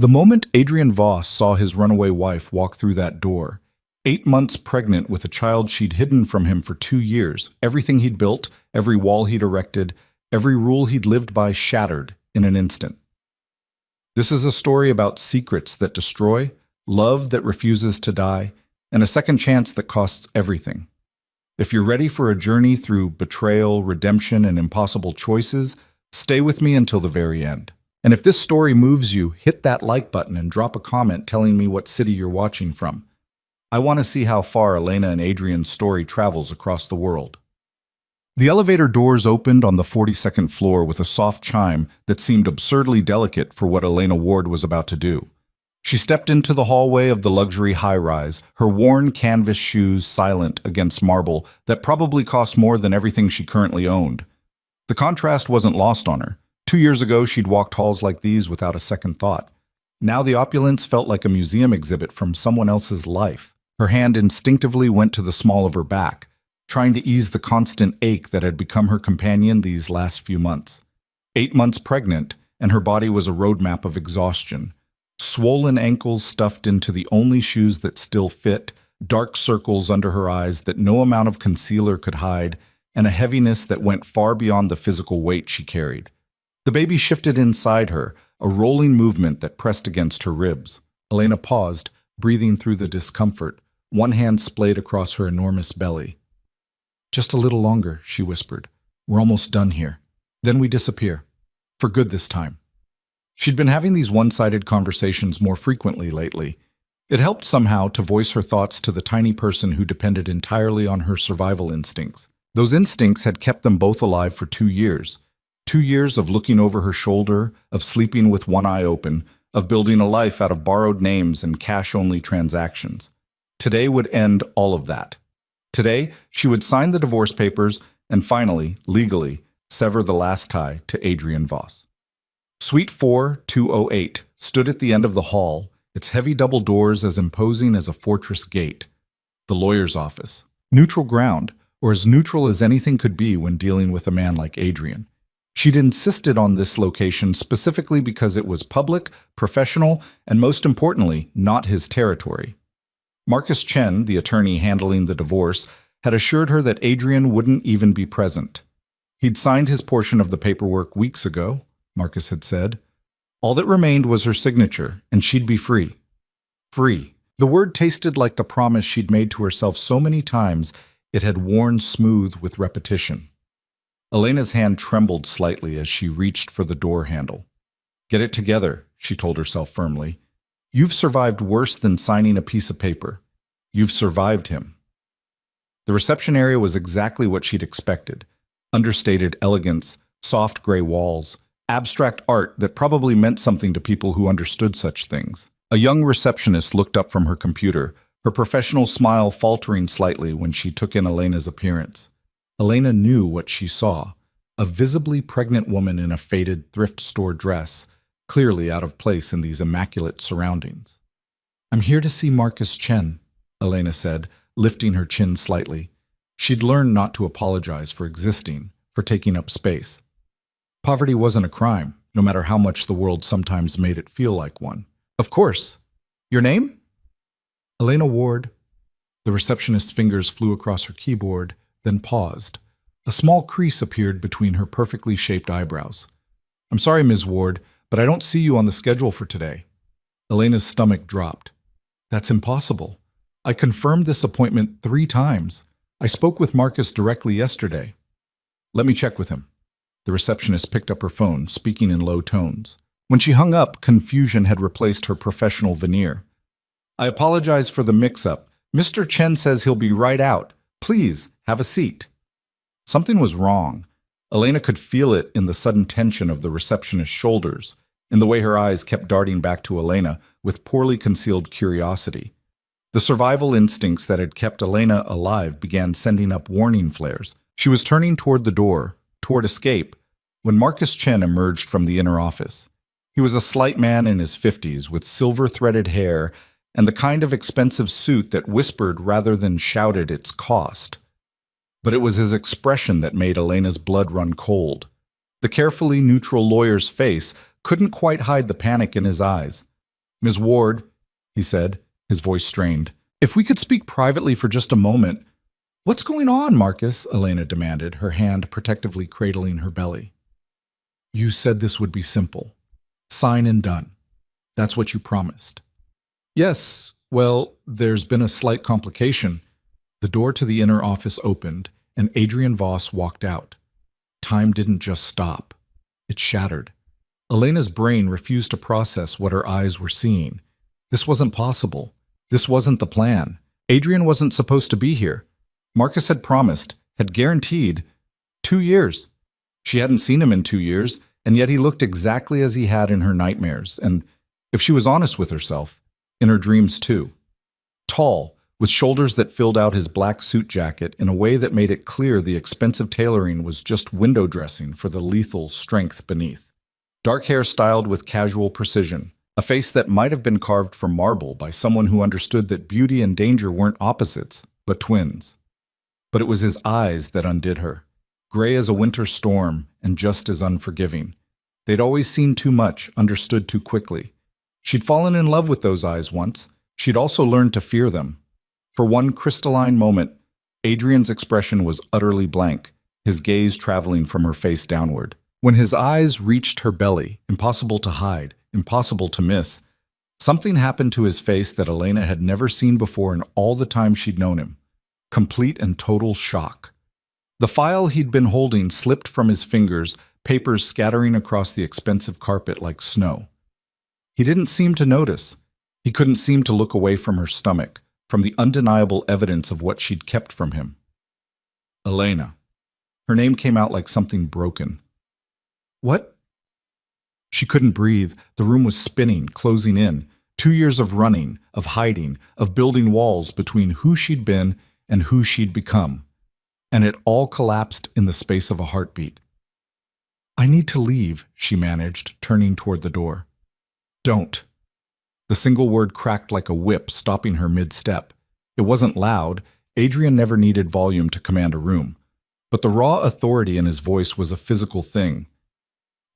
The moment Adrian Voss saw his runaway wife walk through that door, 8 months pregnant with a child she'd hidden from him for 2 years, everything he'd built, every wall he'd erected, every rule he'd lived by shattered in an instant. This is a story about secrets that destroy, love that refuses to die, and a second chance that costs everything. If you're ready for a journey through betrayal, redemption, and impossible choices, stay with me until the very end. And if this story moves you, hit that like button and drop a comment telling me what city you're watching from. I want to see how far Elena and Adrian's story travels across the world. The elevator doors opened on the 42nd floor with a soft chime that seemed absurdly delicate for what Elena Ward was about to do. She stepped into the hallway of the luxury high-rise, her worn canvas shoes silent against marble that probably cost more than everything she currently owned. The contrast wasn't lost on her. 2 years ago, she'd walked halls like these without a second thought. Now the opulence felt like a museum exhibit from someone else's life. Her hand instinctively went to the small of her back, trying to ease the constant ache that had become her companion these last few months. 8 months pregnant, and her body was a roadmap of exhaustion. Swollen ankles stuffed into the only shoes that still fit, dark circles under her eyes that no amount of concealer could hide, and a heaviness that went far beyond the physical weight she carried. The baby shifted inside her, a rolling movement that pressed against her ribs. Elena paused, breathing through the discomfort, one hand splayed across her enormous belly. "Just a little longer," she whispered. "We're almost done here. Then we disappear. For good this time." She'd been having these one-sided conversations more frequently lately. It helped somehow to voice her thoughts to the tiny person who depended entirely on her survival instincts. Those instincts had kept them both alive for 2 years. 2 years of looking over her shoulder, of sleeping with one eye open, of building a life out of borrowed names and cash-only transactions. Today would end all of that. Today, she would sign the divorce papers and finally, legally, sever the last tie to Adrian Voss. Suite 4208 stood at the end of the hall, its heavy double doors as imposing as a fortress gate. The lawyer's office. Neutral ground, or as neutral as anything could be when dealing with a man like Adrian. She'd insisted on this location specifically because it was public, professional, and most importantly, not his territory. Marcus Chen, the attorney handling the divorce, had assured her that Adrian wouldn't even be present. He'd signed his portion of the paperwork weeks ago, Marcus had said. All that remained was her signature, and she'd be free. Free. The word tasted like the promise she'd made to herself so many times it had worn smooth with repetition. Elena's hand trembled slightly as she reached for the door handle. "Get it together," she told herself firmly. "You've survived worse than signing a piece of paper. You've survived him." The reception area was exactly what she'd expected. Understated elegance, soft gray walls, abstract art that probably meant something to people who understood such things. A young receptionist looked up from her computer, her professional smile faltering slightly when she took in Elena's appearance. Elena knew what she saw, a visibly pregnant woman in a faded thrift store dress, clearly out of place in these immaculate surroundings. "I'm here to see Marcus Chen," Elena said, lifting her chin slightly. She'd learned not to apologize for existing, for taking up space. Poverty wasn't a crime, no matter how much the world sometimes made it feel like one. "Of course. Your name?" "Elena Ward." The receptionist's fingers flew across her keyboard, then paused. A small crease appeared between her perfectly shaped eyebrows. "I'm sorry, Ms. Ward, but I don't see you on the schedule for today." Elena's stomach dropped. "That's impossible. I confirmed this appointment 3 times. I spoke with Marcus directly yesterday." "Let me check with him." The receptionist picked up her phone, speaking in low tones. When she hung up, confusion had replaced her professional veneer. "I apologize for the mix-up. Mr. Chen says he'll be right out. Please, have a seat." Something was wrong. Elena could feel it in the sudden tension of the receptionist's shoulders, in the way her eyes kept darting back to Elena with poorly concealed curiosity. The survival instincts that had kept Elena alive began sending up warning flares. She was turning toward the door, toward escape, when Marcus Chen emerged from the inner office. He was a slight man in his 50s with silver-threaded hair and the kind of expensive suit that whispered rather than shouted its cost. But it was his expression that made Elena's blood run cold. The carefully neutral lawyer's face couldn't quite hide the panic in his eyes. Ms. Ward, he said, his voice strained. If we could speak privately for just a moment. What's going on, Marcus? Elena demanded, her hand protectively cradling her belly. You said this would be simple. Sign and done. That's what you promised. Yes, well, there's been a slight complication. The door to the inner office opened, and Adrian Voss walked out. Time didn't just stop. It shattered. Elena's brain refused to process what her eyes were seeing. This wasn't possible. This wasn't the plan. Adrian wasn't supposed to be here. Marcus had promised, had guaranteed, 2 years. She hadn't seen him in 2 years, and yet he looked exactly as he had in her nightmares, and, if she was honest with herself, in her dreams too. Tall, with shoulders that filled out his black suit jacket in a way that made it clear the expensive tailoring was just window dressing for the lethal strength beneath. Dark hair styled with casual precision, a face that might have been carved from marble by someone who understood that beauty and danger weren't opposites, but twins. But it was his eyes that undid her, gray as a winter storm and just as unforgiving. They'd always seen too much, understood too quickly. She'd fallen in love with those eyes once. She'd also learned to fear them. For one crystalline moment, Adrian's expression was utterly blank, his gaze traveling from her face downward. When his eyes reached her belly, impossible to hide, impossible to miss, something happened to his face that Elena had never seen before in all the time she'd known him. Complete and total shock. The file he'd been holding slipped from his fingers, papers scattering across the expensive carpet like snow. He didn't seem to notice. He couldn't seem to look away from her stomach, from the undeniable evidence of what she'd kept from him. Elena. Her name came out like something broken. What? She couldn't breathe. The room was spinning, closing in. 2 years of running, of hiding, of building walls between who she'd been and who she'd become. And it all collapsed in the space of a heartbeat. I need to leave, she managed, turning toward the door. Don't. The single word cracked like a whip, stopping her mid-step. It wasn't loud. Adrian never needed volume to command a room. But the raw authority in his voice was a physical thing.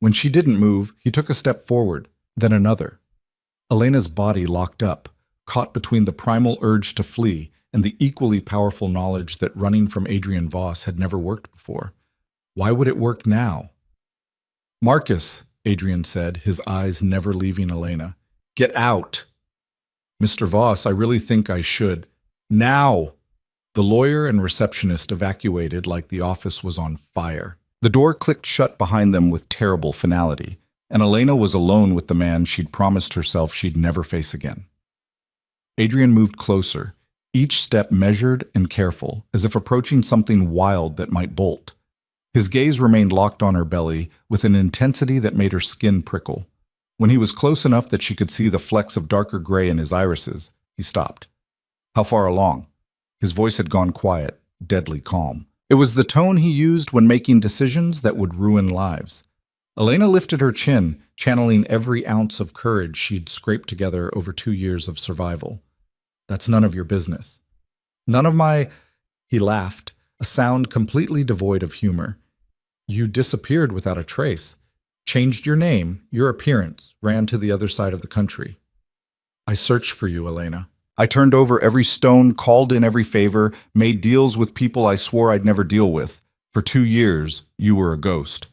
When she didn't move, he took a step forward, then another. Elena's body locked up, caught between the primal urge to flee and the equally powerful knowledge that running from Adrian Voss had never worked before. Why would it work now? Marcus, Adrian said, his eyes never leaving Elena. Get out. Mr. Voss, I really think I should. Now! The lawyer and receptionist evacuated like the office was on fire. The door clicked shut behind them with terrible finality, and Elena was alone with the man she'd promised herself she'd never face again. Adrian moved closer, each step measured and careful, as if approaching something wild that might bolt. His gaze remained locked on her belly with an intensity that made her skin prickle. When he was close enough that she could see the flecks of darker gray in his irises, he stopped. How far along? His voice had gone quiet, deadly calm. It was the tone he used when making decisions that would ruin lives. Elena lifted her chin, channeling every ounce of courage she'd scraped together over 2 years of survival. That's none of your business. None of my... He laughed, a sound completely devoid of humor. You disappeared without a trace. Changed your name, your appearance, ran to the other side of the country. I searched for you, Elena. I turned over every stone, called in every favor, made deals with people I swore I'd never deal with. For 2 years, you were a ghost.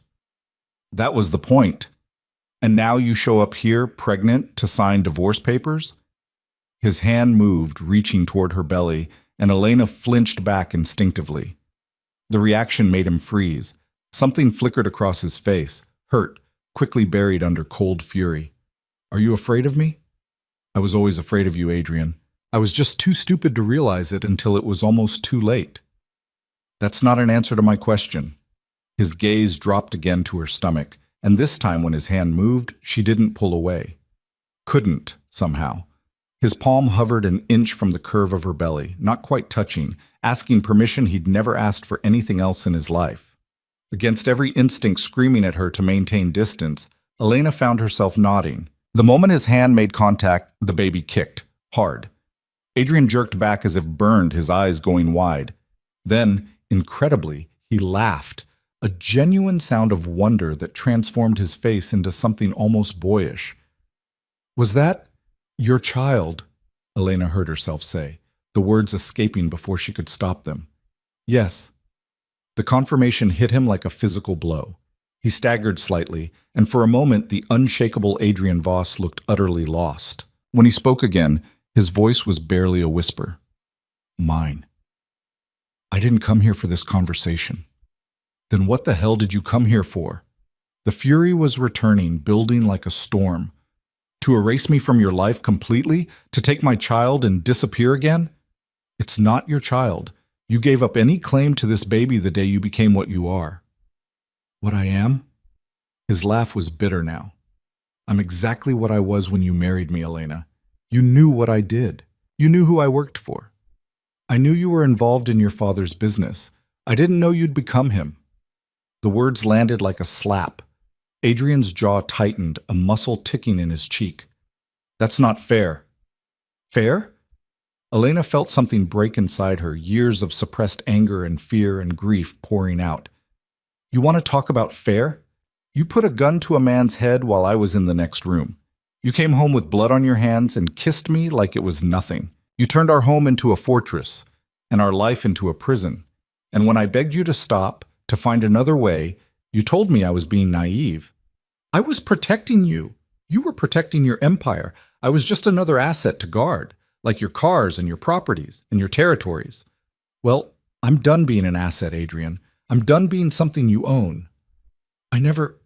That was the point. And now you show up here, pregnant, to sign divorce papers? His hand moved, reaching toward her belly, and Elena flinched back instinctively. The reaction made him freeze. Something flickered across his face, hurt, quickly buried under cold fury. Are you afraid of me? I was always afraid of you, Adrian. I was just too stupid to realize it until it was almost too late. That's not an answer to my question. His gaze dropped again to her stomach, and this time when his hand moved, she didn't pull away. Couldn't, somehow. His palm hovered an inch from the curve of her belly, not quite touching, asking permission he'd never asked for anything else in his life. Against every instinct screaming at her to maintain distance, Elena found herself nodding. The moment his hand made contact, the baby kicked, hard. Adrian jerked back as if burned, his eyes going wide. Then, incredibly, he laughed, a genuine sound of wonder that transformed his face into something almost boyish. Was that... Your child, Elena heard herself say, the words escaping before she could stop them. Yes. The confirmation hit him like a physical blow. He staggered slightly, and for a moment the unshakable Adrian Voss looked utterly lost. When he spoke again, his voice was barely a whisper. Mine. I didn't come here for this conversation. Then what the hell did you come here for? The fury was returning, building like a storm. To erase me from your life completely? To take my child and disappear again? It's not your child. You gave up any claim to this baby the day you became what you are. What I am? His laugh was bitter now. I'm exactly what I was when you married me, Elena. You knew what I did. You knew who I worked for. I knew you were involved in your father's business. I didn't know you'd become him. The words landed like a slap. Adrian's jaw tightened, a muscle ticking in his cheek. That's not fair. Fair? Elena felt something break inside her, years of suppressed anger and fear and grief pouring out. You want to talk about fair? You put a gun to a man's head while I was in the next room. You came home with blood on your hands and kissed me like it was nothing. You turned our home into a fortress and our life into a prison. And when I begged you to stop, to find another way, you told me I was being naive. I was protecting you. You were protecting your empire. I was just another asset to guard, like your cars and your properties and your territories. Well, I'm done being an asset, Adrian. I'm done being something you own. I never...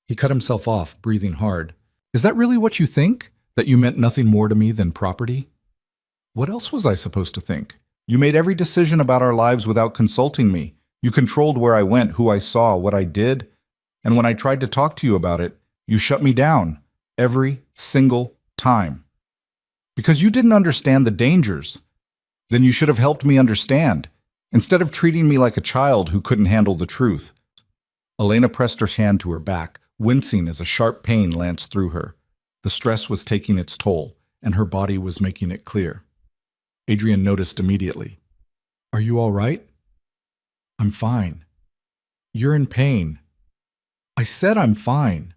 He cut himself off, breathing hard. Is that really what you think? That you meant nothing more to me than property? What else was I supposed to think? You made every decision about our lives without consulting me. You controlled where I went, who I saw, what I did. And when I tried to talk to you about it, you shut me down. Every single time. Because you didn't understand the dangers. Then you should have helped me understand, instead of treating me like a child who couldn't handle the truth. Elena pressed her hand to her back, wincing as a sharp pain lanced through her. The stress was taking its toll, and her body was making it clear. Adrian noticed immediately. Are you all right? I'm fine. You're in pain. I said I'm fine.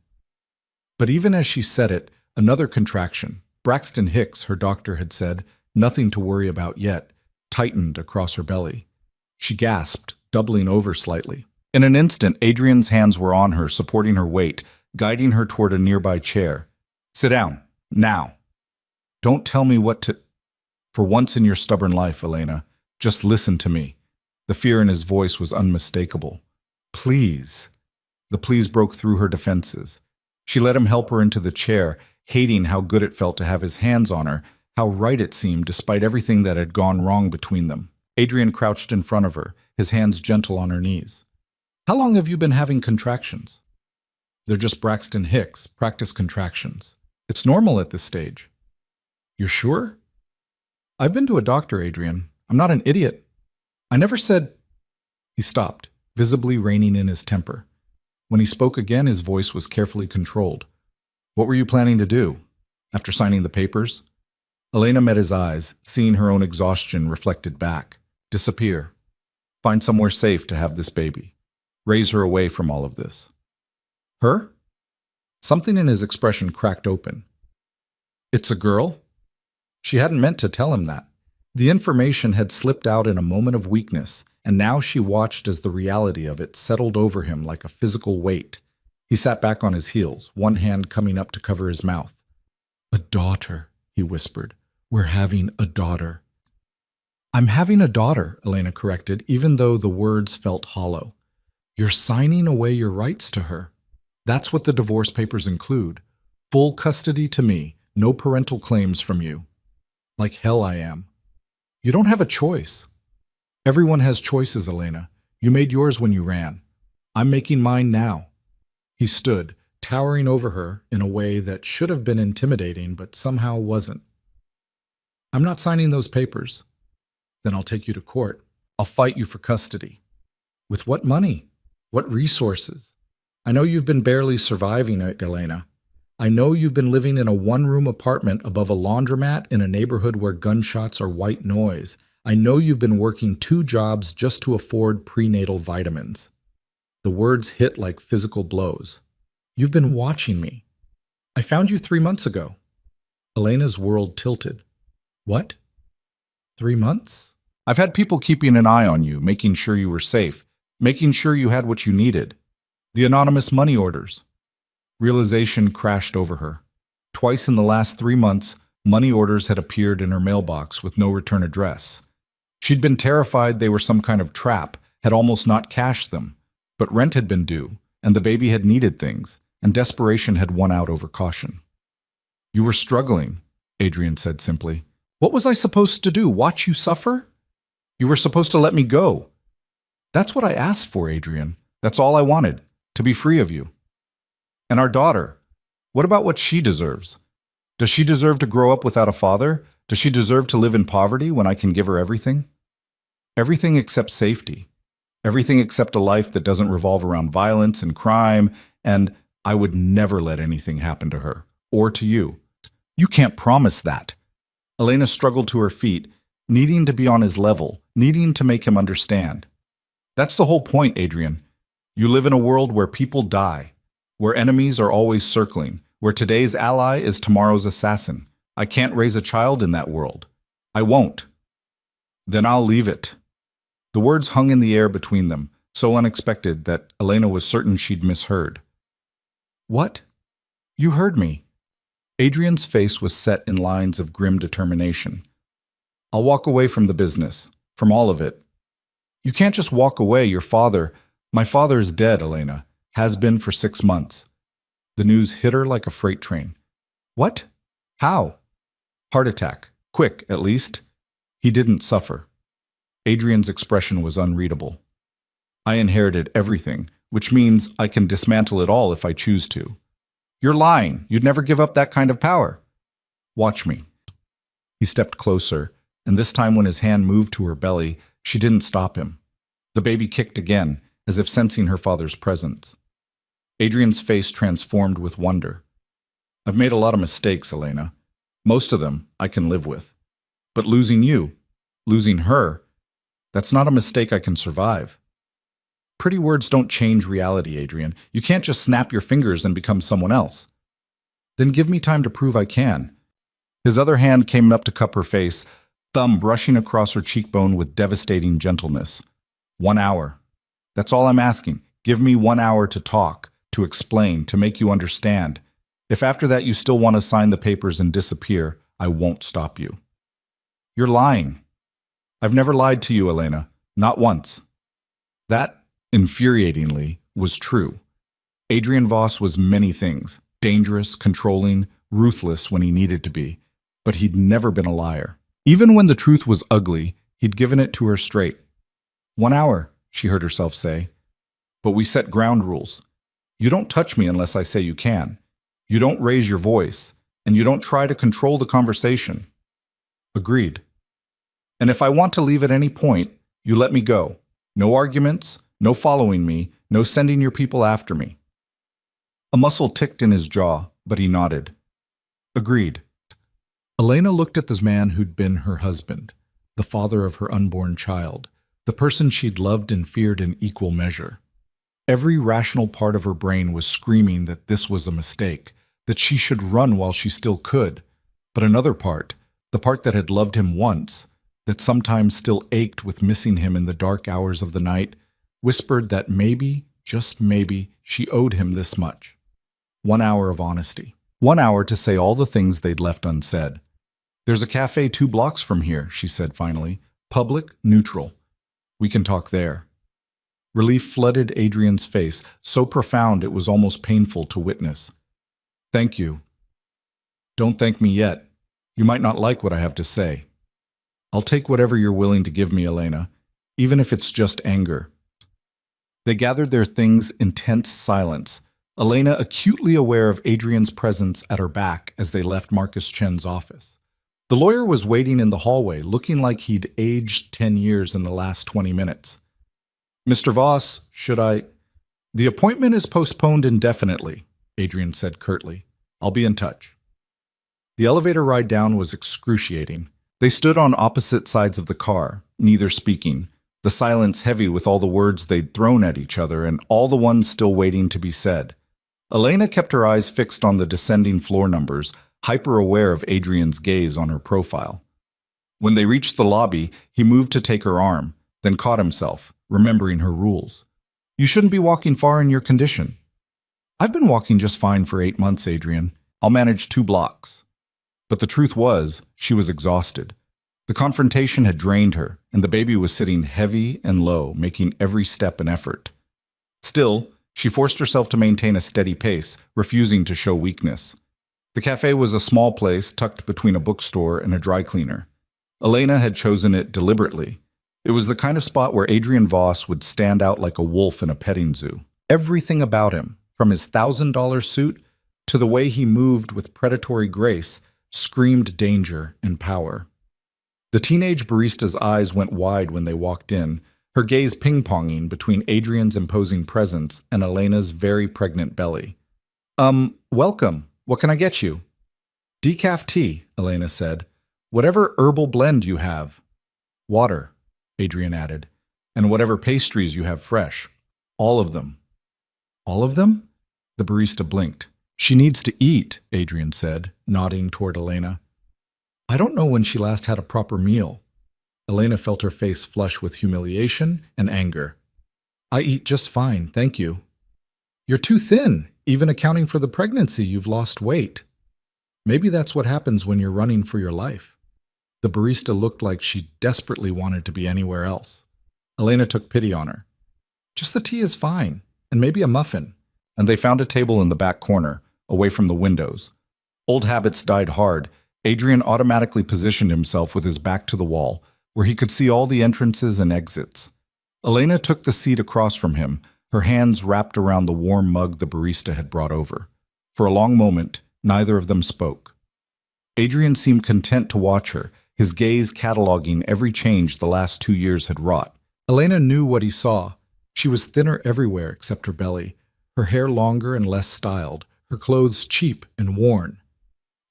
But even as she said it, another contraction, Braxton Hicks, her doctor had said, nothing to worry about yet, tightened across her belly. She gasped, doubling over slightly. In an instant, Adrian's hands were on her, supporting her weight, guiding her toward a nearby chair. Sit down, now. Don't tell me what to... For once in your stubborn life, Elena, just listen to me. The fear in his voice was unmistakable. Please. The please broke through her defenses. She let him help her into the chair, hating how good it felt to have his hands on her, how right it seemed despite everything that had gone wrong between them. Adrian crouched in front of her, his hands gentle on her knees. How long have you been having contractions? They're just Braxton Hicks, practice contractions. It's normal at this stage. You're sure? I've been to a doctor, Adrian. I'm not an idiot. I never said... He stopped, visibly reining in his temper. When he spoke again, his voice was carefully controlled. What were you planning to do? After signing the papers? Elena met his eyes, seeing her own exhaustion reflected back. Disappear. Find somewhere safe to have this baby. Raise her away from all of this. Her? Something in his expression cracked open. It's a girl? She hadn't meant to tell him that. The information had slipped out in a moment of weakness, and now she watched as the reality of it settled over him like a physical weight. He sat back on his heels, one hand coming up to cover his mouth. A daughter, he whispered. We're having a daughter. I'm having a daughter, Elena corrected, even though the words felt hollow. You're signing away your rights to her. That's what the divorce papers include. Full custody to me, no parental claims from you. Like hell I am. You don't have a choice. Everyone has choices, Elena. You made yours when you ran. I'm making mine now. He stood, towering over her in a way that should have been intimidating but somehow wasn't. I'm not signing those papers. Then I'll take you to court. I'll fight you for custody. With what money? What resources? I know you've been barely surviving it, Elena. I know you've been living in a one-room apartment above a laundromat in a neighborhood where gunshots are white noise. I know you've been working 2 jobs just to afford prenatal vitamins. The words hit like physical blows. You've been watching me. I found you 3 months ago. Elena's world tilted. What? 3 months? I've had people keeping an eye on you, making sure you were safe, making sure you had what you needed. The anonymous money orders. Realization crashed over her. Twice in the last 3 months, money orders had appeared in her mailbox with no return address. She'd been terrified they were some kind of trap, had almost not cashed them. But rent had been due, and the baby had needed things, and desperation had won out over caution. You were struggling, Adrian said simply. What was I supposed to do, watch you suffer? You were supposed to let me go. That's what I asked for, Adrian. That's all I wanted, to be free of you. And our daughter, what about what she deserves? Does she deserve to grow up without a father? Does she deserve to live in poverty when I can give her everything? Everything except safety. Everything except a life that doesn't revolve around violence and crime, and I would never let anything happen to her, or to you. You can't promise that. Elena struggled to her feet, needing to be on his level, needing to make him understand. That's the whole point, Adrian. You live in a world where people die, where enemies are always circling, where today's ally is tomorrow's assassin. I can't raise a child in that world. I won't. Then I'll leave it. The words hung in the air between them, so unexpected that Elena was certain she'd misheard. What? You heard me. Adrian's face was set in lines of grim determination. I'll walk away from the business, from all of it. You can't just walk away. My father is dead, Elena. Has been for 6 months. The news hit her like a freight train. What? How? Heart attack. Quick, at least. He didn't suffer. Adrian's expression was unreadable. I inherited everything, which means I can dismantle it all if I choose to. You're lying. You'd never give up that kind of power. Watch me. He stepped closer, and this time when his hand moved to her belly, she didn't stop him. The baby kicked again, as if sensing her father's presence. Adrian's face transformed with wonder. I've made a lot of mistakes, Elena. Most of them I can live with. But losing you, losing her, that's not a mistake I can survive. Pretty words don't change reality, Adrian. You can't just snap your fingers and become someone else. Then give me time to prove I can. His other hand came up to cup her face, thumb brushing across her cheekbone with devastating gentleness. 1 hour. That's all I'm asking. Give me 1 hour to talk, to explain, to make you understand. If after that you still want to sign the papers and disappear, I won't stop you. You're lying. I've never lied to you, Elena. Not once. That, infuriatingly, was true. Adrian Voss was many things. Dangerous, controlling, ruthless when he needed to be. But he'd never been a liar. Even when the truth was ugly, he'd given it to her straight. 1 hour, she heard herself say. But we set ground rules. You don't touch me unless I say you can. You don't raise your voice, and you don't try to control the conversation. Agreed. And if I want to leave at any point, you let me go. No arguments, no following me, no sending your people after me. A muscle ticked in his jaw, but he nodded. Agreed. Elena looked at this man who'd been her husband, the father of her unborn child, the person she'd loved and feared in equal measure. Every rational part of her brain was screaming that this was a mistake, that she should run while she still could. But another part, the part that had loved him once, that sometimes still ached with missing him in the dark hours of the night, whispered that maybe, just maybe, she owed him this much. 1 hour of honesty. 1 hour to say all the things they'd left unsaid. There's a cafe 2 blocks from here, she said finally. Public, neutral. We can talk there. Relief flooded Adrian's face, so profound it was almost painful to witness. Thank you. Don't thank me yet. You might not like what I have to say. I'll take whatever you're willing to give me, Elena, even if it's just anger. They gathered their things in tense silence, Elena acutely aware of Adrian's presence at her back as they left Marcus Chen's office. The lawyer was waiting in the hallway, looking like he'd aged 10 years in the last 20 minutes. Mr. Voss, should I... The appointment is postponed indefinitely, Adrian said curtly. I'll be in touch. The elevator ride down was excruciating. They stood on opposite sides of the car, neither speaking, the silence heavy with all the words they'd thrown at each other and all the ones still waiting to be said. Elena kept her eyes fixed on the descending floor numbers, hyper-aware of Adrian's gaze on her profile. When they reached the lobby, he moved to take her arm, then caught himself, remembering her rules. You shouldn't be walking far in your condition. I've been walking just fine for 8 months, Adrian. I'll manage 2 blocks. But the truth was, she was exhausted. The confrontation had drained her, and the baby was sitting heavy and low, making every step an effort. Still, she forced herself to maintain a steady pace, refusing to show weakness. The cafe was a small place tucked between a bookstore and a dry cleaner. Elena had chosen it deliberately. It was the kind of spot where Adrian Voss would stand out like a wolf in a petting zoo. Everything about him, from his $1,000 suit to the way he moved with predatory grace, screamed danger and power. The teenage barista's eyes went wide when they walked in, her gaze ping-ponging between Adrian's imposing presence and Elena's very pregnant belly. Welcome. What can I get you? Decaf tea, Elena said. Whatever herbal blend you have. Water, Adrian added. And whatever pastries you have fresh. All of them. All of them? The barista blinked. She needs to eat, Adrian said, nodding toward Elena. I don't know when she last had a proper meal. Elena felt her face flush with humiliation and anger. I eat just fine, thank you. You're too thin, even accounting for the pregnancy, you've lost weight. Maybe that's what happens when you're running for your life. The barista looked like she desperately wanted to be anywhere else. Elena took pity on her. Just the tea is fine, and maybe a muffin. And they found a table in the back corner, away from the windows. Old habits died hard. Adrian automatically positioned himself with his back to the wall, where he could see all the entrances and exits. Elena took the seat across from him, her hands wrapped around the warm mug the barista had brought over. For a long moment, neither of them spoke. Adrian seemed content to watch her, his gaze cataloging every change the last 2 years had wrought. Elena knew what he saw. She was thinner everywhere except her belly, her hair longer and less styled, her clothes cheap and worn.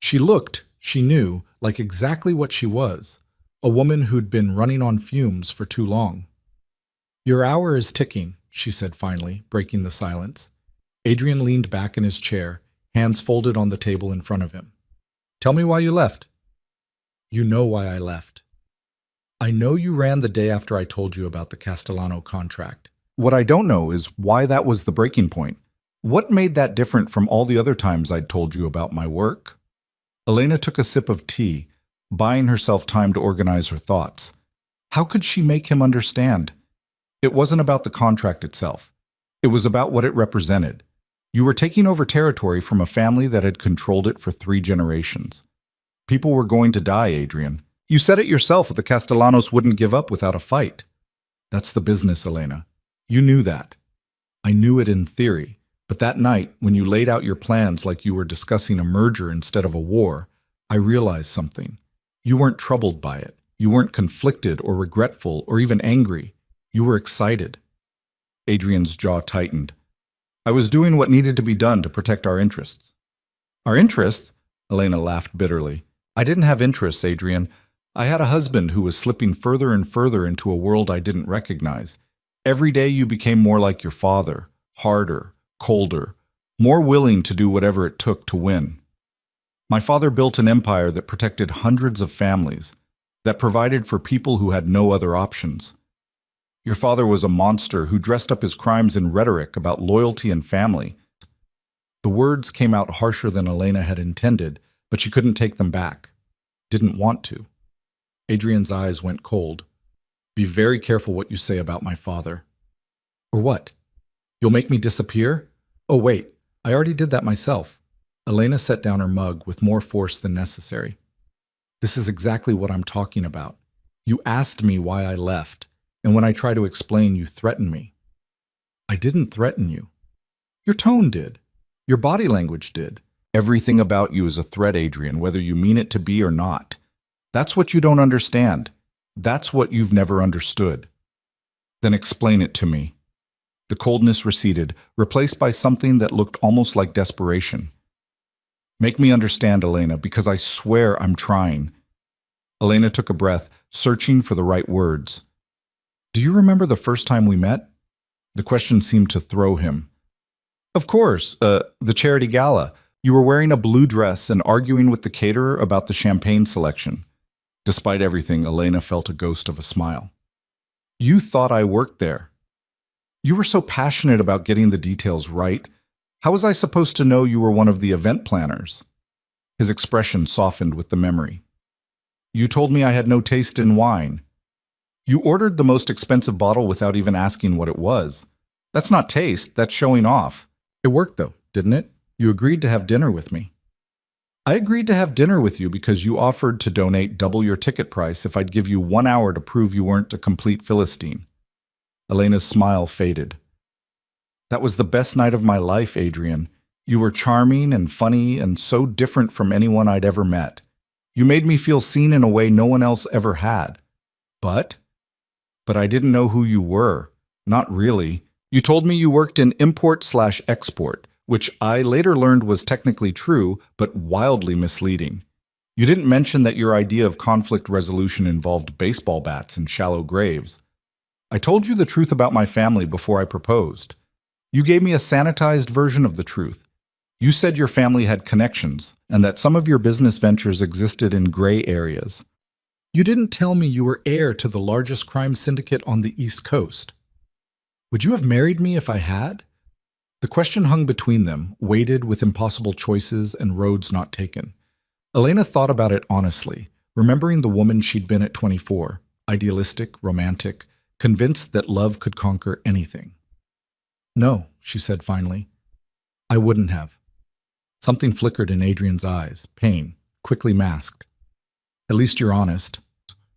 She looked, she knew, like exactly what she was, a woman who'd been running on fumes for too long. Your hour is ticking, she said finally, breaking the silence. Adrian leaned back in his chair, hands folded on the table in front of him. Tell me why you left. You know why I left. I know you ran the day after I told you about the Castellano contract. What I don't know is why that was the breaking point. What made that different from all the other times I'd told you about my work? Elena took a sip of tea, buying herself time to organize her thoughts. How could she make him understand? It wasn't about the contract itself. It was about what it represented. You were taking over territory from a family that had controlled it for 3 generations. People were going to die, Adrian. You said it yourself, the Castellanos wouldn't give up without a fight. That's the business, Elena. You knew that. I knew it in theory, but that night, when you laid out your plans like you were discussing a merger instead of a war, I realized something. You weren't troubled by it. You weren't conflicted or regretful or even angry. You were excited. Adrian's jaw tightened. I was doing what needed to be done to protect our interests. Our interests? Elena laughed bitterly. I didn't have interests, Adrian. I had a husband who was slipping further and further into a world I didn't recognize. Every day you became more like your father, harder, colder, more willing to do whatever it took to win. My father built an empire that protected hundreds of families, that provided for people who had no other options. Your father was a monster who dressed up his crimes in rhetoric about loyalty and family. The words came out harsher than Elena had intended, but she couldn't take them back. Didn't want to. Adrian's eyes went cold. Be very careful what you say about my father. Or what? You'll make me disappear? Oh, wait, I already did that myself. Elena set down her mug with more force than necessary. This is exactly what I'm talking about. You asked me why I left, and when I try to explain, you threaten me. I didn't threaten you. Your tone did. Your body language did. Everything about you is a threat, Adrian, whether you mean it to be or not. That's what you don't understand. That's what you've never understood. Then explain it to me. The coldness receded, replaced by something that looked almost like desperation. Make me understand, Elena, because I swear I'm trying. Elena took a breath, searching for the right words. Do you remember the first time we met? The question seemed to throw him. Of course, the charity gala. You were wearing a blue dress and arguing with the caterer about the champagne selection. Despite everything, Elena felt a ghost of a smile. You thought I worked there. You were so passionate about getting the details right. How was I supposed to know you were one of the event planners? His expression softened with the memory. You told me I had no taste in wine. You ordered the most expensive bottle without even asking what it was. That's not taste, that's showing off. It worked though, didn't it? You agreed to have dinner with me. I agreed to have dinner with you because you offered to donate double your ticket price if I'd give you 1 hour to prove you weren't a complete Philistine. Elena's smile faded. That was the best night of my life, Adrian. You were charming and funny and so different from anyone I'd ever met. You made me feel seen in a way no one else ever had. But I didn't know who you were. Not really. You told me you worked in import/export, which I later learned was technically true, but wildly misleading. You didn't mention that your idea of conflict resolution involved baseball bats and shallow graves. I told you the truth about my family before I proposed. You gave me a sanitized version of the truth. You said your family had connections, and that some of your business ventures existed in gray areas. You didn't tell me you were heir to the largest crime syndicate on the East Coast. Would you have married me if I had? The question hung between them, weighted with impossible choices and roads not taken. Elena thought about it honestly, remembering the woman she'd been at 24, idealistic, romantic, convinced that love could conquer anything. No, she said finally. I wouldn't have. Something flickered in Adrian's eyes, pain, quickly masked. At least you're honest.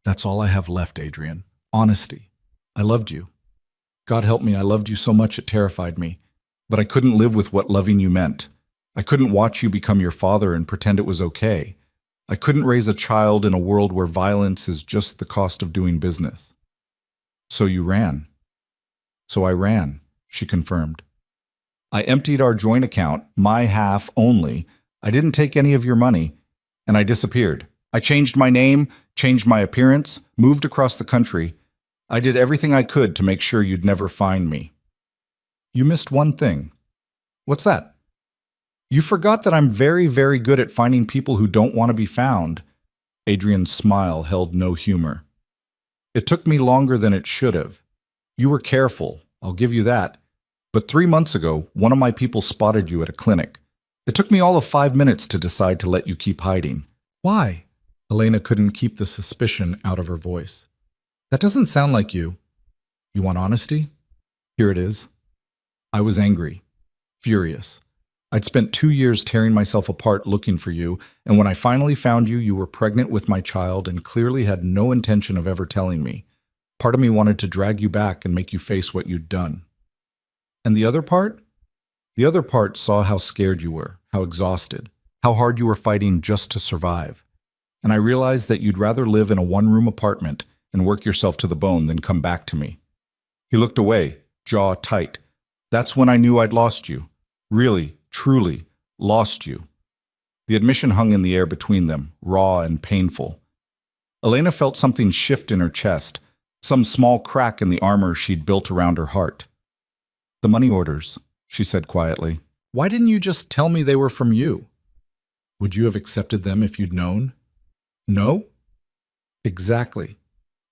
That's all I have left, Adrian. Honesty. I loved you. God help me, I loved you so much it terrified me. But I couldn't live with what loving you meant. I couldn't watch you become your father and pretend it was okay. I couldn't raise a child in a world where violence is just the cost of doing business. So you ran. So I ran, she confirmed. I emptied our joint account, my half only. I didn't take any of your money, and I disappeared. I changed my name, changed my appearance, moved across the country. I did everything I could to make sure you'd never find me. You missed one thing. What's that? You forgot that I'm very, very good at finding people who don't want to be found. Adrian's smile held no humor. It took me longer than it should have. You were careful, I'll give you that. But 3 months ago, one of my people spotted you at a clinic. It took me all of 5 minutes to decide to let you keep hiding. Why? Elena couldn't keep the suspicion out of her voice. That doesn't sound like you. You want honesty? Here it is. I was angry, furious. I'd spent 2 years tearing myself apart looking for you, and when I finally found you, you were pregnant with my child and clearly had no intention of ever telling me. Part of me wanted to drag you back and make you face what you'd done. And the other part? The other part saw how scared you were, how exhausted, how hard you were fighting just to survive. And I realized that you'd rather live in a one-room apartment and work yourself to the bone than come back to me. He looked away, jaw tight. That's when I knew I'd lost you. Really, truly, lost you. The admission hung in the air between them, raw and painful. Elena felt something shift in her chest, some small crack in the armor she'd built around her heart. The money orders, she said quietly. Why didn't you just tell me they were from you? Would you have accepted them if you'd known? No? Exactly.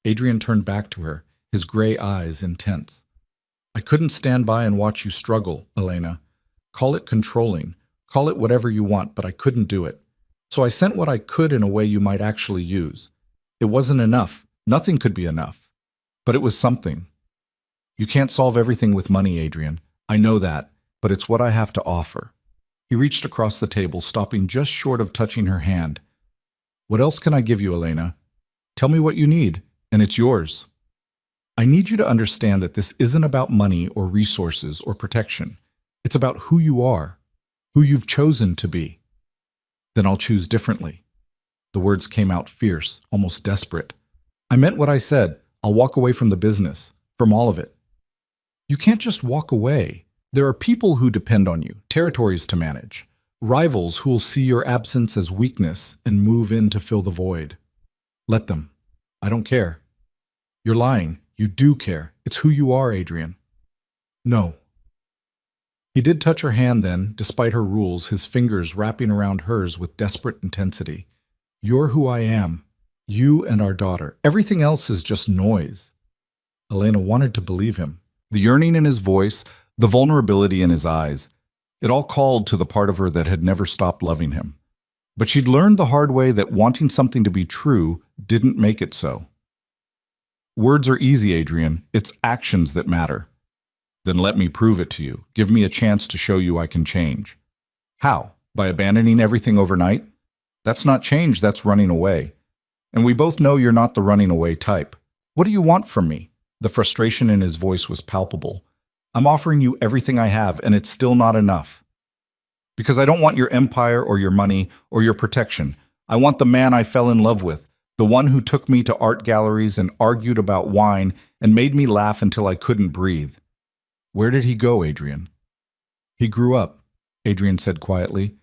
Adrian turned back to her, his gray eyes intense. I couldn't stand by and watch you struggle, Elena. Call it controlling, call it whatever you want, but I couldn't do it. So I sent what I could in a way you might actually use. It wasn't enough. Nothing could be enough. But it was something. You can't solve everything with money, Adrian. I know that, but it's what I have to offer. He reached across the table, stopping just short of touching her hand. What else can I give you, Elena? Tell me what you need, and it's yours. I need you to understand that this isn't about money or resources or protection. It's about who you are, who you've chosen to be. Then I'll choose differently. The words came out fierce, almost desperate. I meant what I said. I'll walk away from the business, from all of it. You can't just walk away. There are people who depend on you, territories to manage, rivals who will see your absence as weakness and move in to fill the void. Let them. I don't care. You're lying. You do care. It's who you are, Adrian. No. He did touch her hand then, despite her rules, his fingers wrapping around hers with desperate intensity. You're who I am. You and our daughter. Everything else is just noise. Elena wanted to believe him. The yearning in his voice, the vulnerability in his eyes, it all called to the part of her that had never stopped loving him. But she'd learned the hard way that wanting something to be true didn't make it so. Words are easy, Adrian. It's actions that matter. Then let me prove it to you. Give me a chance to show you I can change. How? By abandoning everything overnight? That's not change, that's running away. And we both know you're not the running away type. What do you want from me? The frustration in his voice was palpable. I'm offering you everything I have, and it's still not enough. Because I don't want your empire or your money or your protection. I want the man I fell in love with, the one who took me to art galleries and argued about wine and made me laugh until I couldn't breathe. Where did he go, Adrian? He grew up, Adrian said quietly.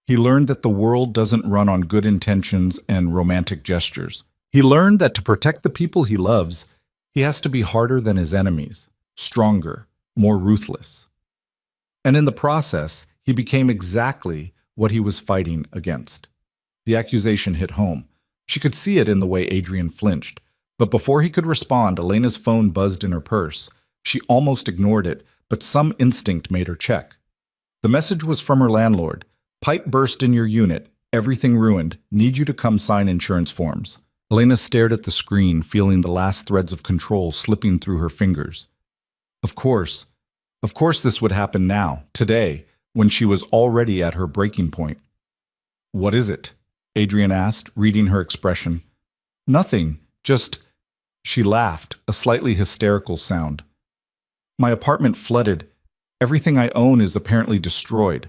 He learned that the world doesn't run on good intentions and romantic gestures. He learned that to protect the people he loves, he has to be harder than his enemies, stronger, more ruthless. And in the process, he became exactly what he was fighting against. The accusation hit home. She could see it in the way Adrian flinched. But before he could respond, Elena's phone buzzed in her purse. She almost ignored it, but some instinct made her check. The message was from her landlord. Pipe burst in your unit. Everything ruined. Need you to come sign insurance forms. Elena stared at the screen, feeling the last threads of control slipping through her fingers. Of course this would happen now, today, when she was already at her breaking point. What is it? Adrian asked, reading her expression. Nothing, just... She laughed, a slightly hysterical sound. My apartment flooded. Everything I own is apparently destroyed.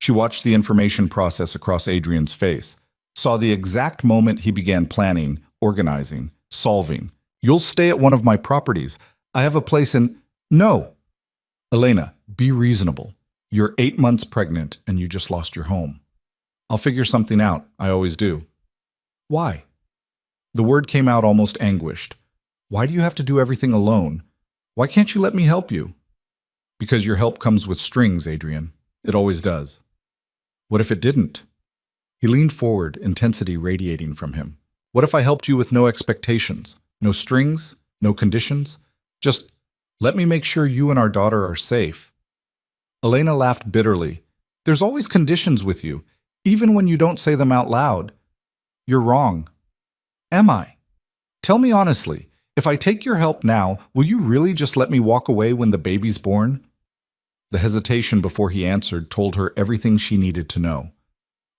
She watched the information process across Adrian's face, saw the exact moment he began planning, organizing, solving. You'll stay at one of my properties. I have a place in... No! Elena, be reasonable. You're 8 months pregnant and you just lost your home. I'll figure something out. I always do. Why? The word came out almost anguished. Why do you have to do everything alone? Why can't you let me help you? Because your help comes with strings, Adrian. It always does. What if it didn't? He leaned forward, intensity radiating from him. What if I helped you with no expectations? No strings? No conditions? Just let me make sure you and our daughter are safe. Elena laughed bitterly. There's always conditions with you, even when you don't say them out loud. You're wrong. Am I? Tell me honestly, if I take your help now, will you really just let me walk away when the baby's born? The hesitation before he answered told her everything she needed to know.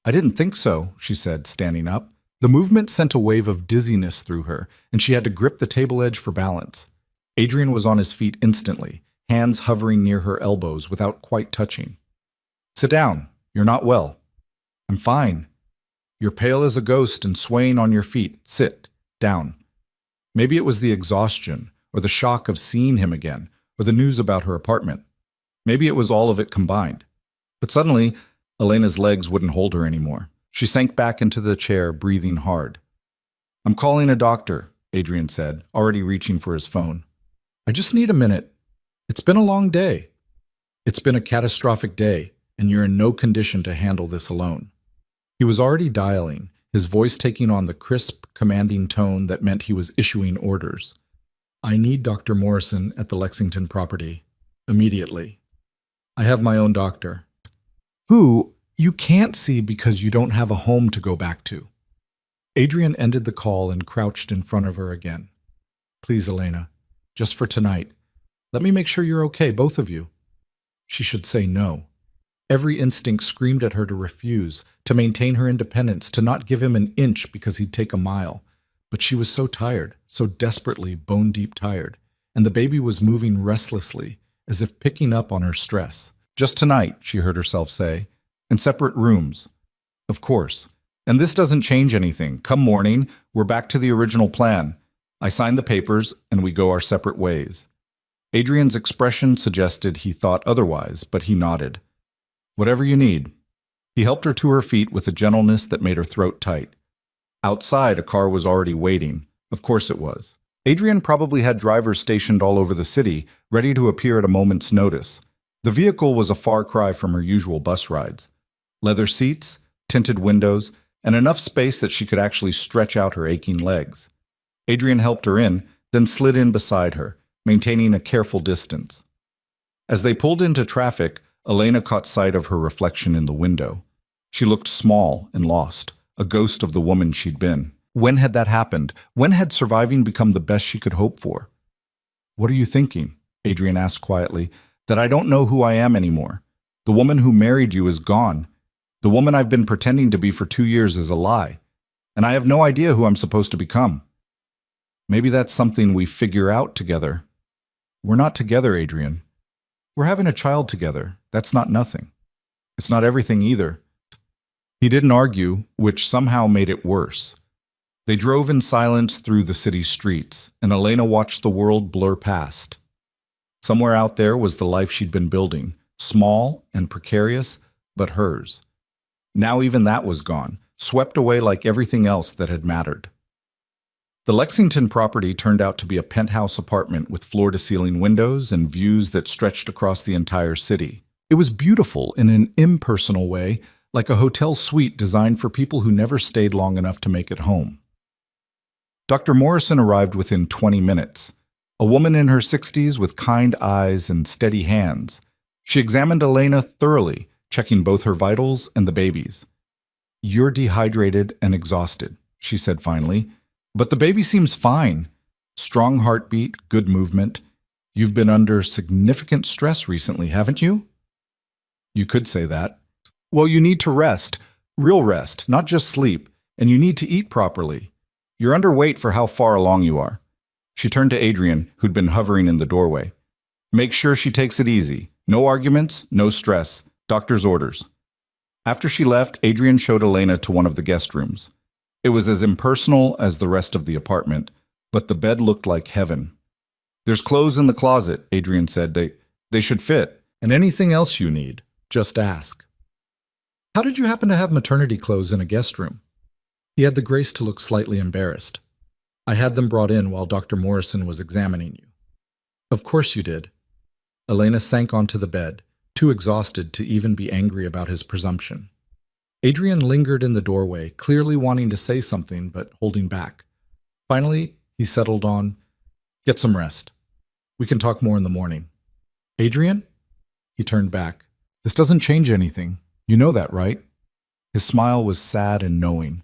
I didn't think so, she said, standing up. The movement sent a wave of dizziness through her, and she had to grip the table edge for balance. Adrian was on his feet instantly, hands hovering near her elbows without quite touching. Sit down. You're not well. I'm fine. You're pale as a ghost and swaying on your feet. Sit down. Maybe it was the exhaustion, or the shock of seeing him again, or the news about her apartment. Maybe it was all of it combined. But suddenly, Elena's legs wouldn't hold her anymore. She sank back into the chair, breathing hard. I'm calling a doctor, Adrian said, already reaching for his phone. I just need a minute. It's been a long day. It's been a catastrophic day, and you're in no condition to handle this alone. He was already dialing, his voice taking on the crisp, commanding tone that meant he was issuing orders. I need Dr. Morrison at the Lexington property. Immediately. I have my own doctor. Who you can't see because you don't have a home to go back to. Adrian ended the call and crouched in front of her again. Please, Elena, just for tonight, let me make sure you're okay, both of you. She should say no. Every instinct screamed at her to refuse, to maintain her independence, to not give him an inch because he'd take a mile. But she was so tired, so desperately bone-deep tired, and the baby was moving restlessly, as if picking up on her stress. Just tonight, she heard herself say, in separate rooms. Of course. And this doesn't change anything. Come morning, we're back to the original plan. I sign the papers, and we go our separate ways. Adrian's expression suggested he thought otherwise, but he nodded. Whatever you need. He helped her to her feet with a gentleness that made her throat tight. Outside, a car was already waiting. Of course it was. Adrian probably had drivers stationed all over the city, ready to appear at a moment's notice. The vehicle was a far cry from her usual bus rides. Leather seats, tinted windows, and enough space that she could actually stretch out her aching legs. Adrian helped her in, then slid in beside her, maintaining a careful distance. As they pulled into traffic, Elena caught sight of her reflection in the window. She looked small and lost, a ghost of the woman she'd been. When had that happened? When had surviving become the best she could hope for? "What are you thinking?" Adrian asked quietly. "That I don't know who I am anymore. The woman who married you is gone. The woman I've been pretending to be for 2 years is a lie. And I have no idea who I'm supposed to become." "Maybe that's something we figure out together." "We're not together, Adrian. We're having a child together. That's not nothing. It's not everything either." He didn't argue, which somehow made it worse. They drove in silence through the city streets, and Elena watched the world blur past. Somewhere out there was the life she'd been building, small and precarious, but hers. Now even that was gone, swept away like everything else that had mattered. The Lexington property turned out to be a penthouse apartment with floor-to-ceiling windows and views that stretched across the entire city. It was beautiful in an impersonal way, like a hotel suite designed for people who never stayed long enough to make it home. Dr. Morrison arrived within 20 minutes. A woman in her 60s with kind eyes and steady hands. She examined Elena thoroughly, checking both her vitals and the baby's. "You're dehydrated and exhausted," she said finally. "But the baby seems fine. Strong heartbeat, good movement. You've been under significant stress recently, haven't you?" "You could say that." "Well, you need to rest. Real rest, not just sleep. And you need to eat properly. You're underweight for how far along you are." She turned to Adrian, who'd been hovering in the doorway. "Make sure she takes it easy. No arguments, no stress. Doctor's orders." After she left, Adrian showed Elena to one of the guest rooms. It was as impersonal as the rest of the apartment, but the bed looked like heaven. "There's clothes in the closet," Adrian said. They should fit. "And anything else you need, just ask." "How did you happen to have maternity clothes in a guest room?" He had the grace to look slightly embarrassed. "I had them brought in while Dr. Morrison was examining you." "Of course you did." Elena sank onto the bed, too exhausted to even be angry about his presumption. Adrian lingered in the doorway, clearly wanting to say something but holding back. Finally, he settled on, "Get some rest. We can talk more in the morning." "Adrian?" He turned back. "This doesn't change anything. You know that, right?" His smile was sad and knowing.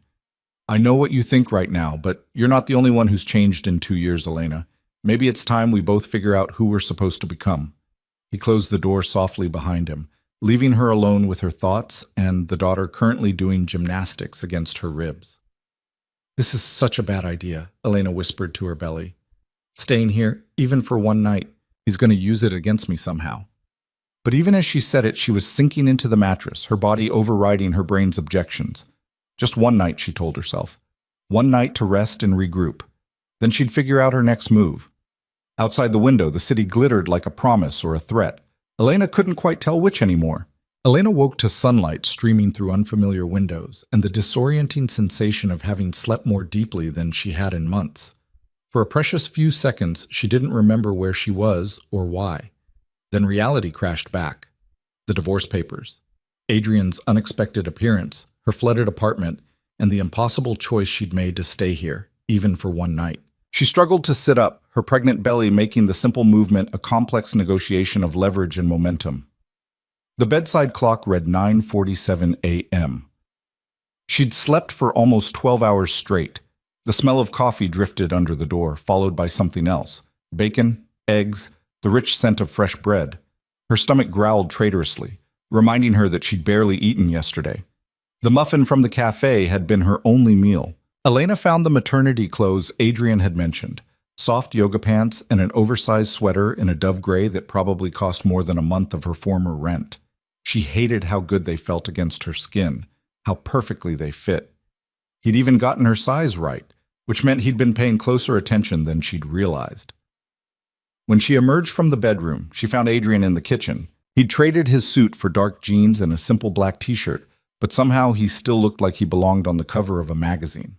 "I know what you think right now, but you're not the only one who's changed in 2 years, Elena. Maybe it's time we both figure out who we're supposed to become." He closed the door softly behind him, leaving her alone with her thoughts and the daughter currently doing gymnastics against her ribs. "This is such a bad idea," Elena whispered to her belly. "Staying here, even for one night. He's going to use it against me somehow." But even as she said it, she was sinking into the mattress, her body overriding her brain's objections. Just one night, she told herself. One night to rest and regroup. Then she'd figure out her next move. Outside the window, the city glittered like a promise or a threat. Elena couldn't quite tell which anymore. Elena woke to sunlight streaming through unfamiliar windows and the disorienting sensation of having slept more deeply than she had in months. For a precious few seconds, she didn't remember where she was or why. Then reality crashed back. The divorce papers, Adrian's unexpected appearance, her flooded apartment, and the impossible choice she'd made to stay here, even for one night. She struggled to sit up, her pregnant belly making the simple movement a complex negotiation of leverage and momentum. The bedside clock read 9:47 a.m. She'd slept for almost 12 hours straight. The smell of coffee drifted under the door, followed by something else. Bacon, eggs, the rich scent of fresh bread. Her stomach growled traitorously, reminding her that she'd barely eaten yesterday. The muffin from the cafe had been her only meal. Elena found the maternity clothes Adrian had mentioned, soft yoga pants and an oversized sweater in a dove gray that probably cost more than a month of her former rent. She hated how good they felt against her skin, how perfectly they fit. He'd even gotten her size right, which meant he'd been paying closer attention than she'd realized. When she emerged from the bedroom, she found Adrian in the kitchen. He'd traded his suit for dark jeans and a simple black t-shirt, but somehow he still looked like he belonged on the cover of a magazine.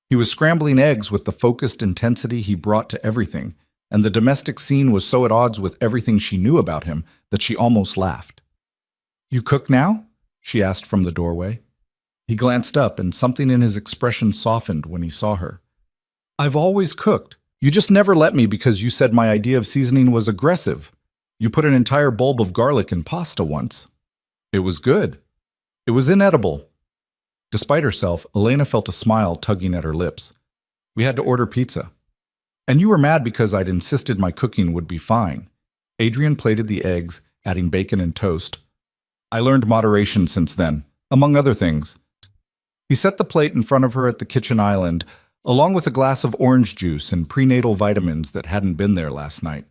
He was scrambling eggs with the focused intensity he brought to everything, and the domestic scene was so at odds with everything she knew about him that she almost laughed. "You cook now?" she asked from the doorway. He glanced up, and something in his expression softened when he saw her. "I've always cooked. You just never let me because you said my idea of seasoning was aggressive. You put an entire bulb of garlic in pasta once. It was good. It was inedible." Despite herself, Elena felt a smile tugging at her lips. "We had to order pizza. And you were mad because I'd insisted my cooking would be fine." Adrian plated the eggs, adding bacon and toast. "I learned moderation since then, among other things." He set the plate in front of her at the kitchen island, along with a glass of orange juice and prenatal vitamins that hadn't been there last night.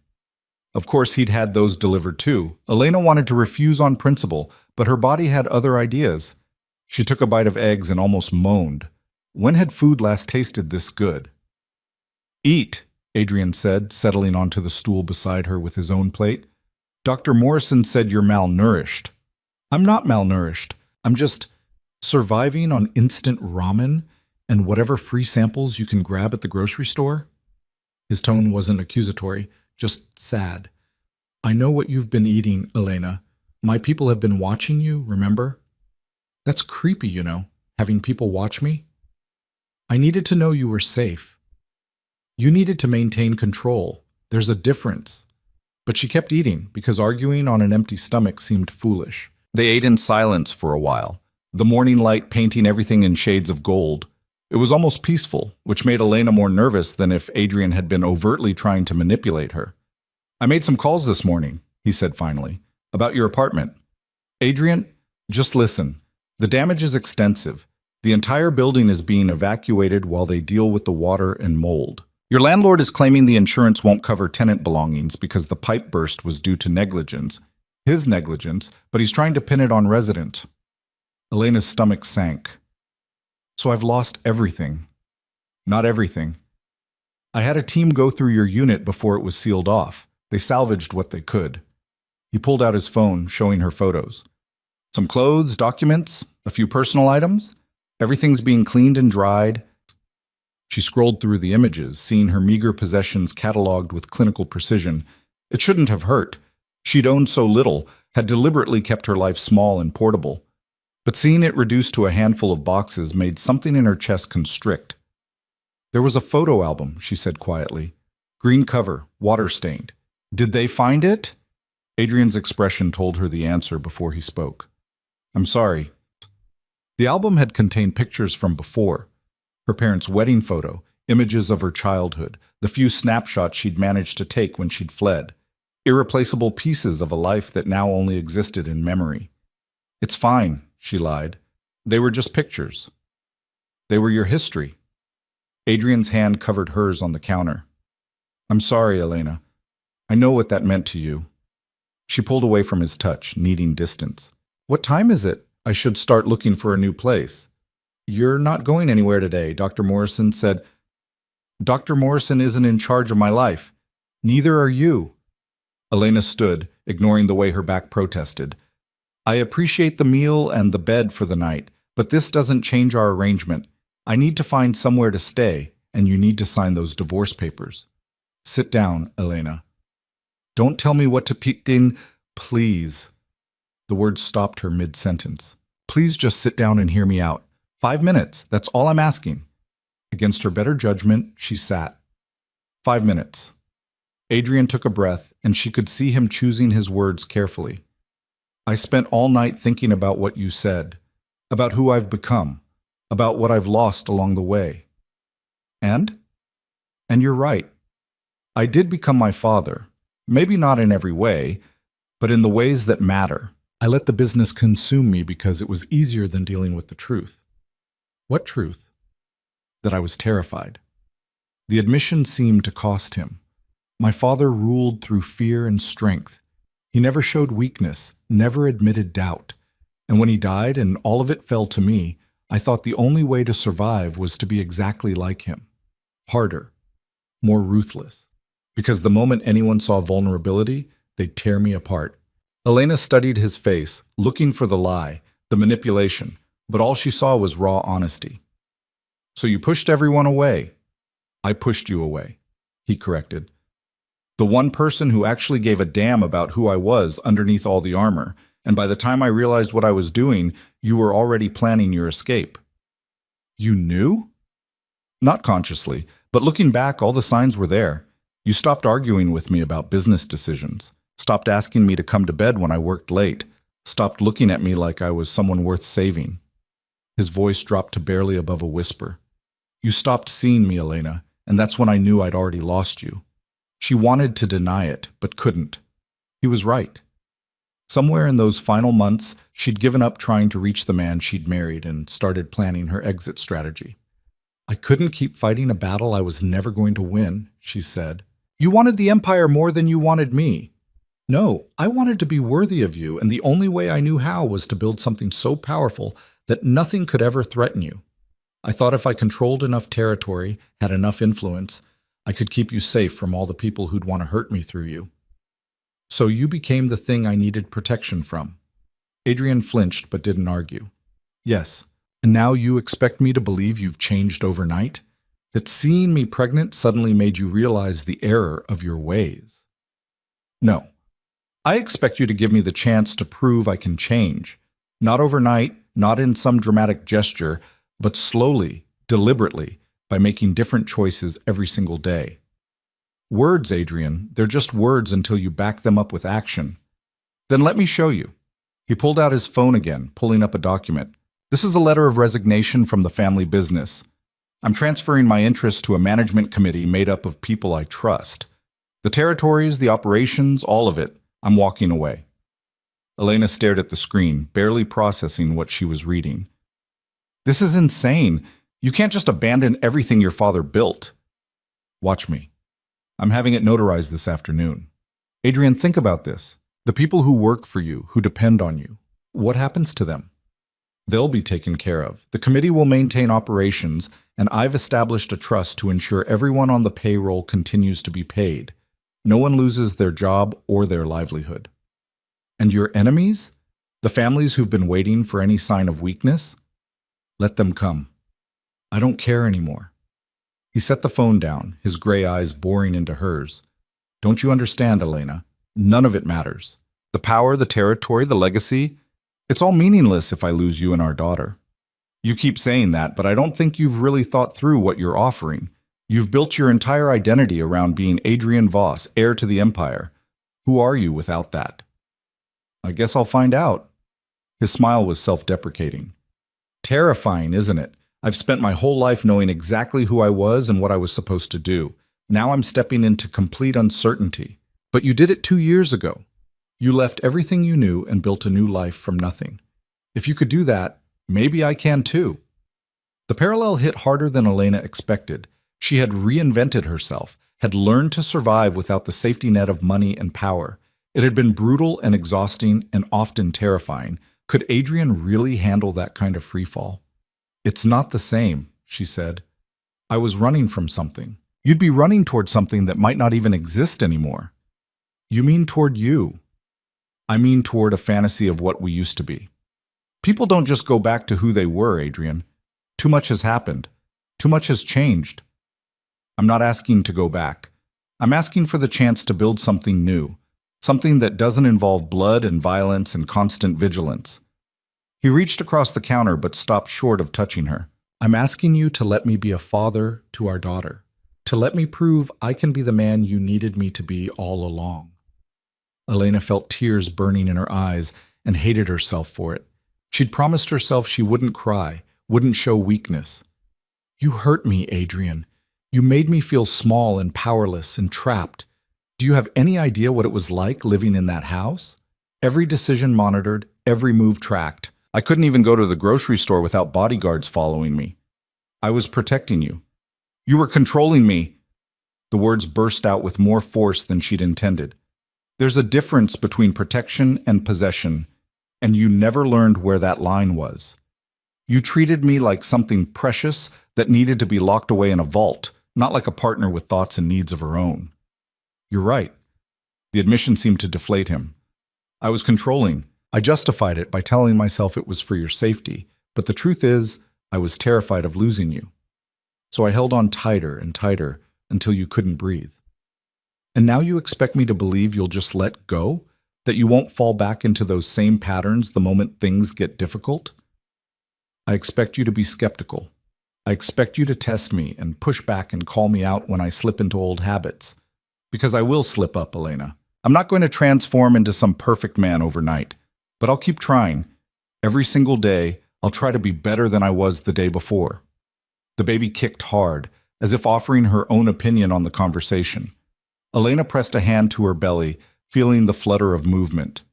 Of course, he'd had those delivered too. Elena wanted to refuse on principle, but her body had other ideas. She took a bite of eggs and almost moaned. When had food last tasted this good? "Eat," Adrian said, settling onto the stool beside her with his own plate. "Dr. Morrison said you're malnourished." "I'm not malnourished. I'm just surviving on instant ramen and whatever free samples you can grab at the grocery store." His tone wasn't accusatory, just sad. "I know what you've been eating, Elena. My people have been watching you, remember? That's creepy, you know, having people watch me. I needed to know you were safe. You needed to maintain control. There's a difference." But she kept eating because arguing on an empty stomach seemed foolish. They ate in silence for a while, the morning light painting everything in shades of gold. It was almost peaceful, which made Elena more nervous than if Adrian had been overtly trying to manipulate her. "I made some calls this morning," he said finally, "about your apartment. Adrian, just listen. The damage is extensive. The entire building is being evacuated while they deal with the water and mold. Your landlord is claiming the insurance won't cover tenant belongings because the pipe burst was due to negligence. His negligence, but he's trying to pin it on resident." Elena's stomach sank. "So I've lost everything." "Not everything. I had a team go through your unit before it was sealed off. They salvaged what they could." He pulled out his phone, showing her photos. "Some clothes, documents, a few personal items. Everything's being cleaned and dried." She scrolled through the images, seeing her meager possessions cataloged with clinical precision. It shouldn't have hurt. She'd owned so little, had deliberately kept her life small and portable. But seeing it reduced to a handful of boxes made something in her chest constrict. "There was a photo album," she said quietly. "Green cover, water-stained. Did they find it?" Adrian's expression told her the answer before he spoke. "I'm sorry." The album had contained pictures from before. Her parents' wedding photo, images of her childhood, the few snapshots she'd managed to take when she'd fled. Irreplaceable pieces of a life that now only existed in memory. "It's fine," she lied. "They were just pictures. They were your history." Adrian's hand covered hers on the counter. "I'm sorry, Elena. I know what that meant to you." She pulled away from his touch, needing distance. "What time is it? I should start looking for a new place." "You're not going anywhere today," Dr. Morrison said. "Dr. Morrison isn't in charge of my life. Neither are you." Elena stood, ignoring the way her back protested. "I appreciate the meal and the bed for the night, but this doesn't change our arrangement. I need to find somewhere to stay, and you need to sign those divorce papers." "Sit down, Elena." "Don't tell me what to pick in, please." The words stopped her mid-sentence. "Please just sit down and hear me out. 5 minutes, that's all I'm asking." Against her better judgment, she sat. 5 minutes. Adrian took a breath, and she could see him choosing his words carefully. "I spent all night thinking about what you said, about who I've become, about what I've lost along the way. And you're right. I did become my father, maybe not in every way, but in the ways that matter. I let the business consume me because it was easier than dealing with the truth." "What truth?" "That I was terrified." The admission seemed to cost him. "My father ruled through fear and strength. He never showed weakness, never admitted doubt. And when he died and all of it fell to me, I thought the only way to survive was to be exactly like him. Harder, more ruthless. Because the moment anyone saw vulnerability, they'd tear me apart." Elena studied his face, looking for the lie, the manipulation, but all she saw was raw honesty. "So you pushed everyone away." "I pushed you away," he corrected. The one person who actually gave a damn about who I was underneath all the armor, and by the time I realized what I was doing, you were already planning your escape. You knew? Not consciously, but looking back, all the signs were there. You stopped arguing with me about business decisions, stopped asking me to come to bed when I worked late, stopped looking at me like I was someone worth saving. His voice dropped to barely above a whisper. You stopped seeing me, Elena, and that's when I knew I'd already lost you. She wanted to deny it, but couldn't. He was right. Somewhere in those final months, she'd given up trying to reach the man she'd married and started planning her exit strategy. I couldn't keep fighting a battle I was never going to win, she said. You wanted the Empire more than you wanted me. No, I wanted to be worthy of you, and the only way I knew how was to build something so powerful that nothing could ever threaten you. I thought if I controlled enough territory, had enough influence, I could keep you safe from all the people who'd want to hurt me through you. So you became the thing I needed protection from. Adrian flinched but didn't argue. Yes, and now you expect me to believe you've changed overnight? That seeing me pregnant suddenly made you realize the error of your ways? No. I expect you to give me the chance to prove I can change. Not overnight, not in some dramatic gesture, but slowly, deliberately, by making different choices every single day. Words, Adrian, they're just words until you back them up with action. Then let me show you. He pulled out his phone again, pulling up a document. This is a letter of resignation from the family business. I'm transferring my interests to a management committee made up of people I trust. The territories, the operations, all of it, I'm walking away. Elena stared at the screen, barely processing what she was reading. This is insane. You can't just abandon everything your father built. Watch me. I'm having it notarized this afternoon. Adrian, think about this. The people who work for you, who depend on you, what happens to them? They'll be taken care of. The committee will maintain operations, and I've established a trust to ensure everyone on the payroll continues to be paid. No one loses their job or their livelihood. And your enemies? The families who've been waiting for any sign of weakness? Let them come. I don't care anymore. He set the phone down, his gray eyes boring into hers. Don't you understand, Elena? None of it matters. The power, the territory, the legacy, it's all meaningless if I lose you and our daughter. You keep saying that, but I don't think you've really thought through what you're offering. You've built your entire identity around being Adrian Voss, heir to the Empire. Who are you without that? I guess I'll find out. His smile was self-deprecating. Terrifying, isn't it? I've spent my whole life knowing exactly who I was and what I was supposed to do. Now I'm stepping into complete uncertainty. But you did it 2 years ago. You left everything you knew and built a new life from nothing. If you could do that, maybe I can too. The parallel hit harder than Elena expected. She had reinvented herself, had learned to survive without the safety net of money and power. It had been brutal and exhausting and often terrifying. Could Adrian really handle that kind of freefall? It's not the same, she said. I was running from something. You'd be running toward something that might not even exist anymore. You mean toward you? I mean toward a fantasy of what we used to be. People don't just go back to who they were, Adrian. Too much has happened. Too much has changed. I'm not asking to go back. I'm asking for the chance to build something new, something that doesn't involve blood and violence and constant vigilance. He reached across the counter but stopped short of touching her. I'm asking you to let me be a father to our daughter, to let me prove I can be the man you needed me to be all along. Elena felt tears burning in her eyes and hated herself for it. She'd promised herself she wouldn't cry, wouldn't show weakness. You hurt me, Adrian. You made me feel small and powerless and trapped. Do you have any idea what it was like living in that house? Every decision monitored, every move tracked. I couldn't even go to the grocery store without bodyguards following me. I was protecting you. You were controlling me. The words burst out with more force than she'd intended. There's a difference between protection and possession, and you never learned where that line was. You treated me like something precious that needed to be locked away in a vault, not like a partner with thoughts and needs of her own. You're right. The admission seemed to deflate him. I was controlling. I justified it by telling myself it was for your safety, but the truth is, I was terrified of losing you. So I held on tighter and tighter until you couldn't breathe. And now you expect me to believe you'll just let go? That you won't fall back into those same patterns the moment things get difficult? I expect you to be skeptical. I expect you to test me and push back and call me out when I slip into old habits. Because I will slip up, Elena. I'm not going to transform into some perfect man overnight, but I'll keep trying. Every single day, I'll try to be better than I was the day before. The baby kicked hard, as if offering her own opinion on the conversation. Elena pressed a hand to her belly, feeling the flutter of movement.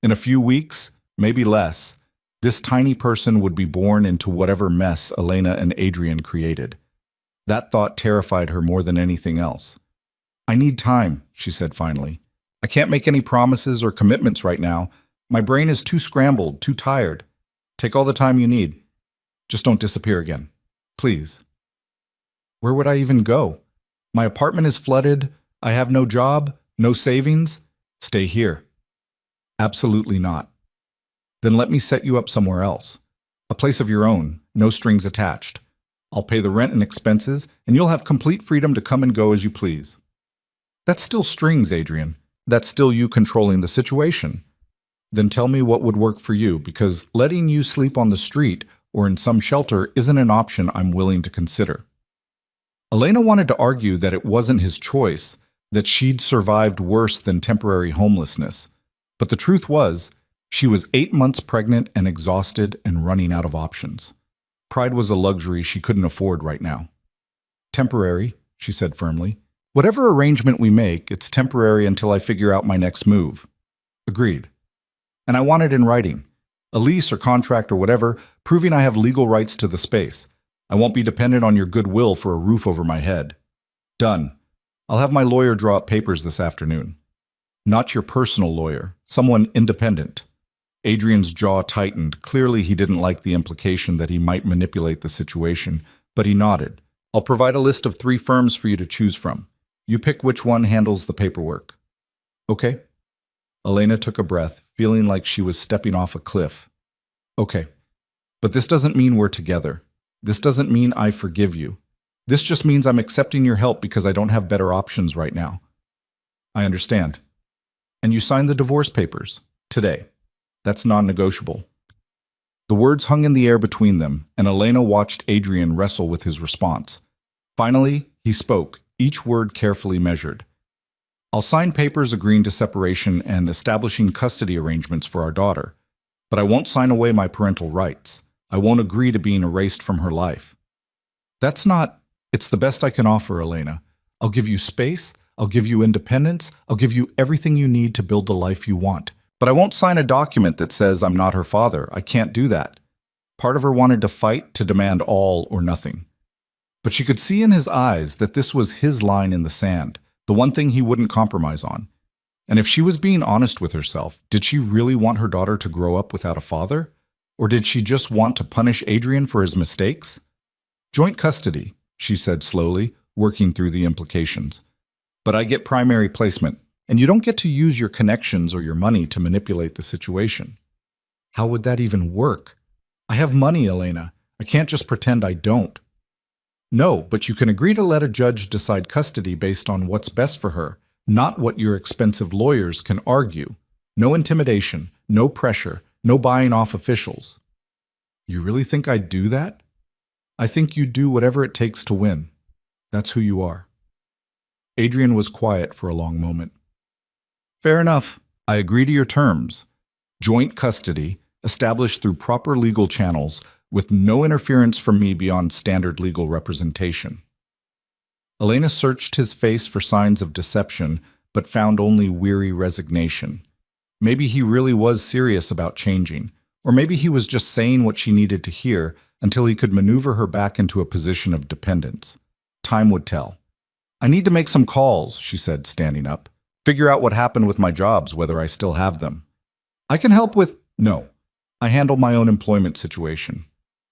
In a few weeks, maybe less, this tiny person would be born into whatever mess Elena and Adrian created. That thought terrified her more than anything else. I need time, she said finally. I can't make any promises or commitments right now. My brain is too scrambled, too tired. Take all the time you need. Just don't disappear again. Please. Where would I even go? My apartment is flooded. I have no job, no savings. Stay here. Absolutely not. Then let me set you up somewhere else. A place of your own, no strings attached. I'll pay the rent and expenses, and you'll have complete freedom to come and go as you please. That's still strings, Adrian. That's still you controlling the situation. Then tell me what would work for you, because letting you sleep on the street or in some shelter isn't an option I'm willing to consider. Elena wanted to argue that it wasn't his choice, that she'd survived worse than temporary homelessness. But the truth was, she was 8 months pregnant and exhausted and running out of options. Pride was a luxury she couldn't afford right now. Temporary, she said firmly. Whatever arrangement we make, it's temporary until I figure out my next move. Agreed. And I want it in writing. A lease or contract or whatever, proving I have legal rights to the space. I won't be dependent on your goodwill for a roof over my head. Done. I'll have my lawyer draw up papers this afternoon. Not your personal lawyer, someone independent. Adrian's jaw tightened. Clearly he didn't like the implication that he might manipulate the situation, but he nodded. I'll provide a list of 3 firms for you to choose from. You pick which one handles the paperwork. Okay? Elena took a breath, feeling like she was stepping off a cliff. Okay. But this doesn't mean we're together. This doesn't mean I forgive you. This just means I'm accepting your help because I don't have better options right now. I understand. And you signed the divorce papers. Today. That's non-negotiable. The words hung in the air between them, and Elena watched Adrian wrestle with his response. Finally, he spoke, each word carefully measured. I'll sign papers agreeing to separation and establishing custody arrangements for our daughter, but I won't sign away my parental rights. I won't agree to being erased from her life. It's the best I can offer, Elena. I'll give you space, I'll give you independence, I'll give you everything you need to build the life you want. But I won't sign a document that says I'm not her father. I can't do that. Part of her wanted to fight, to demand all or nothing. But she could see in his eyes that this was his line in the sand, the one thing he wouldn't compromise on. And if she was being honest with herself, did she really want her daughter to grow up without a father? Or did she just want to punish Adrian for his mistakes? Joint custody, she said slowly, working through the implications. But I get primary placement. And you don't get to use your connections or your money to manipulate the situation. How would that even work? I have money, Elena. I can't just pretend I don't. No, but you can agree to let a judge decide custody based on what's best for her, not what your expensive lawyers can argue. No intimidation, no pressure, no buying off officials. You really think I'd do that? I think you'd do whatever it takes to win. That's who you are. Adrian was quiet for a long moment. Fair enough. I agree to your terms. Joint custody, established through proper legal channels, with no interference from me beyond standard legal representation. Elena searched his face for signs of deception, but found only weary resignation. Maybe he really was serious about changing, or maybe he was just saying what she needed to hear until he could maneuver her back into a position of dependence. Time would tell. I need to make some calls, she said, standing up. Figure out what happened with my jobs, whether I still have them. I can help with... No. I handle my own employment situation.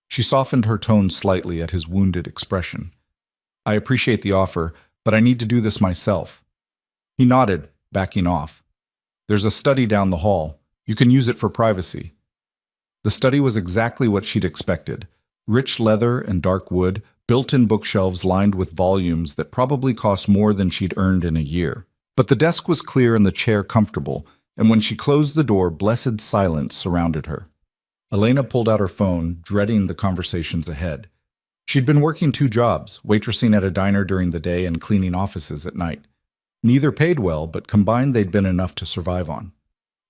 She softened her tone slightly at his wounded expression. I appreciate the offer, but I need to do this myself. He nodded, backing off. There's a study down the hall. You can use it for privacy. The study was exactly what she'd expected. Rich leather and dark wood, built-in bookshelves lined with volumes that probably cost more than she'd earned in a year. But the desk was clear and the chair comfortable, and when she closed the door, blessed silence surrounded her. Elena pulled out her phone, dreading the conversations ahead. She'd been working 2 jobs, waitressing at a diner during the day and cleaning offices at night. Neither paid well, but combined they'd been enough to survive on.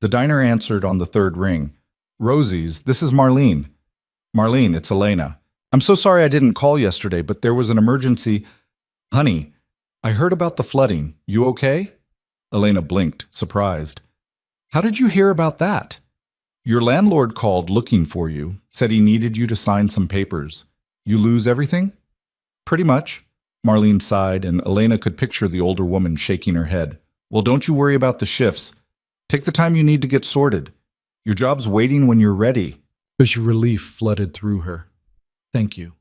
The diner answered on the 3rd ring. "Rosie's, this is Marlene." "Marlene, it's Elena. I'm so sorry I didn't call yesterday, but there was an emergency." "Honey, I heard about the flooding. You okay?" Elena blinked, surprised. "How did you hear about that?" "Your landlord called looking for you, said he needed you to sign some papers. You lose everything?" "Pretty much." Marlene sighed, and Elena could picture the older woman shaking her head. "Well, don't you worry about the shifts. Take the time you need to get sorted. Your job's waiting when you're ready." There's relief flooded through her. "Thank you.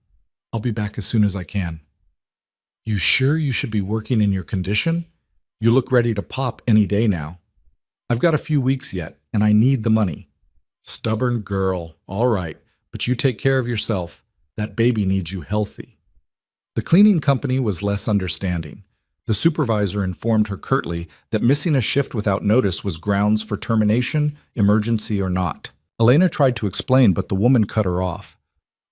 I'll be back as soon as I can." "You sure you should be working in your condition? You look ready to pop any day now." "I've got a few weeks yet, and I need the money." "Stubborn girl. All right, but you take care of yourself. That baby needs you healthy." The cleaning company was less understanding. The supervisor informed her curtly that missing a shift without notice was grounds for termination, emergency or not. Elena tried to explain, but the woman cut her off.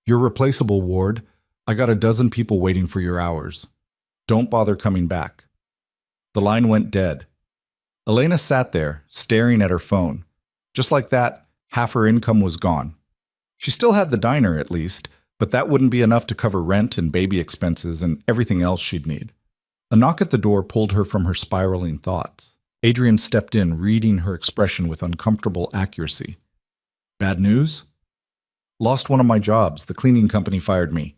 "You're replaceable, Ward. I got a dozen people waiting for your hours. Don't bother coming back." The line went dead. Elena sat there, staring at her phone. Just like that, half her income was gone. She still had the diner, at least, but that wouldn't be enough to cover rent and baby expenses and everything else she'd need. A knock at the door pulled her from her spiraling thoughts. Adrian stepped in, reading her expression with uncomfortable accuracy. "Bad news?" "Lost one of my jobs. The cleaning company fired me."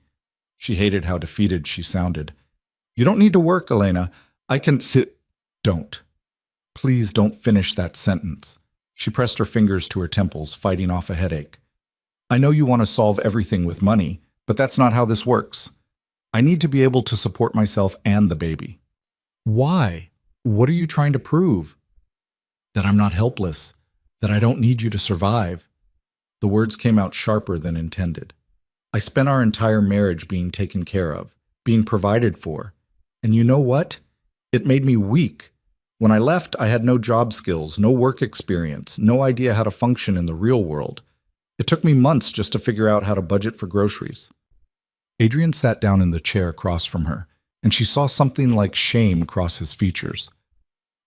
She hated how defeated she sounded. "You don't need to work, Elena. I can sit." "Don't. Please don't finish that sentence." She pressed her fingers to her temples, fighting off a headache. "I know you want to solve everything with money, but that's not how this works. I need to be able to support myself and the baby." "Why? What are you trying to prove?" "That I'm not helpless. That I don't need you to survive." The words came out sharper than intended. "I spent our entire marriage being taken care of, being provided for. And you know what? It made me weak. When I left, I had no job skills, no work experience, no idea how to function in the real world. It took me months just to figure out how to budget for groceries." Adrian sat down in the chair across from her, and she saw something like shame cross his features.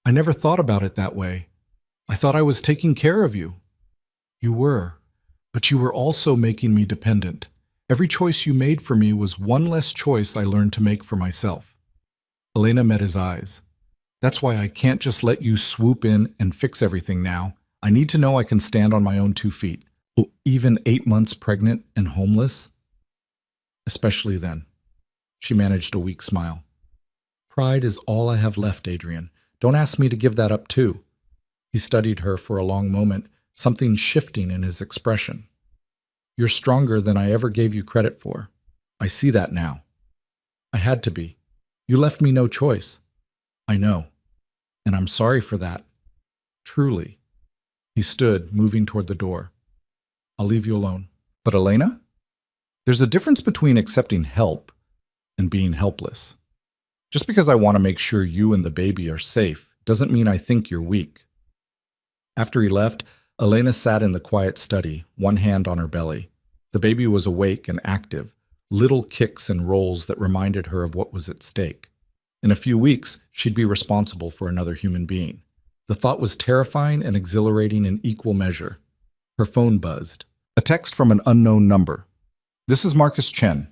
"I never thought about it that way. I thought I was taking care of you." "You were, but you were also making me dependent. Every choice you made for me was one less choice I learned to make for myself." Elena met his eyes. "That's why I can't just let you swoop in and fix everything now. I need to know I can stand on my own 2 feet. Oh, even 8 months pregnant and homeless?" "Especially then." She managed a weak smile. "Pride is all I have left, Adrian. Don't ask me to give that up too." He studied her for a long moment, something shifting in his expression. "You're stronger than I ever gave you credit for. I see that now. I had to be. You left me no choice. I know. And I'm sorry for that. Truly." He stood, moving toward the door. "I'll leave you alone." "But Elena? There's a difference between accepting help and being helpless. Just because I want to make sure you and the baby are safe doesn't mean I think you're weak." After he left, Elena sat in the quiet study, one hand on her belly. The baby was awake and active, little kicks and rolls that reminded her of what was at stake. In a few weeks, she'd be responsible for another human being. The thought was terrifying and exhilarating in equal measure. Her phone buzzed. A text from an unknown number. "This is Marcus Chen.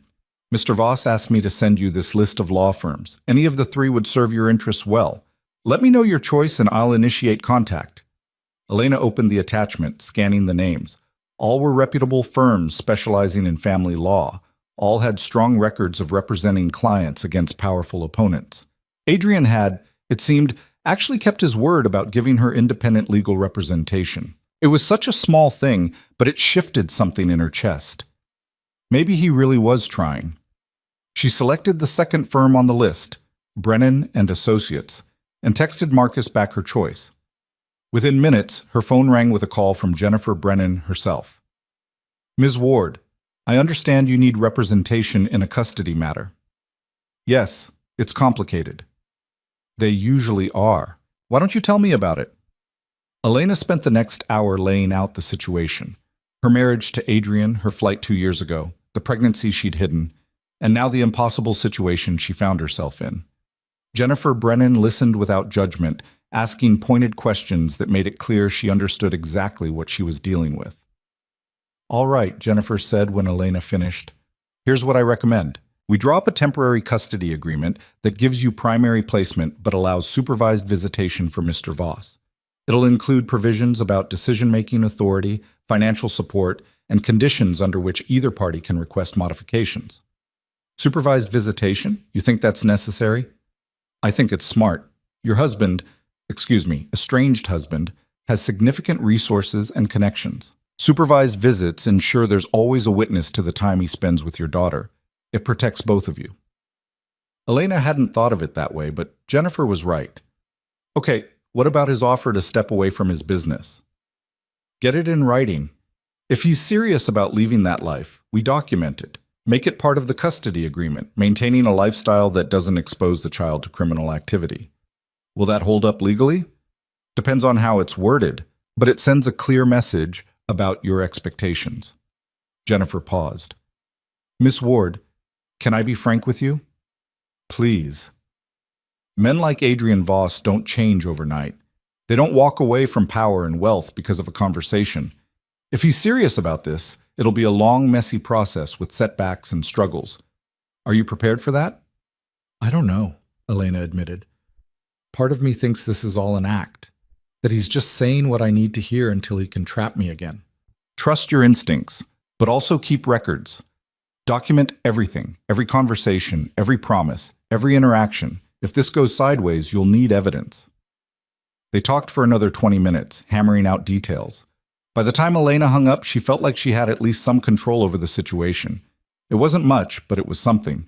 Mr. Voss asked me to send you this list of law firms. Any of the 3 would serve your interests well. Let me know your choice and I'll initiate contact." Elena opened the attachment, scanning the names. All were reputable firms specializing in family law. All had strong records of representing clients against powerful opponents. Adrian had, it seemed, actually kept his word about giving her independent legal representation. It was such a small thing, but it shifted something in her chest. Maybe he really was trying. She selected the second firm on the list, Brennan and Associates, and texted Marcus back her choice. Within minutes, her phone rang with a call from Jennifer Brennan herself. "Ms. Ward, I understand you need representation in a custody matter." "Yes, it's complicated." "They usually are. Why don't you tell me about it? Elena spent the next hour laying out the situation. Her marriage to Adrian, her flight 2 years ago, the pregnancy she'd hidden, and now the impossible situation she found herself in. Jennifer Brennan listened without judgment, asking pointed questions that made it clear she understood exactly what she was dealing with. All right, Jennifer said when Elena finished. Here's what I recommend. We draw up a temporary custody agreement that gives you primary placement but allows supervised visitation for Mr. Voss. It'll include provisions about decision-making authority, financial support, and conditions under which either party can request modifications. Supervised visitation? You think that's necessary? I think it's smart. Your husband, estranged husband, has significant resources and connections. Supervised visits ensure there's always a witness to the time he spends with your daughter. It protects both of you. Elena hadn't thought of it that way, but Jennifer was right. Okay, what about his offer to step away from his business? Get it in writing. If he's serious about leaving that life, we document it. Make it part of the custody agreement, maintaining a lifestyle that doesn't expose the child to criminal activity. Will that hold up legally? Depends on how it's worded, but it sends a clear message about your expectations. Jennifer paused. Miss Ward, can I be frank with you? Please. Men like Adrian Voss don't change overnight. They don't walk away from power and wealth because of a conversation. If he's serious about this, it'll be a long, messy process with setbacks and struggles. Are you prepared for that? I don't know, Elena admitted. Part of me thinks this is all an act, that he's just saying what I need to hear until he can trap me again. Trust your instincts, but also keep records. Document everything, every conversation, every promise, every interaction. If this goes sideways, you'll need evidence. They talked for another 20 minutes, hammering out details. By the time Elena hung up, she felt like she had at least some control over the situation. It wasn't much, but it was something.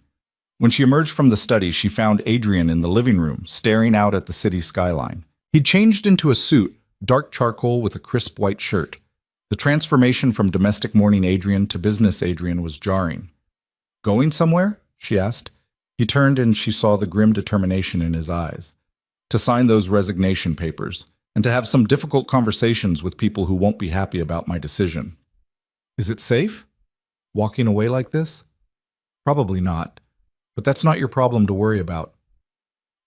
When she emerged from the study, she found Adrian in the living room, staring out at the city skyline. He'd changed into a suit, dark charcoal with a crisp white shirt. The transformation from domestic morning Adrian to business Adrian was jarring. Going somewhere? She asked. He turned and she saw the grim determination in his eyes. To sign those resignation papers, and to have some difficult conversations with people who won't be happy about my decision. Is it safe? Walking away like this? Probably not. But that's not your problem to worry about.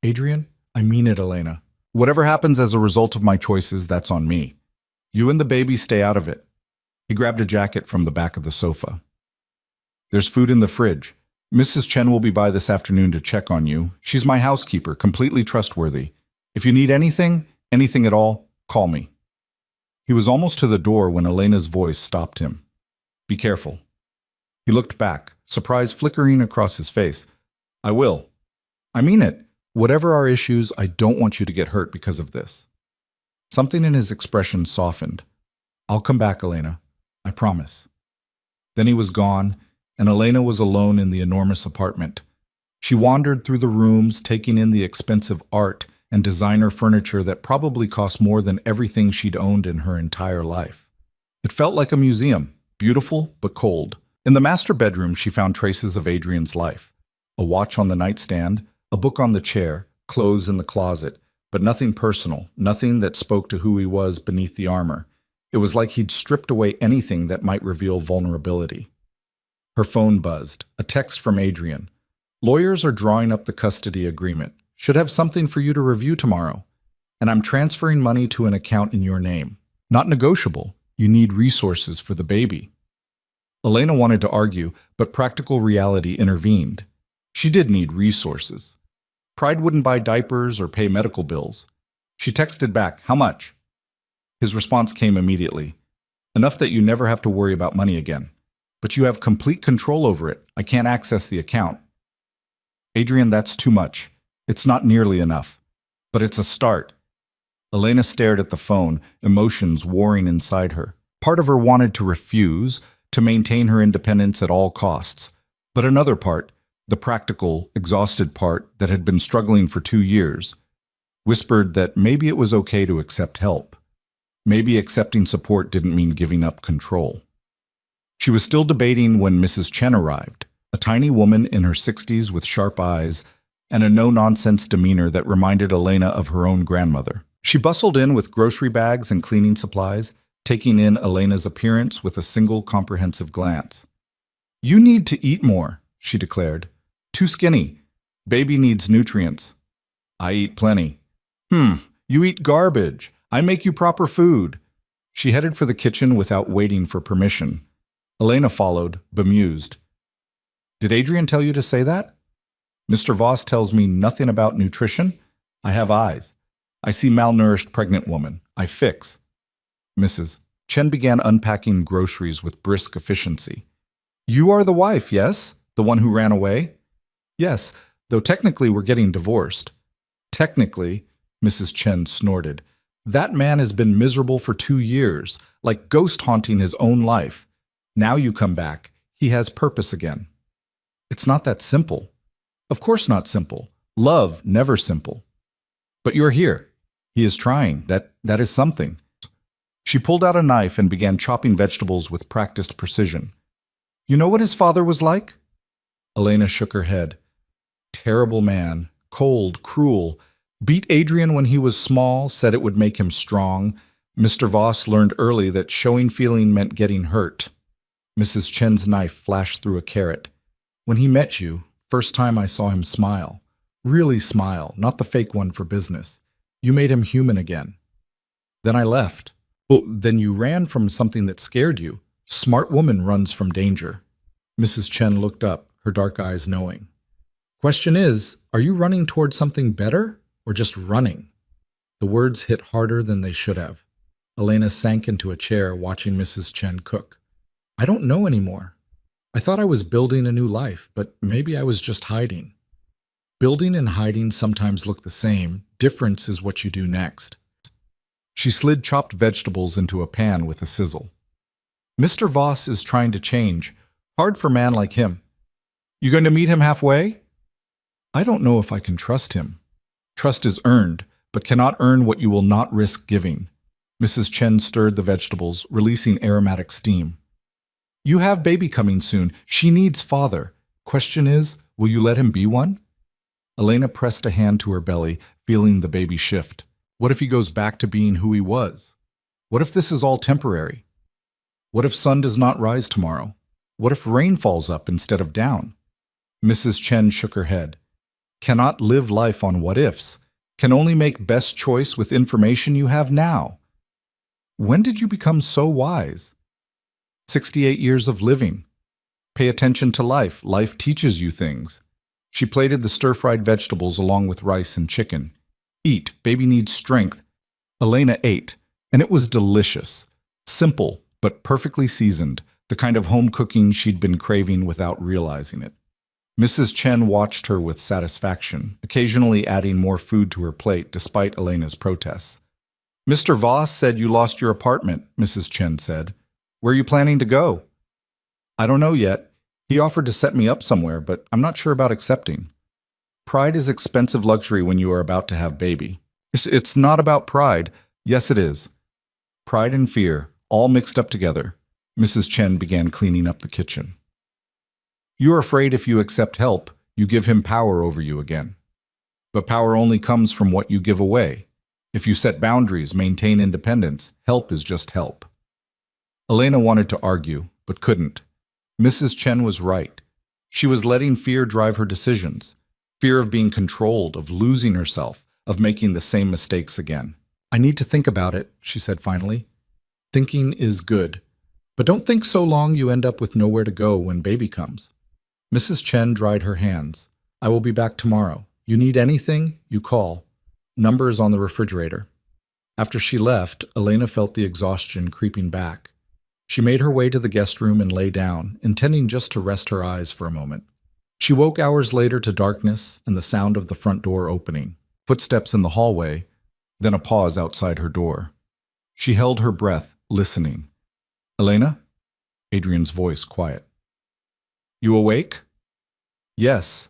Adrian, I mean it, Elena. Whatever happens as a result of my choices, that's on me. You and the baby stay out of it. He grabbed a jacket from the back of the sofa. There's food in the fridge. Mrs. Chen will be by this afternoon to check on you. She's my housekeeper, completely trustworthy. If you need anything at all, call me. He was almost to the door when Elena's voice stopped him. Be careful. He looked back, surprise flickering across his face. I will. I mean it. Whatever our issues, I don't want you to get hurt because of this. Something in his expression softened. I'll come back, Elena. I promise. Then he was gone, and Elena was alone in the enormous apartment. She wandered through the rooms, taking in the expensive art and designer furniture that probably cost more than everything she'd owned in her entire life. It felt like a museum, beautiful but cold. In the master bedroom, she found traces of Adrian's life. A watch on the nightstand, a book on the chair, clothes in the closet, but nothing personal, nothing that spoke to who he was beneath the armor. It was like he'd stripped away anything that might reveal vulnerability. Her phone buzzed, a text from Adrian. Lawyers are drawing up the custody agreement. Should have something for you to review tomorrow. And I'm transferring money to an account in your name. Not negotiable. You need resources for the baby. Elena wanted to argue, but practical reality intervened. She did need resources. Pride wouldn't buy diapers or pay medical bills. She texted back, how much? His response came immediately. Enough that you never have to worry about money again. But you have complete control over it. I can't access the account. Adrian, that's too much. It's not nearly enough. But it's a start. Elena stared at the phone, emotions warring inside her. Part of her wanted to refuse, to maintain her independence at all costs. But another part, the practical, exhausted part that had been struggling for 2 years, whispered that maybe it was okay to accept help. Maybe accepting support didn't mean giving up control. She was still debating when Mrs. Chen arrived, a tiny woman in her 60s with sharp eyes, and a no-nonsense demeanor that reminded Elena of her own grandmother. She bustled in with grocery bags and cleaning supplies, taking in Elena's appearance with a single comprehensive glance. "You need to eat more," she declared. "Too skinny. Baby needs nutrients." "I eat plenty." You eat garbage. I make you proper food." She headed for the kitchen without waiting for permission. Elena followed, bemused. "Did Adrian tell you to say that?" "Mr. Voss tells me nothing about nutrition. I have eyes. I see malnourished pregnant woman. I fix." Mrs. Chen began unpacking groceries with brisk efficiency. "You are the wife, yes? The one who ran away?" "Yes, though technically we're getting divorced." "Technically," Mrs. Chen snorted. "That man has been miserable for 2 years, like ghost haunting his own life. Now you come back. He has purpose again." "It's not that simple." "Of course not simple. Love, never simple." "But you're here. He is trying. That is something." She pulled out a knife and began chopping vegetables with practiced precision. "You know what his father was like?" Elena shook her head. "Terrible man. Cold, cruel. Beat Adrian when he was small, said it would make him strong. Mr. Voss learned early that showing feeling meant getting hurt." Mrs. Chen's knife flashed through a carrot. "When he met you, first time I saw him smile. Really smile, not the fake one for business. You made him human again. Then I left." "Well, then you ran from something that scared you. Smart woman runs from danger." Mrs. Chen looked up, her dark eyes knowing. "Question is, are you running toward something better or just running?" The words hit harder than they should have. Elena sank into a chair watching Mrs. Chen cook. "I don't know anymore. I thought I was building a new life, but maybe I was just hiding." Building and hiding sometimes look the same. Difference is what you do next. She slid chopped vegetables into a pan with a sizzle. "Mr. Voss is trying to change. Hard for a man like him. You going to meet him halfway?" "I don't know if I can trust him." "Trust is earned, but cannot earn what you will not risk giving." Mrs. Chen stirred the vegetables, releasing aromatic steam. "You have baby coming soon. She needs father. Question is, will you let him be one?" Elena pressed a hand to her belly, feeling the baby shift. What if he goes back to being who he was? What if this is all temporary? What if sun does not rise tomorrow? What if rain falls up instead of down? Mrs. Chen shook her head. Cannot live life on what-ifs. Can only make best choice with information you have now. When did you become so wise? 68 years of living. Pay attention to life. Life teaches you things. She plated the stir-fried vegetables along with rice and chicken. Eat. Baby needs strength. Elena ate, and it was delicious. Simple, but perfectly seasoned, the kind of home cooking she'd been craving without realizing it. Mrs. Chen watched her with satisfaction, occasionally adding more food to her plate despite Elena's protests. "Mr. Voss said you lost your apartment," Mrs. Chen said. "Where are you planning to go?" "I don't know yet. He offered to set me up somewhere, but I'm not sure about accepting." Pride is expensive luxury when you are about to have baby. It's not about pride. Yes, it is. Pride and fear, all mixed up together. Mrs. Chen began cleaning up the kitchen. "You're afraid if you accept help, you give him power over you again. But power only comes from what you give away. If you set boundaries, maintain independence, help is just help." Elena wanted to argue, but couldn't. Mrs. Chen was right. She was letting fear drive her decisions. Fear of being controlled, of losing herself, of making the same mistakes again. "I need to think about it," she said finally. "Thinking is good. But don't think so long you end up with nowhere to go when baby comes." Mrs. Chen dried her hands. "I will be back tomorrow. You need anything, you call. Number is on the refrigerator." After she left, Elena felt the exhaustion creeping back. She made her way to the guest room and lay down, intending just to rest her eyes for a moment. She woke hours later to darkness and the sound of the front door opening, footsteps in the hallway, then a pause outside her door. She held her breath, listening. "Elena?" Adrian's voice quiet. "You awake?" "Yes."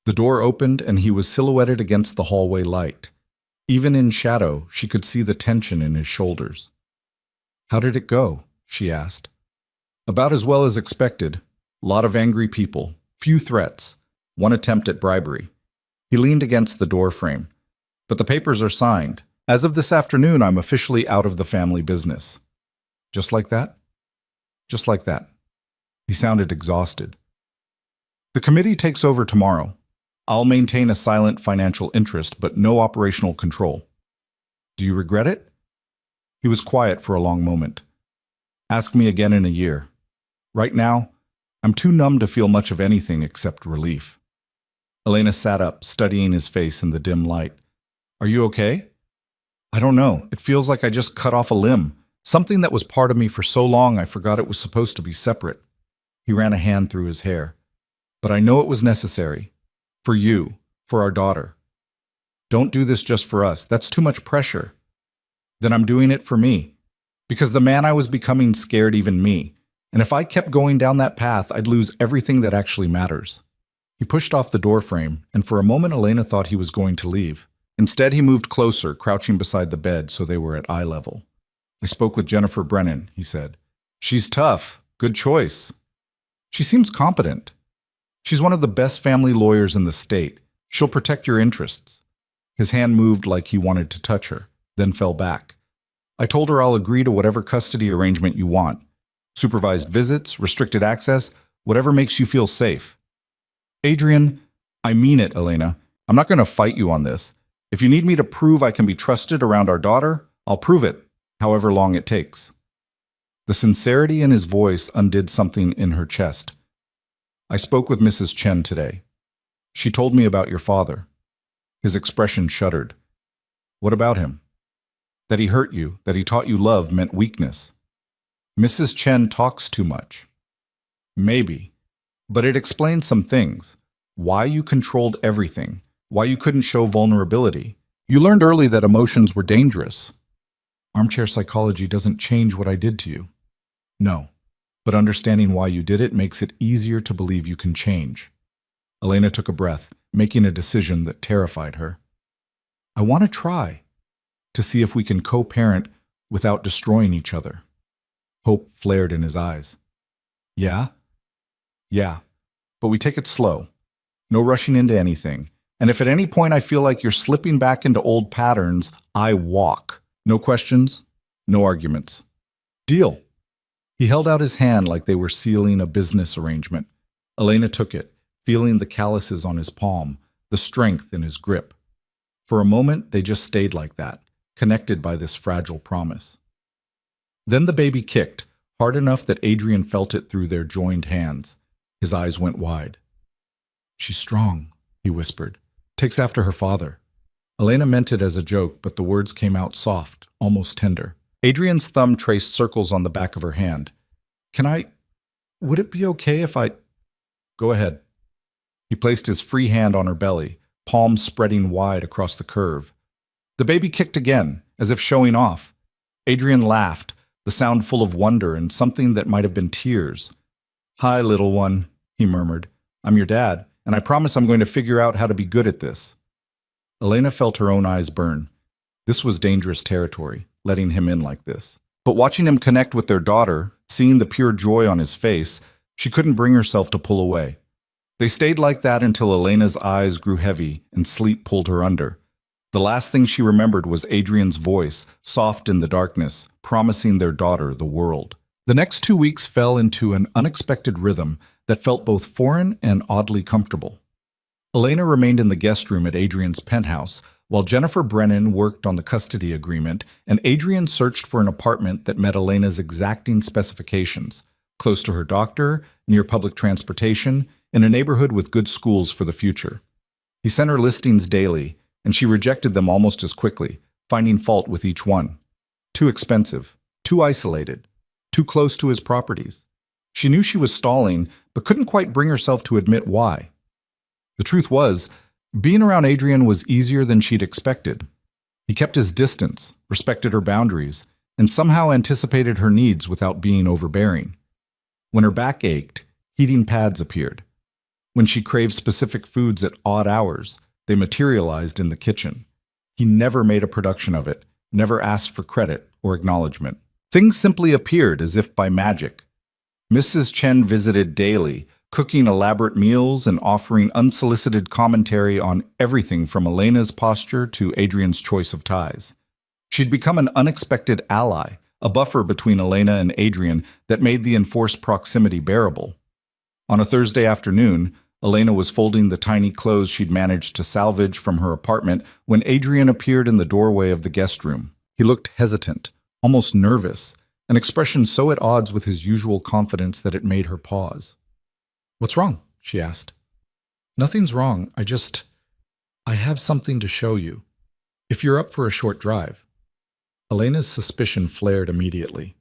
The door opened and he was silhouetted against the hallway light. Even in shadow, she could see the tension in his shoulders. "How did it go?" she asked. "About as well as expected. Lot of angry people. Few threats. One attempt at bribery. He leaned against the door frame. But the papers are signed. As of this afternoon, I'm officially out of the family business. Just like that? Just like that. He sounded exhausted. The committee takes over tomorrow. I'll maintain a silent financial interest, but no operational control. Do you regret it? He was quiet for a long moment. Ask me again in a year. Right now, I'm too numb to feel much of anything except relief. Elena sat up, studying his face in the dim light. Are you okay? I don't know. It feels like I just cut off a limb. Something that was part of me for so long I forgot it was supposed to be separate. He ran a hand through his hair. But I know it was necessary. For you, for our daughter. Don't do this just for us. That's too much pressure. Then I'm doing it for me. Because the man I was becoming scared even me. And if I kept going down that path, I'd lose everything that actually matters. He pushed off the door frame, and for a moment Elena thought he was going to leave. Instead, he moved closer, crouching beside the bed so they were at eye level. I spoke with Jennifer Brennan, he said. She's tough. Good choice. She seems competent. She's one of the best family lawyers in the state. She'll protect your interests. His hand moved like he wanted to touch her, then fell back. I told her I'll agree to whatever custody arrangement you want. Supervised visits, restricted access, whatever makes you feel safe. Adrian, I mean it, Elena. I'm not going to fight you on this. If you need me to prove I can be trusted around our daughter, I'll prove it, however long it takes. The sincerity in his voice undid something in her chest. I spoke with Mrs. Chen today. She told me about your father. His expression shuddered. What about him? That he hurt you, that he taught you love meant weakness. Mrs. Chen talks too much. Maybe. But it explains some things. Why you controlled everything. Why you couldn't show vulnerability. You learned early that emotions were dangerous. Armchair psychology doesn't change what I did to you. No. But understanding why you did it makes it easier to believe you can change. Elena took a breath, making a decision that terrified her. I want to try. To see if we can co-parent without destroying each other. Hope flared in his eyes. Yeah? Yeah. But we take it slow. No rushing into anything. And if at any point I feel like you're slipping back into old patterns, I walk. No questions, no arguments. Deal. He held out his hand like they were sealing a business arrangement. Elena took it, feeling the calluses on his palm, the strength in his grip. For a moment, they just stayed like that, connected by this fragile promise. Then the baby kicked, hard enough that Adrian felt it through their joined hands. His eyes went wide. She's strong, he whispered. Takes after her father. Elena meant it as a joke, but the words came out soft, almost tender. Adrian's thumb traced circles on the back of her hand. Would it be okay if I... Go ahead. He placed his free hand on her belly, palms spreading wide across the curve. The baby kicked again, as if showing off. Adrian laughed, the sound full of wonder and something that might have been tears. Hi, little one, he murmured. I'm your dad, and I promise I'm going to figure out how to be good at this. Elena felt her own eyes burn. This was dangerous territory, letting him in like this. But watching him connect with their daughter, seeing the pure joy on his face, she couldn't bring herself to pull away. They stayed like that until Elena's eyes grew heavy and sleep pulled her under. The last thing she remembered was Adrian's voice, soft in the darkness, promising their daughter the world. The next 2 weeks fell into an unexpected rhythm that felt both foreign and oddly comfortable. Elena remained in the guest room at Adrian's penthouse, while Jennifer Brennan worked on the custody agreement, and Adrian searched for an apartment that met Elena's exacting specifications, close to her doctor, near public transportation, in a neighborhood with good schools for the future. He sent her listings daily, and she rejected them almost as quickly, finding fault with each one. Too expensive, too isolated, too close to his properties. She knew she was stalling, but couldn't quite bring herself to admit why. The truth was, being around Adrian was easier than she'd expected. He kept his distance, respected her boundaries, and somehow anticipated her needs without being overbearing. When her back ached, heating pads appeared. When she craved specific foods at odd hours, they materialized in the kitchen. He never made a production of it, never asked for credit or acknowledgement. Things simply appeared as if by magic. Mrs. Chen visited daily, cooking elaborate meals and offering unsolicited commentary on everything from Elena's posture to Adrian's choice of ties. She'd become an unexpected ally, a buffer between Elena and Adrian that made the enforced proximity bearable. On a Thursday afternoon, Elena was folding the tiny clothes she'd managed to salvage from her apartment when Adrian appeared in the doorway of the guest room. He looked hesitant, almost nervous, an expression so at odds with his usual confidence that it made her pause. "What's wrong?" she asked. "Nothing's wrong. I have something to show you. If you're up for a short drive." Elena's suspicion flared immediately.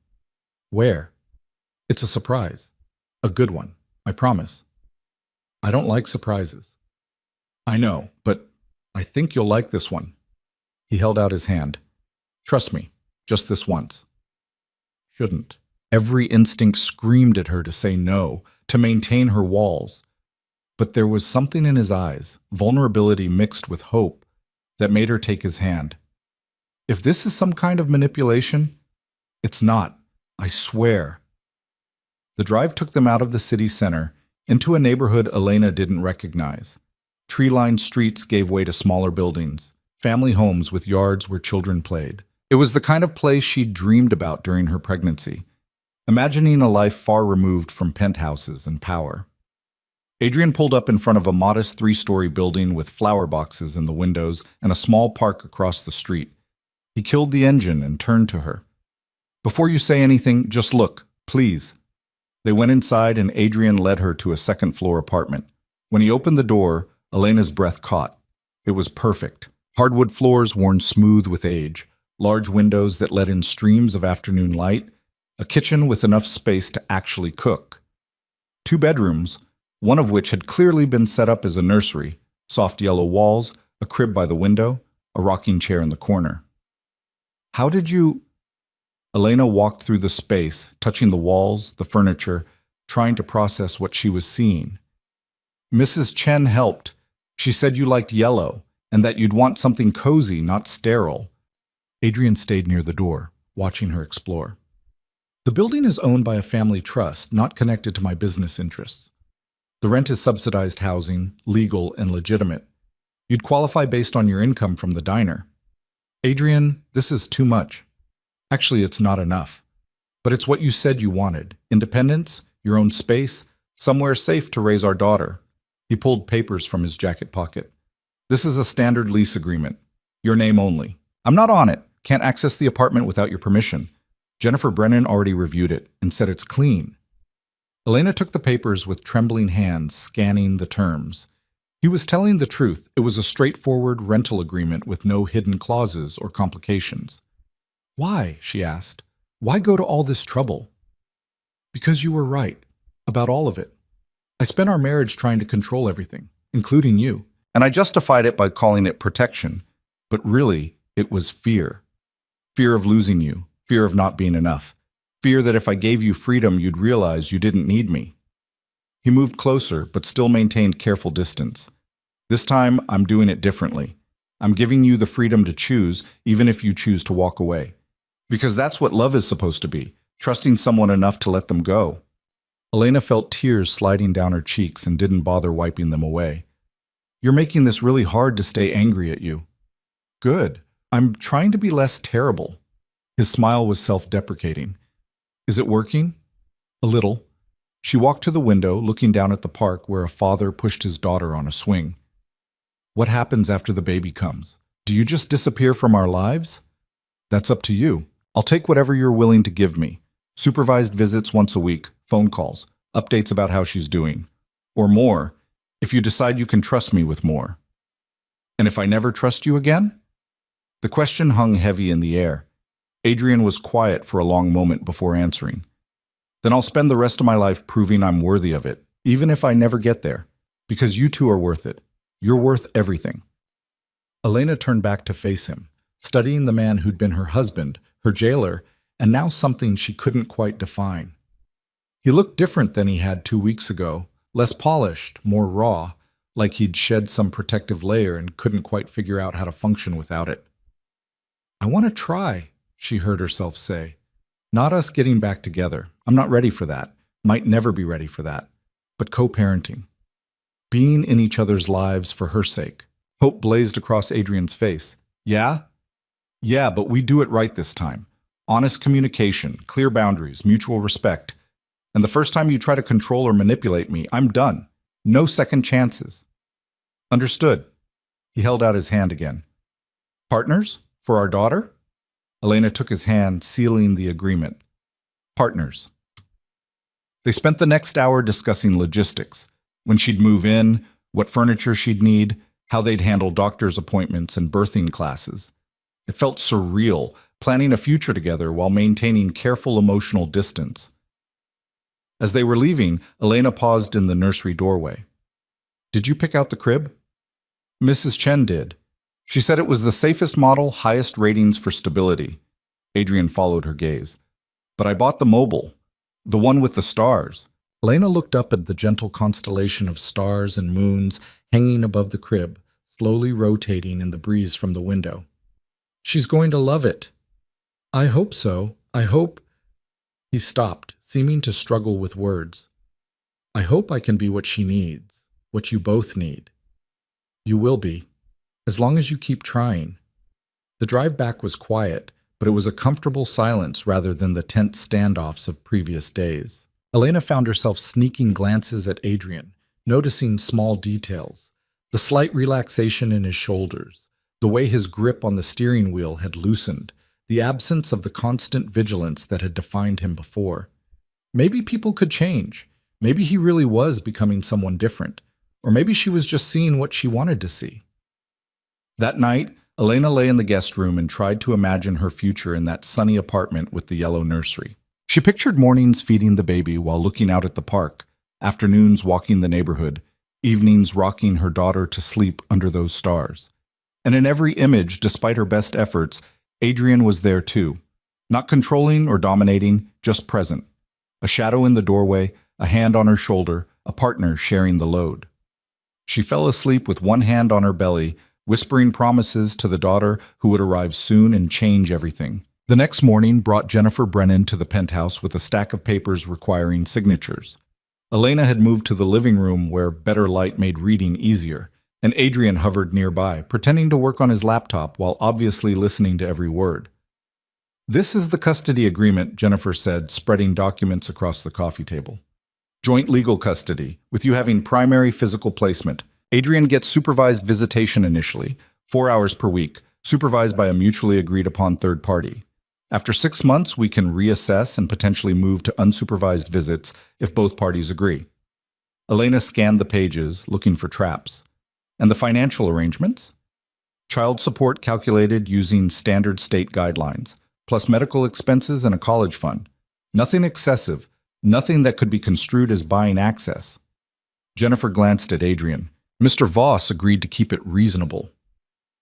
"Where?" "It's a surprise. A good one, I promise." "I don't like surprises." "I know, but I think you'll like this one." He held out his hand. "Trust me, just this once." Shouldn't. Every instinct screamed at her to say no, to maintain her walls. But there was something in his eyes, vulnerability mixed with hope, that made her take his hand. "If this is some kind of manipulation, it's not, I swear." The drive took them out of the city center, into a neighborhood Elena didn't recognize. Tree-lined streets gave way to smaller buildings, family homes with yards where children played. It was the kind of place she'd dreamed about during her pregnancy, imagining a life far removed from penthouses and power. Adrian pulled up in front of a modest 3-story building with flower boxes in the windows and a small park across the street. He killed the engine and turned to her. "Before you say anything, just look, please." They went inside and Adrian led her to a second-floor apartment. When he opened the door, Elena's breath caught. It was perfect. Hardwood floors worn smooth with age, large windows that let in streams of afternoon light, a kitchen with enough space to actually cook. 2 bedrooms, one of which had clearly been set up as a nursery, soft yellow walls, a crib by the window, a rocking chair in the corner. "How did you—" Elena walked through the space, touching the walls, the furniture, trying to process what she was seeing. "Mrs. Chen helped. She said you liked yellow, and that you'd want something cozy, not sterile." Adrian stayed near the door, watching her explore. "The building is owned by a family trust, not connected to my business interests. The rent is subsidized housing, legal and legitimate. You'd qualify based on your income from the diner." "Adrian, this is too much. Actually, it's not enough. But it's what you said you wanted. Independence, your own space, somewhere safe to raise our daughter." He pulled papers from his jacket pocket. "This is a standard lease agreement. Your name only. I'm not on it. Can't access the apartment without your permission. Jennifer Brennan already reviewed it and said it's clean." Elena took the papers with trembling hands, scanning the terms. He was telling the truth. It was a straightforward rental agreement with no hidden clauses or complications. "Why?" she asked. "Why go to all this trouble?" "Because you were right. About all of it. I spent our marriage trying to control everything, including you. And I justified it by calling it protection. But really, it was fear. Fear of losing you. Fear of not being enough. Fear that if I gave you freedom, you'd realize you didn't need me." He moved closer, but still maintained careful distance. "This time, I'm doing it differently. I'm giving you the freedom to choose, even if you choose to walk away. Because that's what love is supposed to be, trusting someone enough to let them go." Elena felt tears sliding down her cheeks and didn't bother wiping them away. "You're making this really hard to stay angry at you." "Good. I'm trying to be less terrible." His smile was self-deprecating. "Is it working?" "A little." She walked to the window, looking down at the park where a father pushed his daughter on a swing. "What happens after the baby comes? Do you just disappear from our lives?" "That's up to you. I'll take whatever you're willing to give me. Supervised visits once a week, phone calls, updates about how she's doing. Or more, if you decide you can trust me with more." "And if I never trust you again?" The question hung heavy in the air. Adrian was quiet for a long moment before answering. "Then I'll spend the rest of my life proving I'm worthy of it, even if I never get there. Because you two are worth it. You're worth everything." Elena turned back to face him, studying the man who'd been her husband, her jailer, and now something she couldn't quite define. He looked different than he had 2 weeks ago, less polished, more raw, like he'd shed some protective layer and couldn't quite figure out how to function without it. "I want to try," she heard herself say. "Not us getting back together. I'm not ready for that. Might never be ready for that. but co-parenting. Being in each other's lives for her sake. Hope blazed across Adrian's face. Yeah? Yeah, but we do it right this time. Honest communication, clear boundaries, mutual respect. And the first time you try to control or manipulate me, I'm done. No second chances. Understood. He held out his hand again. Partners? For our daughter? Elena took his hand, sealing the agreement. Partners. They spent the next hour discussing logistics. When she'd move in, what furniture she'd need, how they'd handle doctor's appointments and birthing classes. It felt surreal, planning a future together while maintaining careful emotional distance. As they were leaving, Elena paused in the nursery doorway. Did you pick out the crib? Mrs. Chen did. She said it was the safest model, highest ratings for stability. Adrian followed her gaze. But I bought the mobile, the one with the stars. Elena looked up at the gentle constellation of stars and moons hanging above the crib, slowly rotating in the breeze from the window. She's going to love it. I hope so. I hope... He stopped, seeming to struggle with words. I hope I can be what she needs, what you both need. You will be, as long as you keep trying. The drive back was quiet, but it was a comfortable silence rather than the tense standoffs of previous days. Elena found herself sneaking glances at Adrian, noticing small details, the slight relaxation in his shoulders, the way his grip on the steering wheel had loosened, the absence of the constant vigilance that had defined him before. Maybe people could change. Maybe he really was becoming someone different. Or maybe she was just seeing what she wanted to see. That night, Elena lay in the guest room and tried to imagine her future in that sunny apartment with the yellow nursery. She pictured mornings feeding the baby while looking out at the park, afternoons walking the neighborhood, evenings rocking her daughter to sleep under those stars. And in every image, despite her best efforts, Adrian was there too. Not controlling or dominating, just present. A shadow in the doorway, a hand on her shoulder, a partner sharing the load. She fell asleep with one hand on her belly, whispering promises to the daughter who would arrive soon and change everything. The next morning brought Jennifer Brennan to the penthouse with a stack of papers requiring signatures. Elena had moved to the living room where better light made reading easier, and Adrian hovered nearby, pretending to work on his laptop while obviously listening to every word. This is the custody agreement, Jennifer said, spreading documents across the coffee table. Joint legal custody, with you having primary physical placement. Adrian gets supervised visitation initially, 4 hours per week, supervised by a mutually agreed upon third party. After 6 months, we can reassess and potentially move to unsupervised visits if both parties agree. Elena scanned the pages, looking for traps. And the financial arrangements? Child support calculated using standard state guidelines, plus medical expenses and a college fund. Nothing excessive, nothing that could be construed as buying access. Jennifer glanced at Adrian. Mr. Voss agreed to keep it reasonable.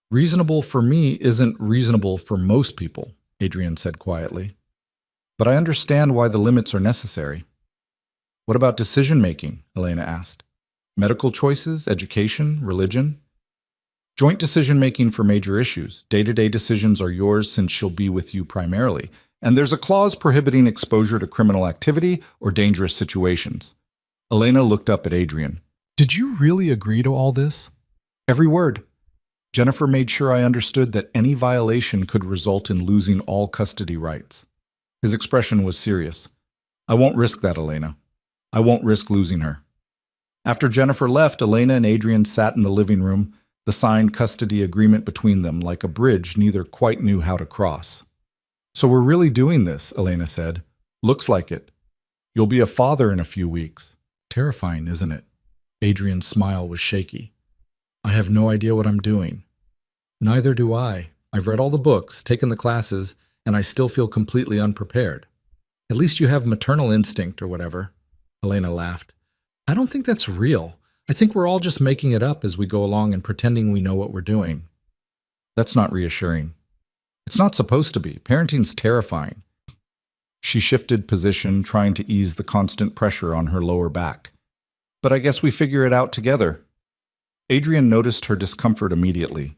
Reasonable for me isn't reasonable for most people, Adrian said quietly. But I understand why the limits are necessary. What about decision-making? Elena asked. Medical choices, education, religion? Joint decision-making for major issues. Day-to-day decisions are yours since she'll be with you primarily. And there's a clause prohibiting exposure to criminal activity or dangerous situations. Elena looked up at Adrian. Did you really agree to all this? Every word. Jennifer made sure I understood that any violation could result in losing all custody rights. His expression was serious. I won't risk that, Elena. I won't risk losing her. After Jennifer left, Elena and Adrian sat in the living room, the signed custody agreement between them like a bridge neither quite knew how to cross. So we're really doing this, Elena said. Looks like it. You'll be a father in a few weeks. Terrifying, isn't it? Adrian's smile was shaky. I have no idea what I'm doing. Neither do I. I've read all the books, taken the classes, and I still feel completely unprepared. At least you have maternal instinct or whatever. Elena laughed. I don't think that's real. I think we're all just making it up as we go along and pretending we know what we're doing. That's not reassuring. It's not supposed to be. Parenting's terrifying. She shifted position, trying to ease the constant pressure on her lower back. But I guess we figure it out together. Adrian noticed her discomfort immediately.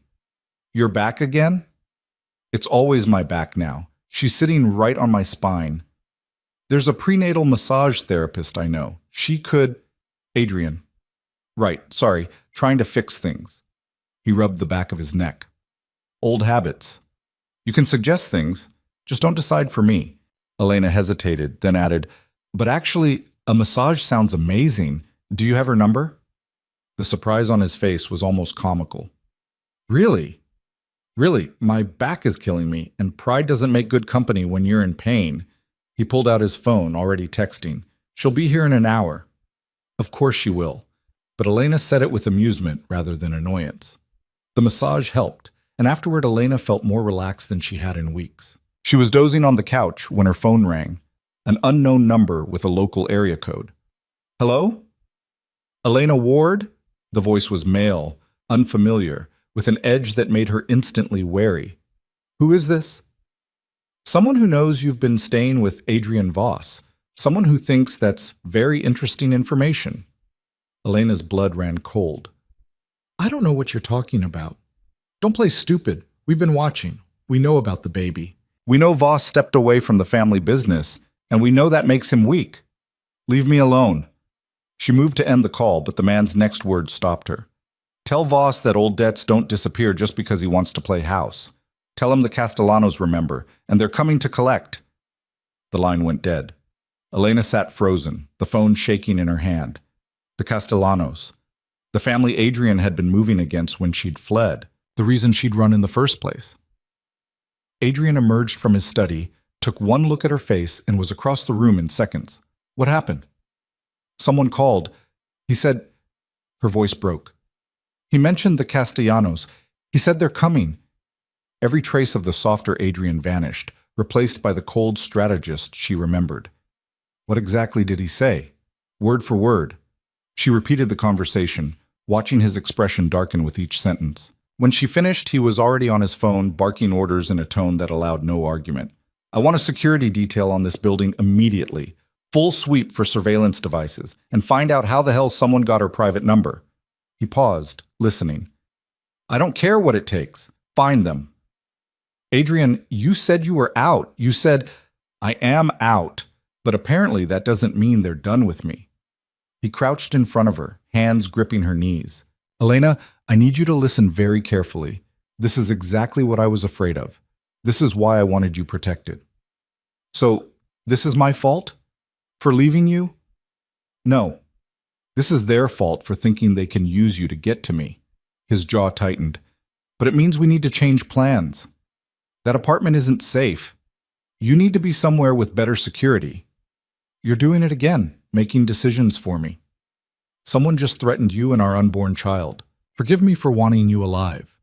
Your back again? It's always my back now. She's sitting right on my spine. There's a prenatal massage therapist I know. She could... Adrian. Right, sorry, trying to fix things. He rubbed the back of his neck. Old habits. You can suggest things, just don't decide for me. Elena hesitated, then added, but actually, a massage sounds amazing. Do you have her number? The surprise on his face was almost comical. Really? Really, my back is killing me, and pride doesn't make good company when you're in pain. He pulled out his phone, already texting. She'll be here in an hour. Of course she will. But Elena said it with amusement rather than annoyance. The massage helped, and afterward Elena felt more relaxed than she had in weeks. She was dozing on the couch when her phone rang, an unknown number with a local area code. Hello? Elena Ward? The voice was male, unfamiliar, with an edge that made her instantly wary. Who is this? Someone who knows you've been staying with Adrian Voss. Someone who thinks that's very interesting information. Elena's blood ran cold. I don't know what you're talking about. Don't play stupid. We've been watching. We know about the baby. We know Voss stepped away from the family business, and we know that makes him weak. Leave me alone. She moved to end the call, but the man's next words stopped her. Tell Voss that old debts don't disappear just because he wants to play house. Tell him the Castellanos remember, and they're coming to collect. The line went dead. Elena sat frozen, the phone shaking in her hand. The Castellanos. The family Adrian had been moving against when she'd fled, the reason she'd run in the first place. Adrian emerged from his study, took one look at her face, and was across the room in seconds. What happened? Someone called. He said... Her voice broke. He mentioned the Castellanos. He said they're coming. Every trace of the softer Adrian vanished, replaced by the cold strategist she remembered. What exactly did he say? Word for word. She repeated the conversation, watching his expression darken with each sentence. When she finished, he was already on his phone, barking orders in a tone that allowed no argument. I want a security detail on this building immediately. Full sweep for surveillance devices, and find out how the hell someone got her private number. He paused, listening. I don't care what it takes. Find them. Adrian, you said you were out. You said, I am out, but apparently that doesn't mean they're done with me. He crouched in front of her, hands gripping her knees. Elena, I need you to listen very carefully. This is exactly what I was afraid of. This is why I wanted you protected. So, this is my fault? For leaving you? No. This is their fault for thinking they can use you to get to me. His jaw tightened. But it means we need to change plans. That apartment isn't safe. You need to be somewhere with better security. You're doing it again, making decisions for me. Someone just threatened you and our unborn child. Forgive me for wanting you alive.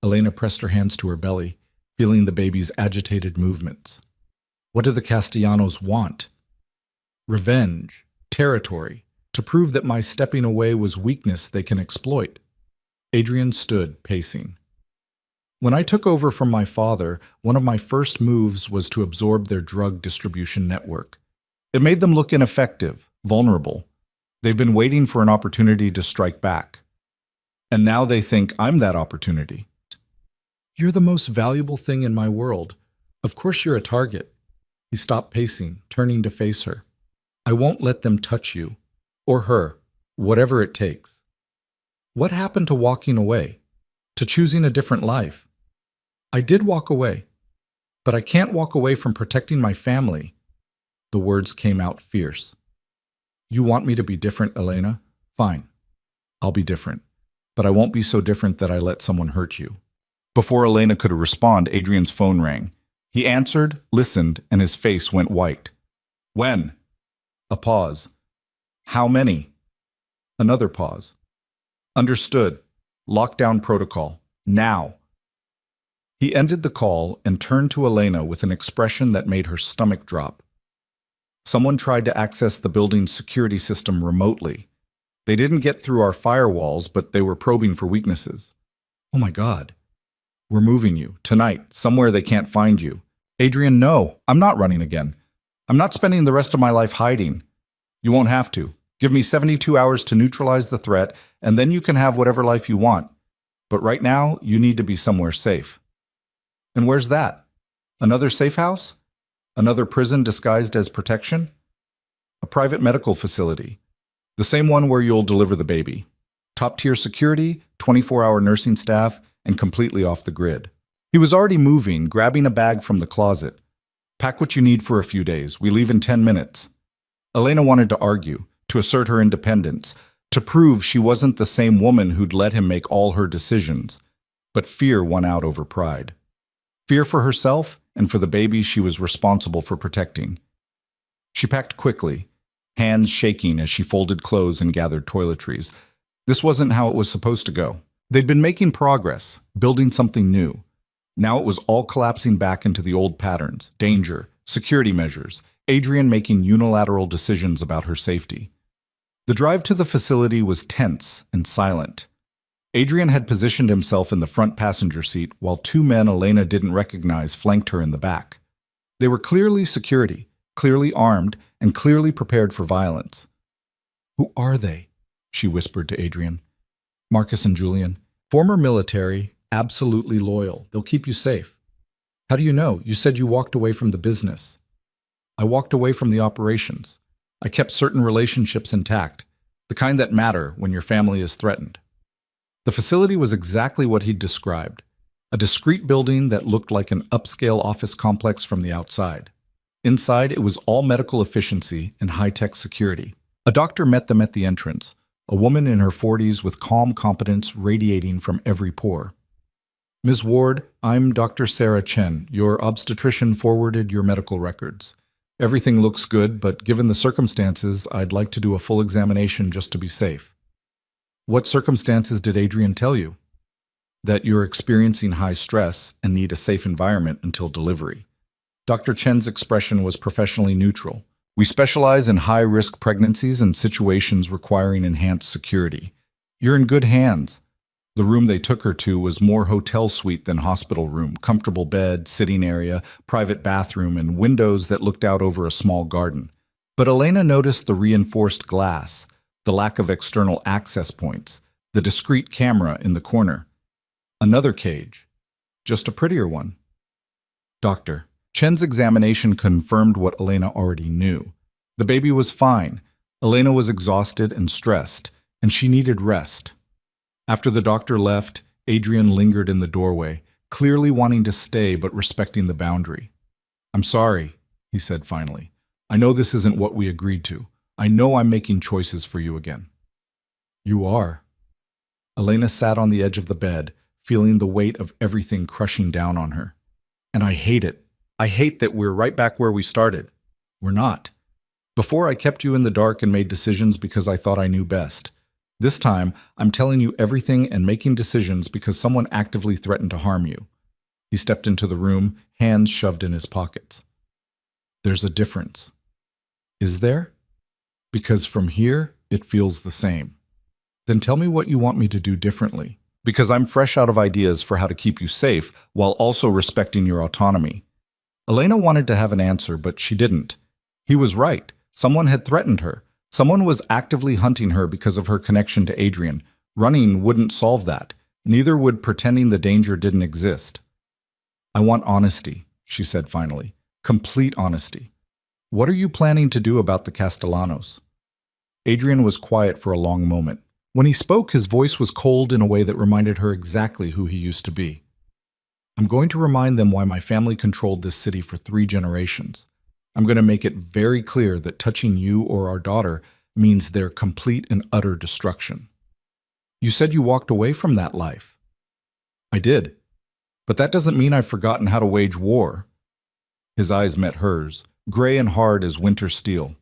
Elena pressed her hands to her belly, feeling the baby's agitated movements. What do the Castellanos want? Revenge, territory, to prove that my stepping away was weakness they can exploit. Adrian stood, pacing. When I took over from my father, one of my first moves was to absorb their drug distribution network. It made them look ineffective, vulnerable. They've been waiting for an opportunity to strike back. And now they think I'm that opportunity. You're the most valuable thing in my world. Of course you're a target. He stopped pacing, turning to face her. I won't let them touch you. Or her. Whatever it takes. What happened to walking away? To choosing a different life? I did walk away. But I can't walk away from protecting my family. The words came out fierce. You want me to be different, Elena? Fine. I'll be different. But I won't be so different that I let someone hurt you. Before Elena could respond, Adrian's phone rang. He answered, listened, and his face went white. When? A pause. How many? Another pause. Understood. Lockdown protocol. Now. He ended the call and turned to Elena with an expression that made her stomach drop. Someone tried to access the building's security system remotely. They didn't get through our firewalls, but they were probing for weaknesses. Oh my God. We're moving you, tonight, somewhere they can't find you. Adrian, no, I'm not running again. I'm not spending the rest of my life hiding. You won't have to. Give me 72 hours to neutralize the threat, and then you can have whatever life you want. But right now, you need to be somewhere safe. And where's that? Another safe house? Another prison disguised as protection? A private medical facility? The same one where you'll deliver the baby. Top-tier security, 24-hour nursing staff, and completely off the grid. He was already moving, grabbing a bag from the closet. Pack what you need for a few days. We leave in 10 minutes. Elena wanted to argue, to assert her independence, to prove she wasn't the same woman who'd let him make all her decisions. But fear won out over pride. Fear for herself and for the baby she was responsible for protecting. She packed quickly, hands shaking as she folded clothes and gathered toiletries. This wasn't how it was supposed to go. They'd been making progress, building something new. Now it was all collapsing back into the old patterns, danger, security measures, Adrian making unilateral decisions about her safety. The drive to the facility was tense and silent. Adrian had positioned himself in the front passenger seat while two men Elena didn't recognize flanked her in the back. They were clearly security, clearly armed, and clearly prepared for violence. "Who are they?" she whispered to Adrian. "Marcus and Julian. Former military, absolutely loyal. They'll keep you safe." "How do you know? You said you walked away from the business." "I walked away from the operations. I kept certain relationships intact, the kind that matter when your family is threatened." The facility was exactly what he'd described, a discreet building that looked like an upscale office complex from the outside. Inside, it was all medical efficiency and high-tech security. A doctor met them at the entrance, a woman in her 40s with calm competence radiating from every pore. "Ms. Ward, I'm Dr. Sarah Chen. Your obstetrician forwarded your medical records. Everything looks good, but given the circumstances, I'd like to do a full examination just to be safe." "What circumstances did Adrian tell you?" "That you're experiencing high stress and need a safe environment until delivery." Dr. Chen's expression was professionally neutral. "We specialize in high-risk pregnancies and situations requiring enhanced security. You're in good hands." The room they took her to was more hotel suite than hospital room, comfortable bed, sitting area, private bathroom, and windows that looked out over a small garden. But Elena noticed the reinforced glass, the lack of external access points, the discreet camera in the corner. Another cage, just a prettier one. "Doctor." Chen's examination confirmed what Elena already knew. The baby was fine. Elena was exhausted and stressed, and she needed rest. After the doctor left, Adrian lingered in the doorway, clearly wanting to stay but respecting the boundary. "I'm sorry," he said finally. "I know this isn't what we agreed to. I know I'm making choices for you again." "You are." Elena sat on the edge of the bed, feeling the weight of everything crushing down on her. "And I hate it. I hate that we're right back where we started. We're not. Before I kept you in the dark and made decisions because I thought I knew best. This time, I'm telling you everything and making decisions because someone actively threatened to harm you." He stepped into the room, hands shoved in his pockets. "There's a difference." "Is there?" "Because from here, it feels the same." "Then tell me what you want me to do differently. Because I'm fresh out of ideas for how to keep you safe while also respecting your autonomy." Elena wanted to have an answer, but she didn't. He was right. Someone had threatened her. Someone was actively hunting her because of her connection to Adrian. Running wouldn't solve that. Neither would pretending the danger didn't exist. "I want honesty," she said finally. "Complete honesty. What are you planning to do about the Castellanos?" Adrian was quiet for a long moment. When he spoke, his voice was cold in a way that reminded her exactly who he used to be. "I'm going to remind them why my family controlled this city for 3 generations. I'm going to make it very clear that touching you or our daughter means their complete and utter destruction." "You said you walked away from that life." "I did. But that doesn't mean I've forgotten how to wage war." His eyes met hers, gray and hard as winter steel.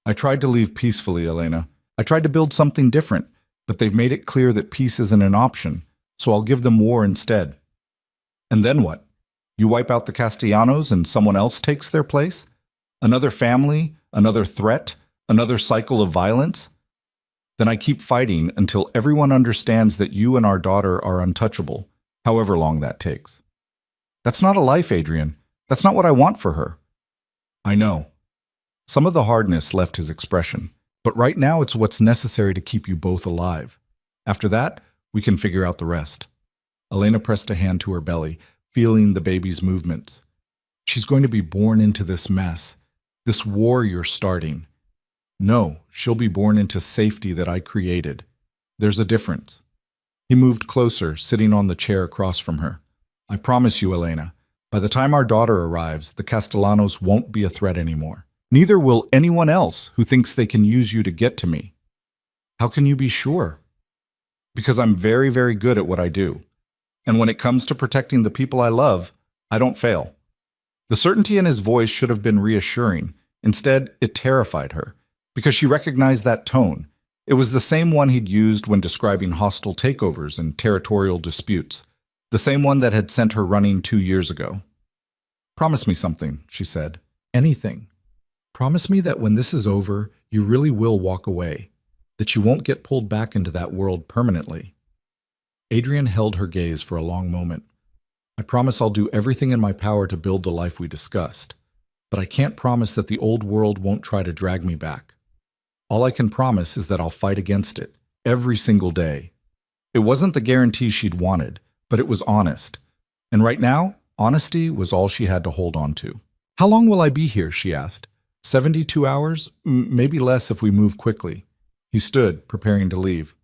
"I tried to leave peacefully, Elena. I tried to build something different, but they've made it clear that peace isn't an option, so I'll give them war instead." "And then what? You wipe out the Castellanos and someone else takes their place? Another family, another threat, another cycle of violence? Then I keep fighting until everyone understands that you and our daughter are untouchable, however long that takes." "That's not a life, Adrian. That's not what I want for her." "I know." Some of the hardness left his expression. "But right now it's what's necessary to keep you both alive. After that, we can figure out the rest." Elena pressed a hand to her belly, feeling the baby's movements. "She's going to be born into this mess, this war you're starting. No, she'll be born into safety that I created. There's a difference. He moved closer, sitting on the chair across from her. I promise you, Elena, by the time our daughter arrives, the Castellanos won't be a threat anymore. Neither will anyone else who thinks they can use you to get to me. How can you be sure? Because I'm very, very good at what I do. And when it comes to protecting the people I love, I don't fail. The certainty in his voice should have been reassuring. Instead, it terrified her, because she recognized that tone. It was the same one he'd used when describing hostile takeovers and territorial disputes, the same one that had sent her running 2 years ago. Promise me something, she said. Anything. Promise me that when this is over, you really will walk away, that you won't get pulled back into that world permanently. Adrian held her gaze for a long moment. I promise I'll do everything in my power to build the life we discussed, but I can't promise that the old world won't try to drag me back. All I can promise is that I'll fight against it, every single day. It wasn't the guarantee she'd wanted, but it was honest. And right now, honesty was all she had to hold on to. How long will I be here, she asked. 72 hours? Maybe less if we move quickly. He stood, preparing to leave.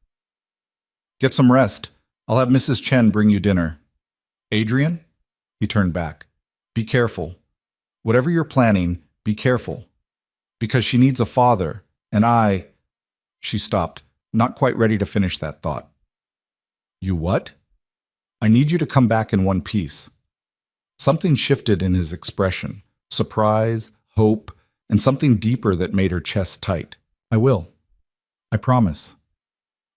Get some rest. I'll have Mrs. Chen bring you dinner. Adrian? He turned back. Be careful. Whatever you're planning, be careful. Because she needs a father, and I... She stopped, not quite ready to finish that thought. You what? I need you to come back in one piece. Something shifted in his expression. Surprise, hope, and something deeper that made her chest tight. I will. I promise.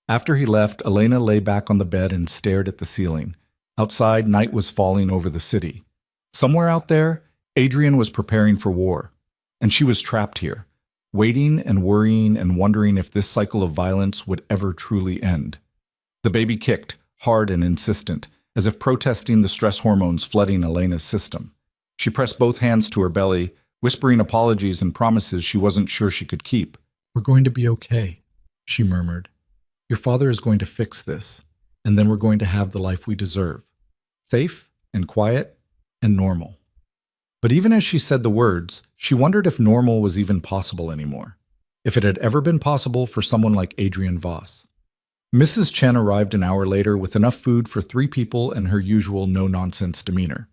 After he left, Elena lay back on the bed and stared at the ceiling. Outside, night was falling over the city. Somewhere out there, Adrian was preparing for war, and she was trapped here, waiting and worrying and wondering if this cycle of violence would ever truly end. The baby kicked, hard and insistent, as if protesting the stress hormones flooding Elena's system. She pressed both hands to her belly, whispering apologies and promises she wasn't sure she could keep. We're going to be okay, she murmured. Your father is going to fix this, and then we're going to have the life we deserve. Safe and quiet and normal. But even as she said the words, she wondered if normal was even possible anymore. If it had ever been possible for someone like Adrian Voss. Mrs. Chen arrived an hour later with enough food for 3 people and her usual no-nonsense demeanor.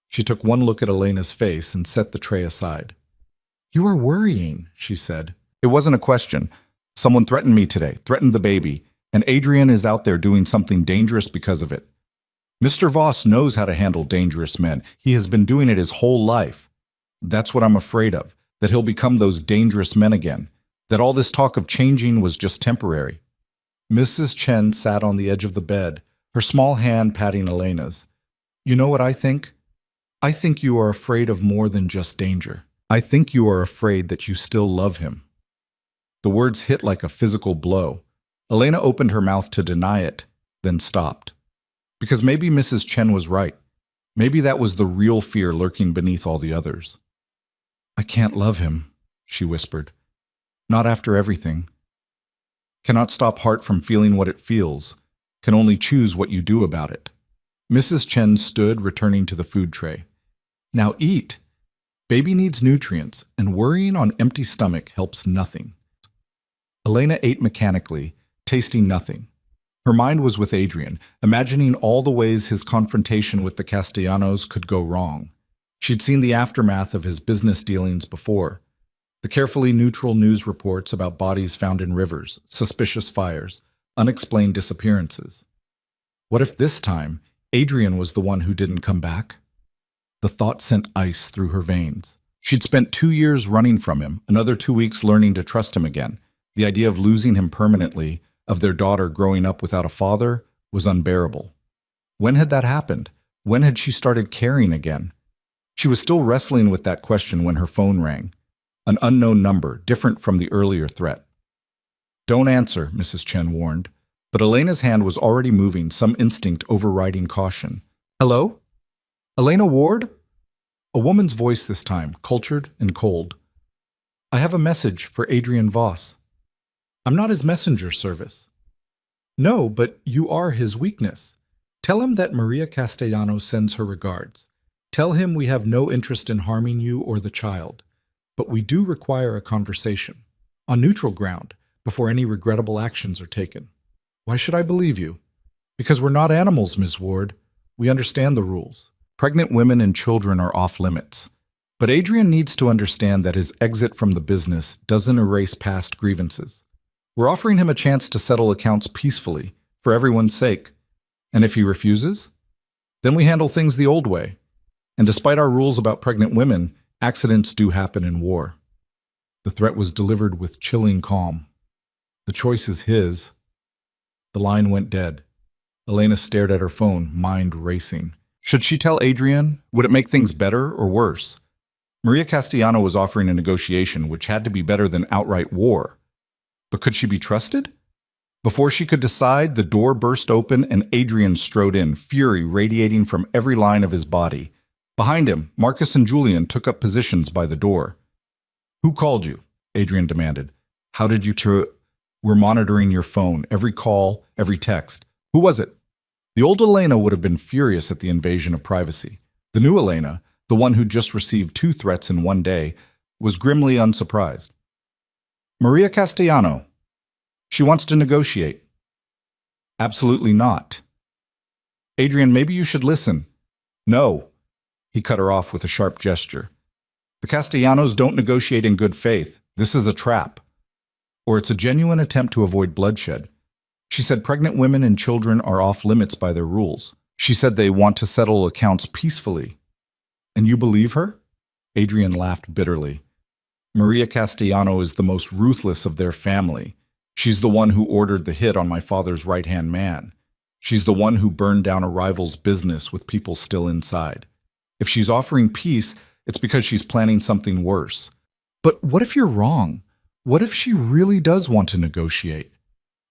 She took one look at Elena's face and set the tray aside. You are worrying, she said. It wasn't a question. Someone threatened me today, threatened the baby, and Adrian is out there doing something dangerous because of it. Mr. Voss knows how to handle dangerous men. He has been doing it his whole life. That's what I'm afraid of, that he'll become those dangerous men again, that all this talk of changing was just temporary. Mrs. Chen sat on the edge of the bed, her small hand patting Elena's. You know what I think? I think you are afraid of more than just danger. I think you are afraid that you still love him. The words hit like a physical blow. Elena opened her mouth to deny it, then stopped. Because maybe Mrs. Chen was right. Maybe that was the real fear lurking beneath all the others. I can't love him, she whispered. Not after everything. Cannot stop heart from feeling what it feels. Can only choose what you do about it. Mrs. Chen stood, returning to the food tray. Now eat. Baby needs nutrients, and worrying on empty stomach helps nothing. Elena ate mechanically, tasting nothing. Her mind was with Adrian, imagining all the ways his confrontation with the Castellanos could go wrong. She'd seen the aftermath of his business dealings before. The carefully neutral news reports about bodies found in rivers, suspicious fires, unexplained disappearances. What if this time, Adrian was the one who didn't come back? The thought sent ice through her veins. She'd spent 2 years running from him, another 2 weeks learning to trust him again. The idea of losing him permanently, of their daughter growing up without a father, was unbearable. When had that happened? When had she started caring again? She was still wrestling with that question when her phone rang. An unknown number, different from the earlier threat. Don't answer, Mrs. Chen warned. But Elena's hand was already moving, some instinct overriding caution. Hello? Elena Ward? A woman's voice this time, cultured and cold. I have a message for Adrian Voss. I'm not his messenger service. No, but you are his weakness. Tell him that Maria Castellano sends her regards. Tell him we have no interest in harming you or the child, but we do require a conversation. on neutral ground, before any regrettable actions are taken. Why should I believe you? Because we're not animals, Ms. Ward. We understand the rules. Pregnant women and children are off limits. But Adrian needs to understand that his exit from the business doesn't erase past grievances. We're offering him a chance to settle accounts peacefully, for everyone's sake. And if he refuses, then we handle things the old way. And despite our rules about pregnant women, accidents do happen in war. The threat was delivered with chilling calm. The choice is his. The line went dead. Elena stared at her phone, mind racing. Should she tell Adrian? Would it make things better or worse? Maria Castellano was offering a negotiation which had to be better than outright war. But could she be trusted? Before she could decide, the door burst open and Adrian strode in, fury radiating from every line of his body. Behind him, Marcus and Julian took up positions by the door. Who called you? Adrian demanded. How did you We're monitoring your phone, every call, every text. Who was it? The old Elena would have been furious at the invasion of privacy. The new Elena, the one who just received 2 threats in one day, was grimly unsurprised. Maria Castellano. She wants to negotiate. Absolutely not. Adrian, maybe you should listen. No. He cut her off with a sharp gesture. The Castellanos don't negotiate in good faith. This is a trap. Or it's a genuine attempt to avoid bloodshed. She said pregnant women and children are off limits by their rules. She said they want to settle accounts peacefully. And you believe her? Adrian laughed bitterly. Maria Castellano is the most ruthless of their family. She's the one who ordered the hit on my father's right-hand man. She's the one who burned down a rival's business with people still inside. If she's offering peace, it's because she's planning something worse. But what if you're wrong? What if she really does want to negotiate?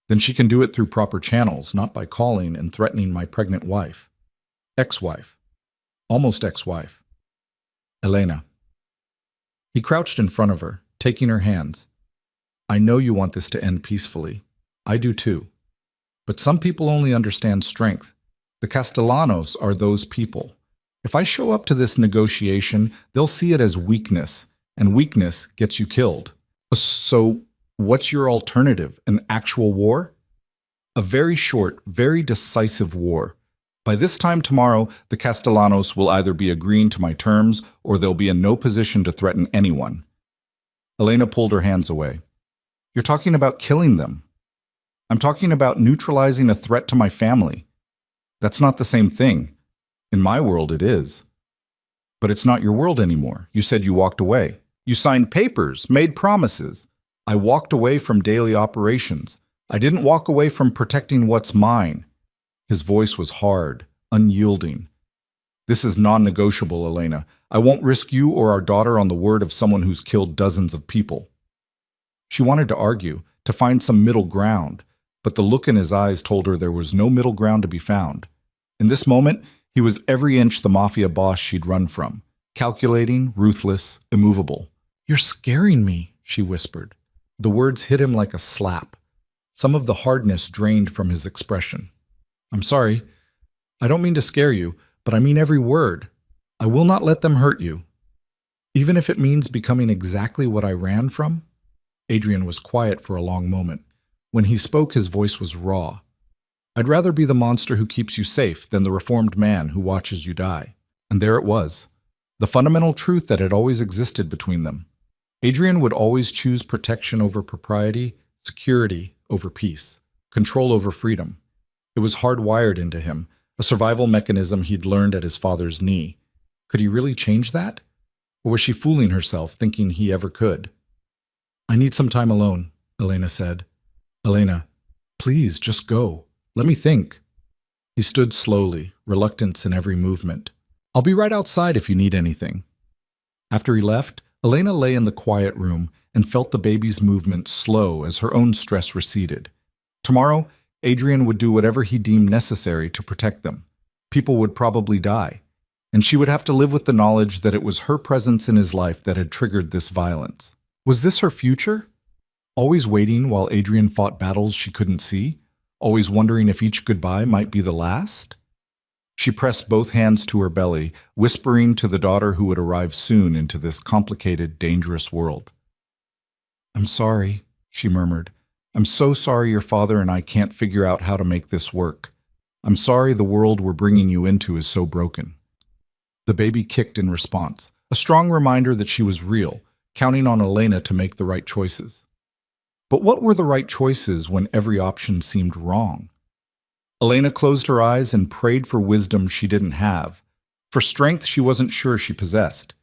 Then she can do it through proper channels, not by calling and threatening my pregnant wife. Ex-wife. Almost ex-wife. Elena. He crouched in front of her, taking her hands. I know you want this to end peacefully. I do too. But some people only understand strength. The Castellanos are those people. If I show up to this negotiation, they'll see it as weakness, and weakness gets you killed. So, what's your alternative? An actual war? A very short, very decisive war. By this time tomorrow, the Castellanos will either be agreeing to my terms or they'll be in no position to threaten anyone. Elena pulled her hands away. You're talking about killing them. I'm talking about neutralizing a threat to my family. That's not the same thing. In my world, it is. But it's not your world anymore. You said you walked away. You signed papers, made promises. I walked away from daily operations. I didn't walk away from protecting what's mine. His voice was hard, unyielding. This is non-negotiable, Elena. I won't risk you or our daughter on the word of someone who's killed dozens of people. She wanted to argue, to find some middle ground, but the look in his eyes told her there was no middle ground to be found. In this moment, he was every inch the mafia boss she'd run from, calculating, ruthless, immovable. You're scaring me, she whispered. The words hit him like a slap. Some of the hardness drained from his expression. I'm sorry. I don't mean to scare you, but I mean every word. I will not let them hurt you. Even if it means becoming exactly what I ran from? Adrian was quiet for a long moment. When he spoke, his voice was raw. I'd rather be the monster who keeps you safe than the reformed man who watches you die. And there it was. The fundamental truth that had always existed between them. Adrian would always choose protection over propriety, security over peace, control over freedom. It was hardwired into him, a survival mechanism he'd learned at his father's knee. Could he really change that? Or was she fooling herself, thinking he ever could? I need some time alone, Elena said. Elena, please, just go. Let me think. He stood slowly, reluctance in every movement. I'll be right outside if you need anything. After he left, Elena lay in the quiet room and felt the baby's movements slow as her own stress receded. Tomorrow, Adrian would do whatever he deemed necessary to protect them. People would probably die, and she would have to live with the knowledge that it was her presence in his life that had triggered this violence. Was this her future? Always waiting while Adrian fought battles she couldn't see? Always wondering if each goodbye might be the last? She pressed both hands to her belly, whispering to the daughter who would arrive soon into this complicated, dangerous world. I'm sorry. she murmured. "I'm so sorry your father and I can't figure out how to make this work. I'm sorry the world we're bringing you into is so broken." The baby kicked in response, a strong reminder that she was real, counting on Elena to make the right choices. But what were the right choices when every option seemed wrong? Elena closed her eyes and prayed for wisdom she didn't have, for strength she wasn't sure she possessed,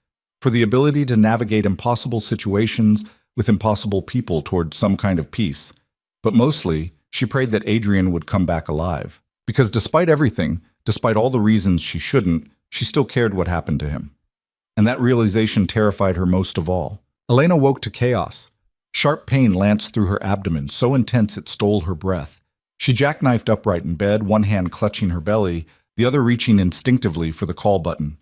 for the ability to navigate impossible situations with impossible people toward some kind of peace. But mostly, she prayed that Adrian would come back alive, because despite everything, despite all the reasons she shouldn't, she still cared what happened to him. And that realization terrified her most of all. Elena woke to chaos. Sharp pain lanced through her abdomen, so intense it stole her breath. She jackknifed upright in bed, one hand clutching her belly, the other reaching instinctively for the call button.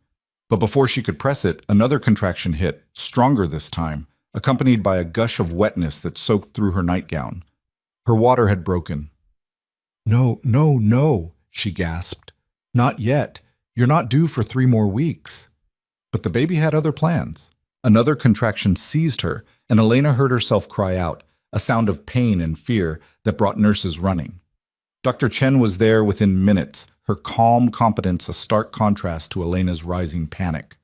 But before she could press it, another contraction hit, stronger this time, accompanied by a gush of wetness that soaked through her nightgown. Her water had broken. "No, no, no," she gasped. "Not yet. You're not due for 3 more weeks." But the baby had other plans. Another contraction seized her, and Elena heard herself cry out, a sound of pain and fear that brought nurses running. Dr. Chen was there within minutes, her calm competence a stark contrast to Elena's rising panic.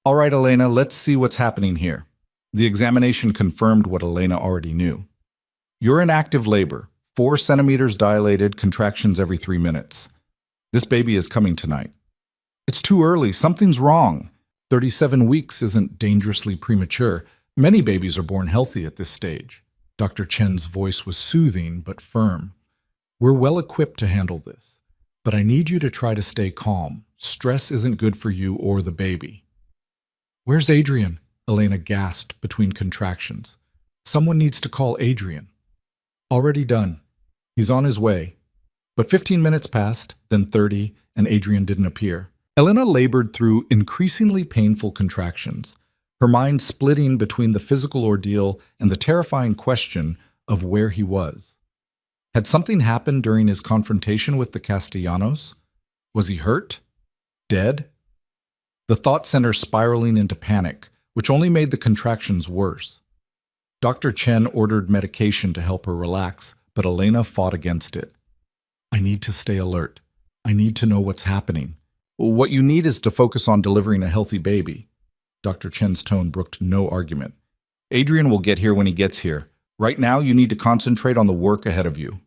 "All right, Elena, let's see what's happening here." The examination confirmed what Elena already knew. "You're in active labor, 4 centimeters dilated, contractions every 3 minutes. This baby is coming tonight." "It's too early, something's wrong." 37 weeks isn't dangerously premature. Many babies are born healthy at this stage. Dr. Chen's voice was soothing but firm. "We're well equipped to handle this, but I need you to try to stay calm. Stress isn't good for you or the baby." "Where's Adrian?" Elena gasped between contractions. "Someone needs to call Adrian." "Already done. He's on his way." But 15 minutes passed, then 30, and Adrian didn't appear. Elena labored through increasingly painful contractions, her mind splitting between the physical ordeal and the terrifying question of where he was. Had something happened during his confrontation with the Castellanos? Was he hurt? Dead? The thought sent her spiraling into panic, which only made the contractions worse. Dr. Chen ordered medication to help her relax, but Elena fought against it. "I need to stay alert. I need to know what's happening." "What you need is to focus on delivering a healthy baby." Dr. Chen's tone brooked no argument. "Adrian will get here when he gets here. Right now, you need to concentrate on the work ahead of you."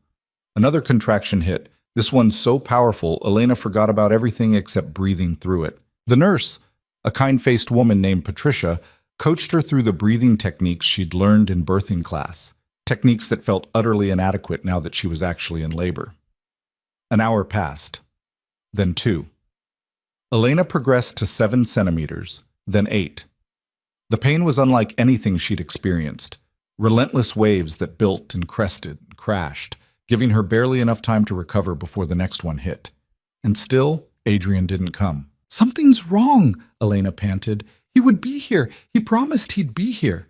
Another contraction hit, this one so powerful, Elena forgot about everything except breathing through it. The nurse, a kind-faced woman named Patricia, coached her through the breathing techniques she'd learned in birthing class, techniques that felt utterly inadequate now that she was actually in labor. An hour passed, then 2. Elena progressed to 7 centimeters, then 8. The pain was unlike anything she'd experienced, relentless waves that built and crested and crashed, giving her barely enough time to recover before the next one hit. And still, Adrian didn't come. "Something's wrong," Elena panted. "He would be here. He promised he'd be here."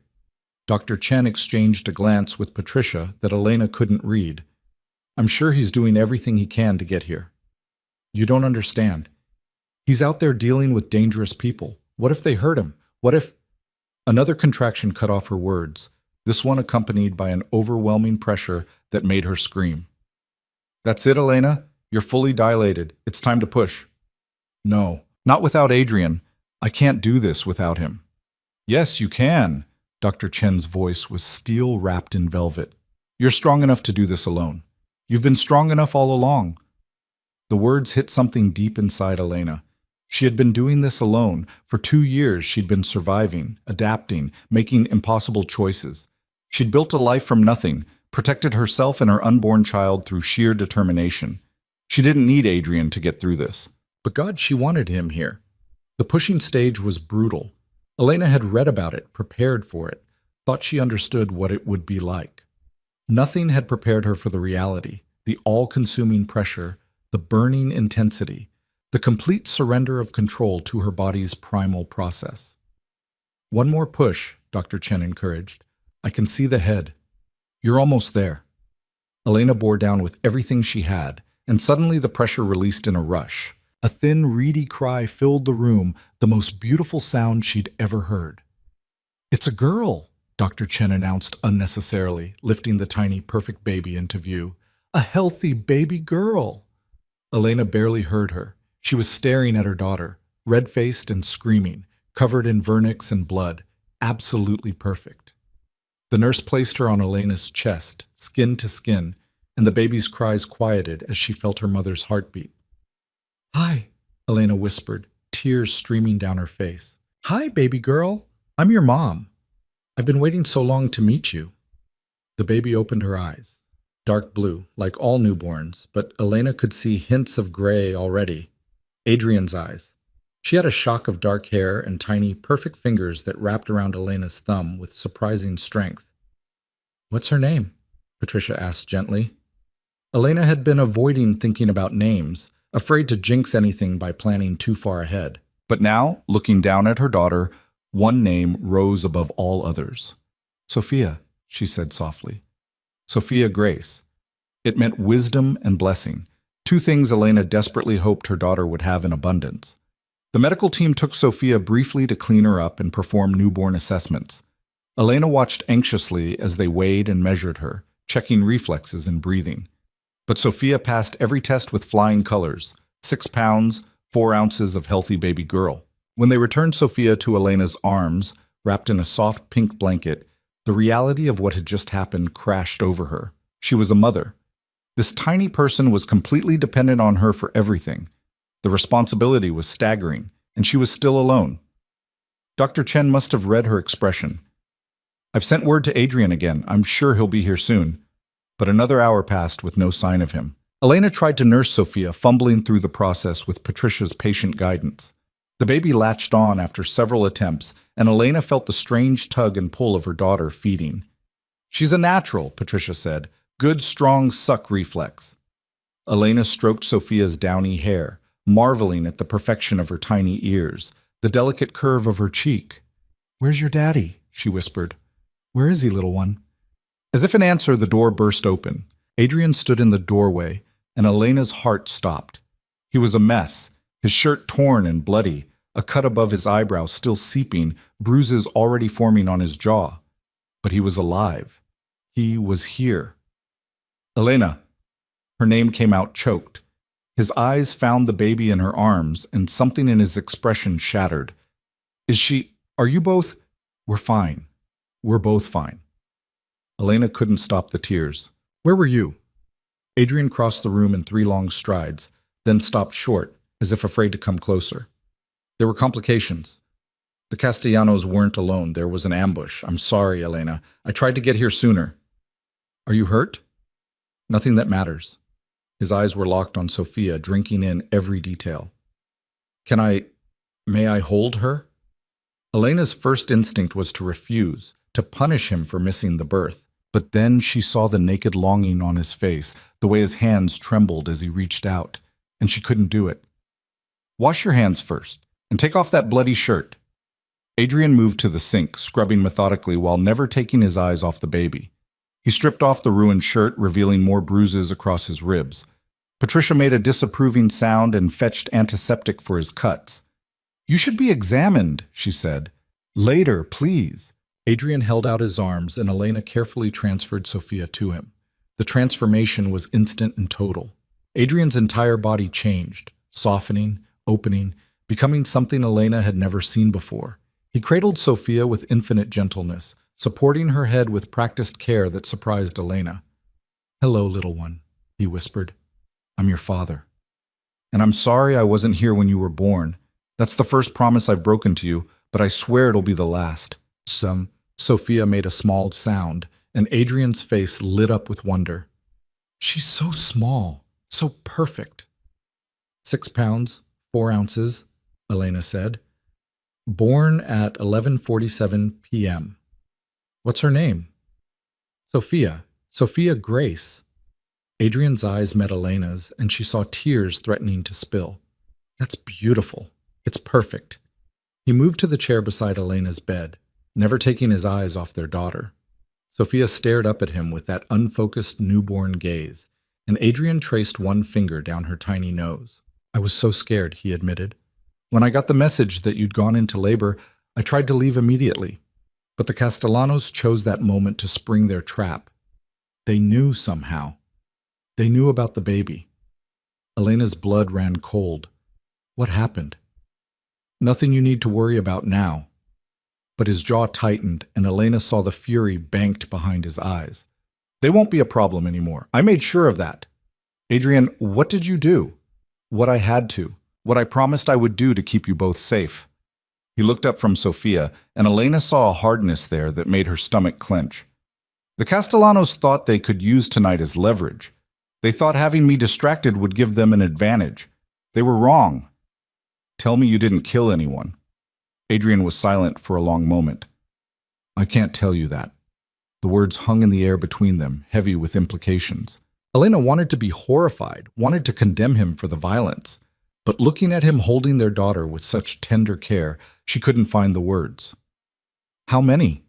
Dr. Chen exchanged a glance with Patricia that Elena couldn't read. "I'm sure he's doing everything he can to get here." "You don't understand. He's out there dealing with dangerous people. What if they hurt him? What if—" Another contraction cut off her words, this one accompanied by an overwhelming pressure that made her scream. "That's it, Elena. You're fully dilated. It's time to push." "No, not without Adrian. I can't do this without him." "Yes, you can." Dr. Chen's voice was steel wrapped in velvet. "You're strong enough to do this alone. You've been strong enough all along." The words hit something deep inside Elena. She had been doing this alone. For 2 years, she'd been surviving, adapting, making impossible choices. She'd built a life from nothing, protected herself and her unborn child through sheer determination. She didn't need Adrian to get through this. But God, she wanted him here. The pushing stage was brutal. Elena had read about it, prepared for it, thought she understood what it would be like. Nothing had prepared her for the reality, the all-consuming pressure, the burning intensity, the complete surrender of control to her body's primal process. "One more push," Dr. Chen encouraged. "I can see the head. You're almost there." Elena bore down with everything she had, and suddenly the pressure released in a rush. A thin, reedy cry filled the room, the most beautiful sound she'd ever heard. "It's a girl!" Dr. Chen announced unnecessarily, lifting the tiny, perfect baby into view. A healthy baby girl! Elena barely heard her. She was staring at her daughter, red-faced and screaming, covered in vernix and blood, absolutely perfect. The nurse placed her on Elena's chest, skin to skin, and the baby's cries quieted as she felt her mother's heartbeat. Hi, Elena whispered, tears streaming down her face. Hi, baby girl. I'm your mom. I've been waiting so long to meet you. The baby opened her eyes, dark blue, like all newborns, but Elena could see hints of gray already. Adrian's eyes. She had a shock of dark hair and tiny, perfect fingers that wrapped around Elena's thumb with surprising strength. What's her name? Patricia asked gently. Elena had been avoiding thinking about names, afraid to jinx anything by planning too far ahead. But now, looking down at her daughter, one name rose above all others. Sophia, she said softly. Sophia Grace. It meant wisdom and blessing, two things Elena desperately hoped her daughter would have in abundance. The medical team took Sophia briefly to clean her up and perform newborn assessments. Elena watched anxiously as they weighed and measured her, checking reflexes and breathing. But Sophia passed every test with flying colors, 6 pounds, 4 ounces of healthy baby girl. When they returned Sophia to Elena's arms, wrapped in a soft pink blanket, the reality of what had just happened crashed over her. She was a mother. This tiny person was completely dependent on her for everything. The responsibility was staggering, and she was still alone. Dr. Chen must have read her expression. I've sent word to Adrian again. I'm sure he'll be here soon. But another hour passed with no sign of him. Elena tried to nurse Sophia, fumbling through the process with Patricia's patient guidance. The baby latched on after several attempts, and Elena felt the strange tug and pull of her daughter feeding. She's a natural, Patricia said. Good, strong suck reflex. Elena stroked Sophia's downy hair, marveling at the perfection of her tiny ears, the delicate curve of her cheek. Where's your daddy? She whispered. Where is he, little one? As if in answer, the door burst open. Adrian stood in the doorway, and Elena's heart stopped. He was a mess, his shirt torn and bloody, a cut above his eyebrow still seeping, bruises already forming on his jaw. But he was alive. He was here. Elena. Her name came out choked. His eyes found the baby in her arms, and something in his expression shattered. Are you both? We're fine. We're both fine. Elena couldn't stop the tears. Where were you? Adrian crossed the room in 3 long strides, then stopped short, as if afraid to come closer. There were complications. The Castellanos weren't alone. There was an ambush. I'm sorry, Elena. I tried to get here sooner. Are you hurt? Nothing that matters. His eyes were locked on Sophia, drinking in every detail. May I hold her? Elena's first instinct was to refuse, to punish him for missing the birth. But then she saw the naked longing on his face, the way his hands trembled as he reached out, and she couldn't do it. Wash your hands first, and take off that bloody shirt. Adrian moved to the sink, scrubbing methodically while never taking his eyes off the baby. He stripped off the ruined shirt, revealing more bruises across his ribs. Patricia made a disapproving sound and fetched antiseptic for his cuts. You should be examined, she said. Later, please. Adrian held out his arms, and Elena carefully transferred Sophia to him. The transformation was instant and total. Adrian's entire body changed, softening, opening, becoming something Elena had never seen before. He cradled Sophia with infinite gentleness, supporting her head with practiced care that surprised Elena. Hello, little one, he whispered. I'm your father. And I'm sorry I wasn't here when you were born. That's the first promise I've broken to you, but I swear it'll be the last. Sophia made a small sound, and Adrian's face lit up with wonder. She's so small, so perfect. 6 pounds, 4 ounces, Elena said. Born at 11:47 p.m. What's her name? Sophia. Sophia Grace. Adrian's eyes met Elena's, and she saw tears threatening to spill. That's beautiful. It's perfect. He moved to the chair beside Elena's bed, never taking his eyes off their daughter. Sophia stared up at him with that unfocused newborn gaze, and Adrian traced one finger down her tiny nose. I was so scared, he admitted. When I got the message that you'd gone into labor, I tried to leave immediately. But the Castellanos chose that moment to spring their trap. They knew somehow. They knew about the baby. Elena's blood ran cold. What happened? Nothing you need to worry about now. But his jaw tightened, and Elena saw the fury banked behind his eyes. They won't be a problem anymore. I made sure of that. Adrian, what did you do? What I had to. What I promised I would do to keep you both safe. He looked up from Sofia, and Elena saw a hardness there that made her stomach clench. The Castellanos thought they could use tonight as leverage. They thought having me distracted would give them an advantage. They were wrong. Tell me you didn't kill anyone. Adrian was silent for a long moment. I can't tell you that. The words hung in the air between them, heavy with implications. Elena wanted to be horrified, wanted to condemn him for the violence. But looking at him holding their daughter with such tender care, she couldn't find the words. How many?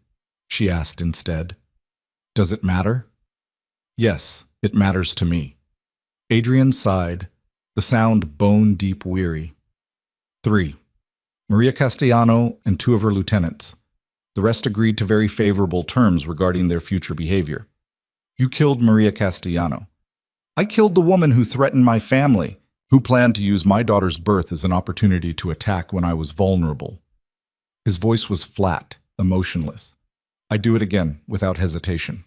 She asked instead. Does it matter? Yes, it matters to me. Adrian sighed, the sound bone-deep weary. 3. Maria Castellano and 2 of her lieutenants. The rest agreed to very favorable terms regarding their future behavior. You killed Maria Castellano. I killed the woman who threatened my family, who planned to use my daughter's birth as an opportunity to attack when I was vulnerable. His voice was flat, emotionless. I do it again, without hesitation.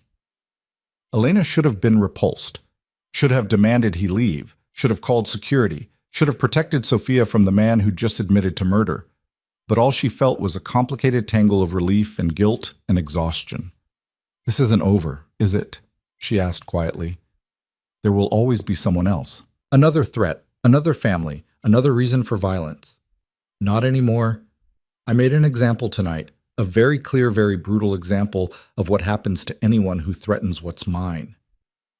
Elena should have been repulsed, should have demanded he leave, should have called security, should have protected Sofia from the man who just admitted to murder. But all she felt was a complicated tangle of relief and guilt and exhaustion. This isn't over, is it? She asked quietly. There will always be someone else. Another threat, another family, another reason for violence. Not anymore. I made an example tonight, a very clear, very brutal example of what happens to anyone who threatens what's mine.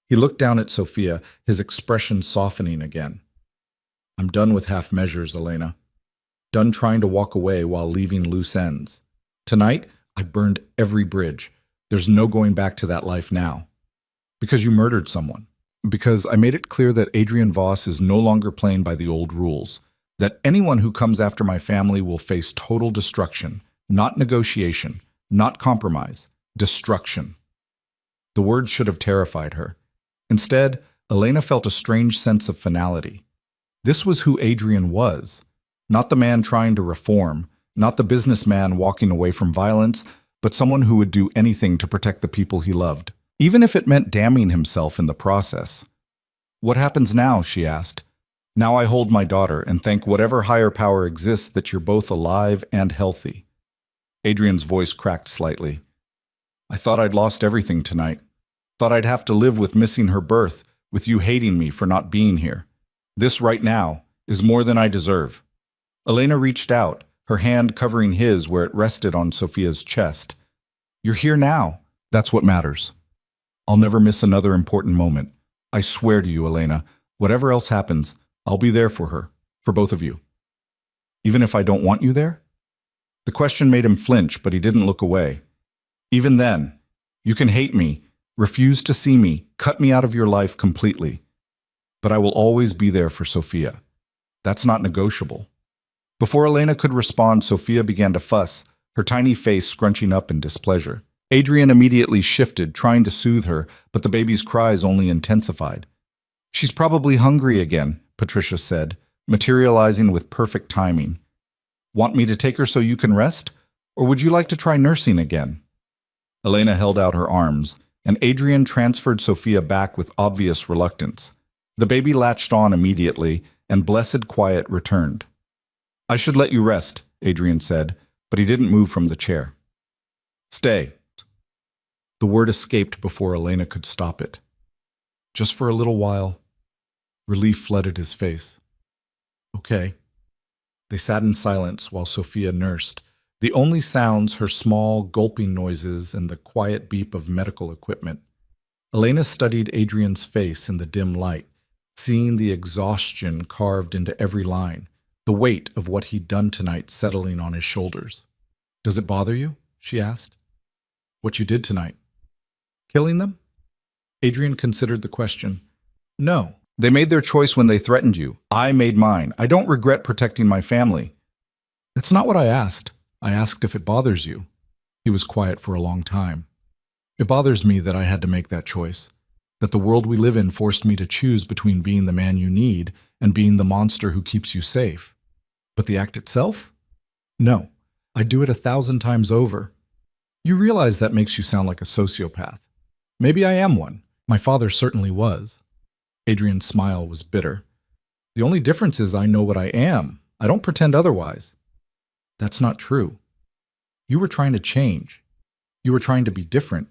He looked down at Sofia, his expression softening again. I'm done with half measures, Elena. Done trying to walk away while leaving loose ends. Tonight, I burned every bridge. There's no going back to that life now. Because you murdered someone. Because I made it clear that Adrian Voss is no longer playing by the old rules. That anyone who comes after my family will face total destruction. Not negotiation. Not compromise. Destruction. The words should have terrified her. Instead, Elena felt a strange sense of finality. This was who Adrian was. Not the man trying to reform, not the businessman walking away from violence, but someone who would do anything to protect the people he loved, even if it meant damning himself in the process. What happens now? She asked. Now I hold my daughter and thank whatever higher power exists that you're both alive and healthy. Adrian's voice cracked slightly. I thought I'd lost everything tonight. Thought I'd have to live with missing her birth, with you hating me for not being here. This right now is more than I deserve. Elena reached out, her hand covering his where it rested on Sofia's chest. You're here now. That's what matters. I'll never miss another important moment. I swear to you, Elena, whatever else happens, I'll be there for her, for both of you. Even if I don't want you there? The question made him flinch, but he didn't look away. Even then, you can hate me, refuse to see me, cut me out of your life completely. But I will always be there for Sofia. That's not negotiable. Before Elena could respond, Sofia began to fuss, her tiny face scrunching up in displeasure. Adrian immediately shifted, trying to soothe her, but the baby's cries only intensified. She's probably hungry again, Patricia said, materializing with perfect timing. Want me to take her so you can rest? Or would you like to try nursing again? Elena held out her arms, and Adrian transferred Sofia back with obvious reluctance. The baby latched on immediately, and blessed quiet returned. I should let you rest, Adrian said, but he didn't move from the chair. Stay. The word escaped before Elena could stop it. Just for a little while. Relief flooded his face. Okay. They sat in silence while Sofia nursed, the only sounds her small, gulping noises and the quiet beep of medical equipment. Elena studied Adrian's face in the dim light, seeing the exhaustion carved into every line, the weight of what he'd done tonight settling on his shoulders. Does it bother you? She asked. What you did tonight? Killing them? Adrian considered the question. No. They made their choice when they threatened you. I made mine. I don't regret protecting my family. That's not what I asked. I asked if it bothers you. He was quiet for a long time. It bothers me that I had to make that choice, that the world we live in forced me to choose between being the man you need and being the monster who keeps you safe. But the act itself? No, I'd do it 1,000 times over. You realize that makes you sound like a sociopath. Maybe I am one. My father certainly was. Adrian's smile was bitter. The only difference is I know what I am. I don't pretend otherwise. That's not true. You were trying to change. You were trying to be different.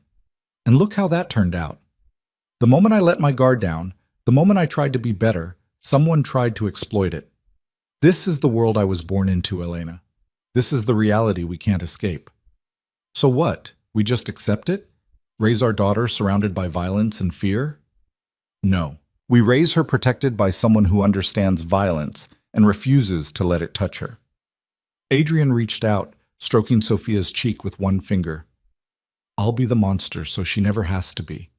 And look how that turned out. The moment I let my guard down, the moment I tried to be better, someone tried to exploit it. This is the world I was born into, Elena. This is the reality we can't escape. So what? We just accept it? Raise our daughter surrounded by violence and fear? No. We raise her protected by someone who understands violence and refuses to let it touch her. Adrian reached out, stroking Sophia's cheek with one finger. I'll be the monster so she never has to be.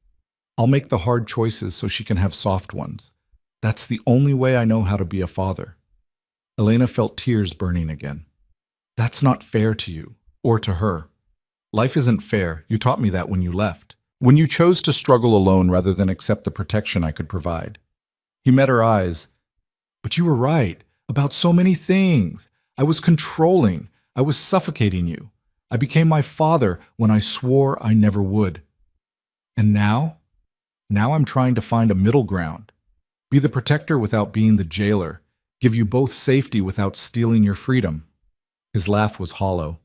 I'll make the hard choices so she can have soft ones. That's the only way I know how to be a father. Elena felt tears burning again. That's not fair to you, or to her. Life isn't fair. You taught me that when you left. When you chose to struggle alone rather than accept the protection I could provide. He met her eyes. But you were right, about so many things. I was controlling. I was suffocating you. I became my father when I swore I never would. And now? Now I'm trying to find a middle ground. Be the protector without being the jailer. Give you both safety without stealing your freedom. His laugh was hollow.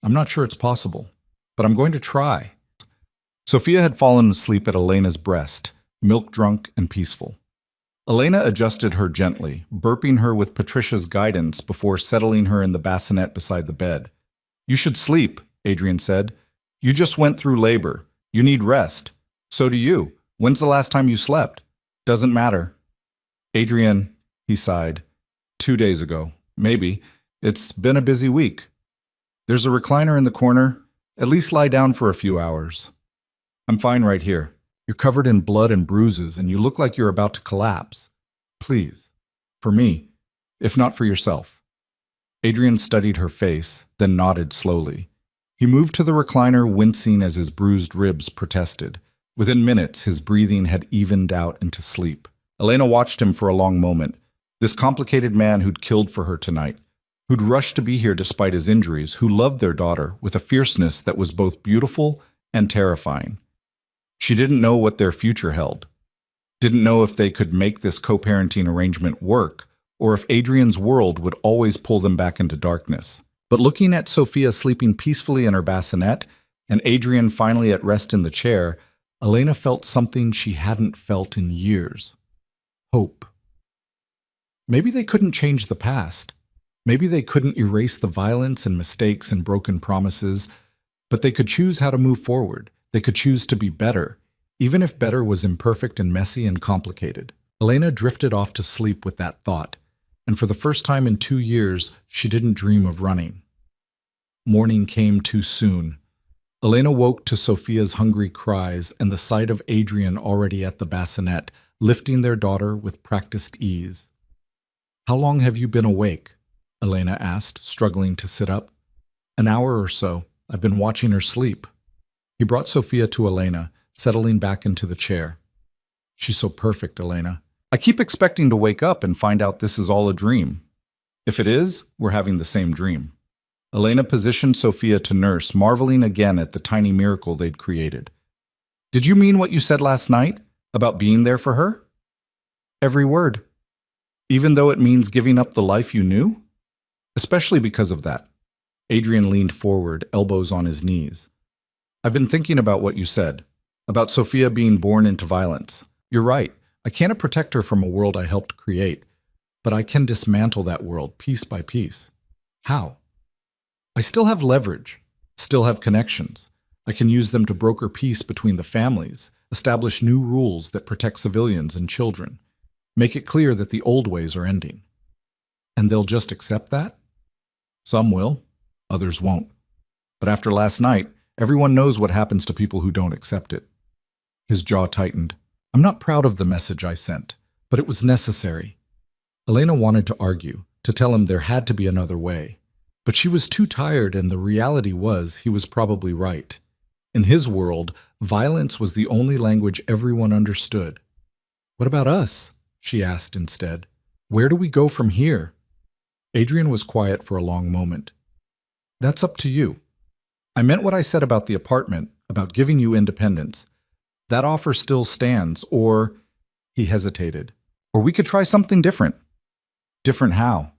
I'm not sure it's possible, but I'm going to try. Sophia had fallen asleep at Elena's breast, milk-drunk and peaceful. Elena adjusted her gently, burping her with Patricia's guidance before settling her in the bassinet beside the bed. You should sleep, Adrian said. You just went through labor. You need rest. So do you. When's the last time you slept? Doesn't matter. Adrian, he sighed. 2 days ago. Maybe. It's been a busy week. There's a recliner in the corner. At least lie down for a few hours. I'm fine right here. You're covered in blood and bruises, and you look like you're about to collapse. Please. For me, if not for yourself. Adrian studied her face, then nodded slowly. He moved to the recliner, wincing as his bruised ribs protested. Within minutes, his breathing had evened out into sleep. Elena watched him for a long moment. This complicated man who'd killed for her tonight, who'd rushed to be here despite his injuries, who loved their daughter with a fierceness that was both beautiful and terrifying. She didn't know what their future held. Didn't know if they could make this co-parenting arrangement work, or if Adrian's world would always pull them back into darkness. But looking at Sophia sleeping peacefully in her bassinet, and Adrian finally at rest in the chair, Elena felt something she hadn't felt in years. Hope. Maybe they couldn't change the past. Maybe they couldn't erase the violence and mistakes and broken promises, but they could choose how to move forward. They could choose to be better, even if better was imperfect and messy and complicated. Elena drifted off to sleep with that thought, and for the first time in 2 years, she didn't dream of running. Morning came too soon. Elena woke to Sophia's hungry cries and the sight of Adrian already at the bassinet, lifting their daughter with practiced ease. How long have you been awake? Elena asked, struggling to sit up. An hour or so. I've been watching her sleep. He brought Sophia to Elena, settling back into the chair. She's so perfect, Elena. I keep expecting to wake up and find out this is all a dream. If it is, we're having the same dream. Elena positioned Sophia to nurse, marveling again at the tiny miracle they'd created. Did you mean what you said last night about being there for her? Every word. Even though it means giving up the life you knew? Especially because of that. Adrian leaned forward, elbows on his knees. I've been thinking about what you said, about Sophia being born into violence. You're right. I can't protect her from a world I helped create, but I can dismantle that world piece by piece. How? I still have leverage, still have connections. I can use them to broker peace between the families, establish new rules that protect civilians and children, make it clear that the old ways are ending. And they'll just accept that? Some will, others won't. But after last night, everyone knows what happens to people who don't accept it. His jaw tightened. I'm not proud of the message I sent, but it was necessary. Elena wanted to argue, to tell him there had to be another way. But she was too tired, and the reality was he was probably right. In his world, violence was the only language everyone understood. "What about us?" she asked instead. "Where do we go from here?" Adrian was quiet for a long moment. "That's up to you. I meant what I said about the apartment, about giving you independence. That offer still stands, or—" he hesitated. "Or we could try something different." "Different how?"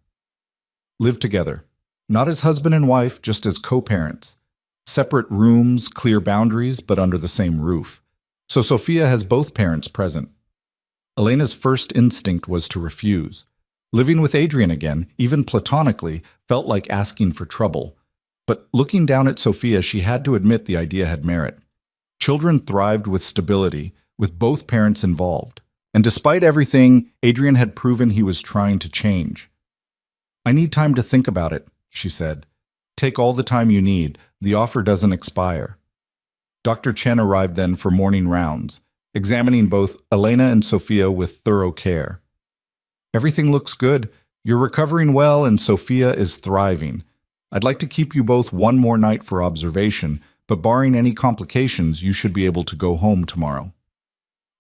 "Live together. Not as husband and wife, just as co-parents. Separate rooms, clear boundaries, but under the same roof. So Sophia has both parents present." Elena's first instinct was to refuse. Living with Adrian again, even platonically, felt like asking for trouble. But looking down at Sophia, she had to admit the idea had merit. Children thrived with stability, with both parents involved. And despite everything, Adrian had proven he was trying to change. "I need time to think about it," she said. "Take all the time you need. The offer doesn't expire." Dr. Chen arrived then for morning rounds, examining both Elena and Sophia with thorough care. "Everything looks good. You're recovering well, and Sophia is thriving. I'd like to keep you both one more night for observation, but barring any complications, you should be able to go home tomorrow."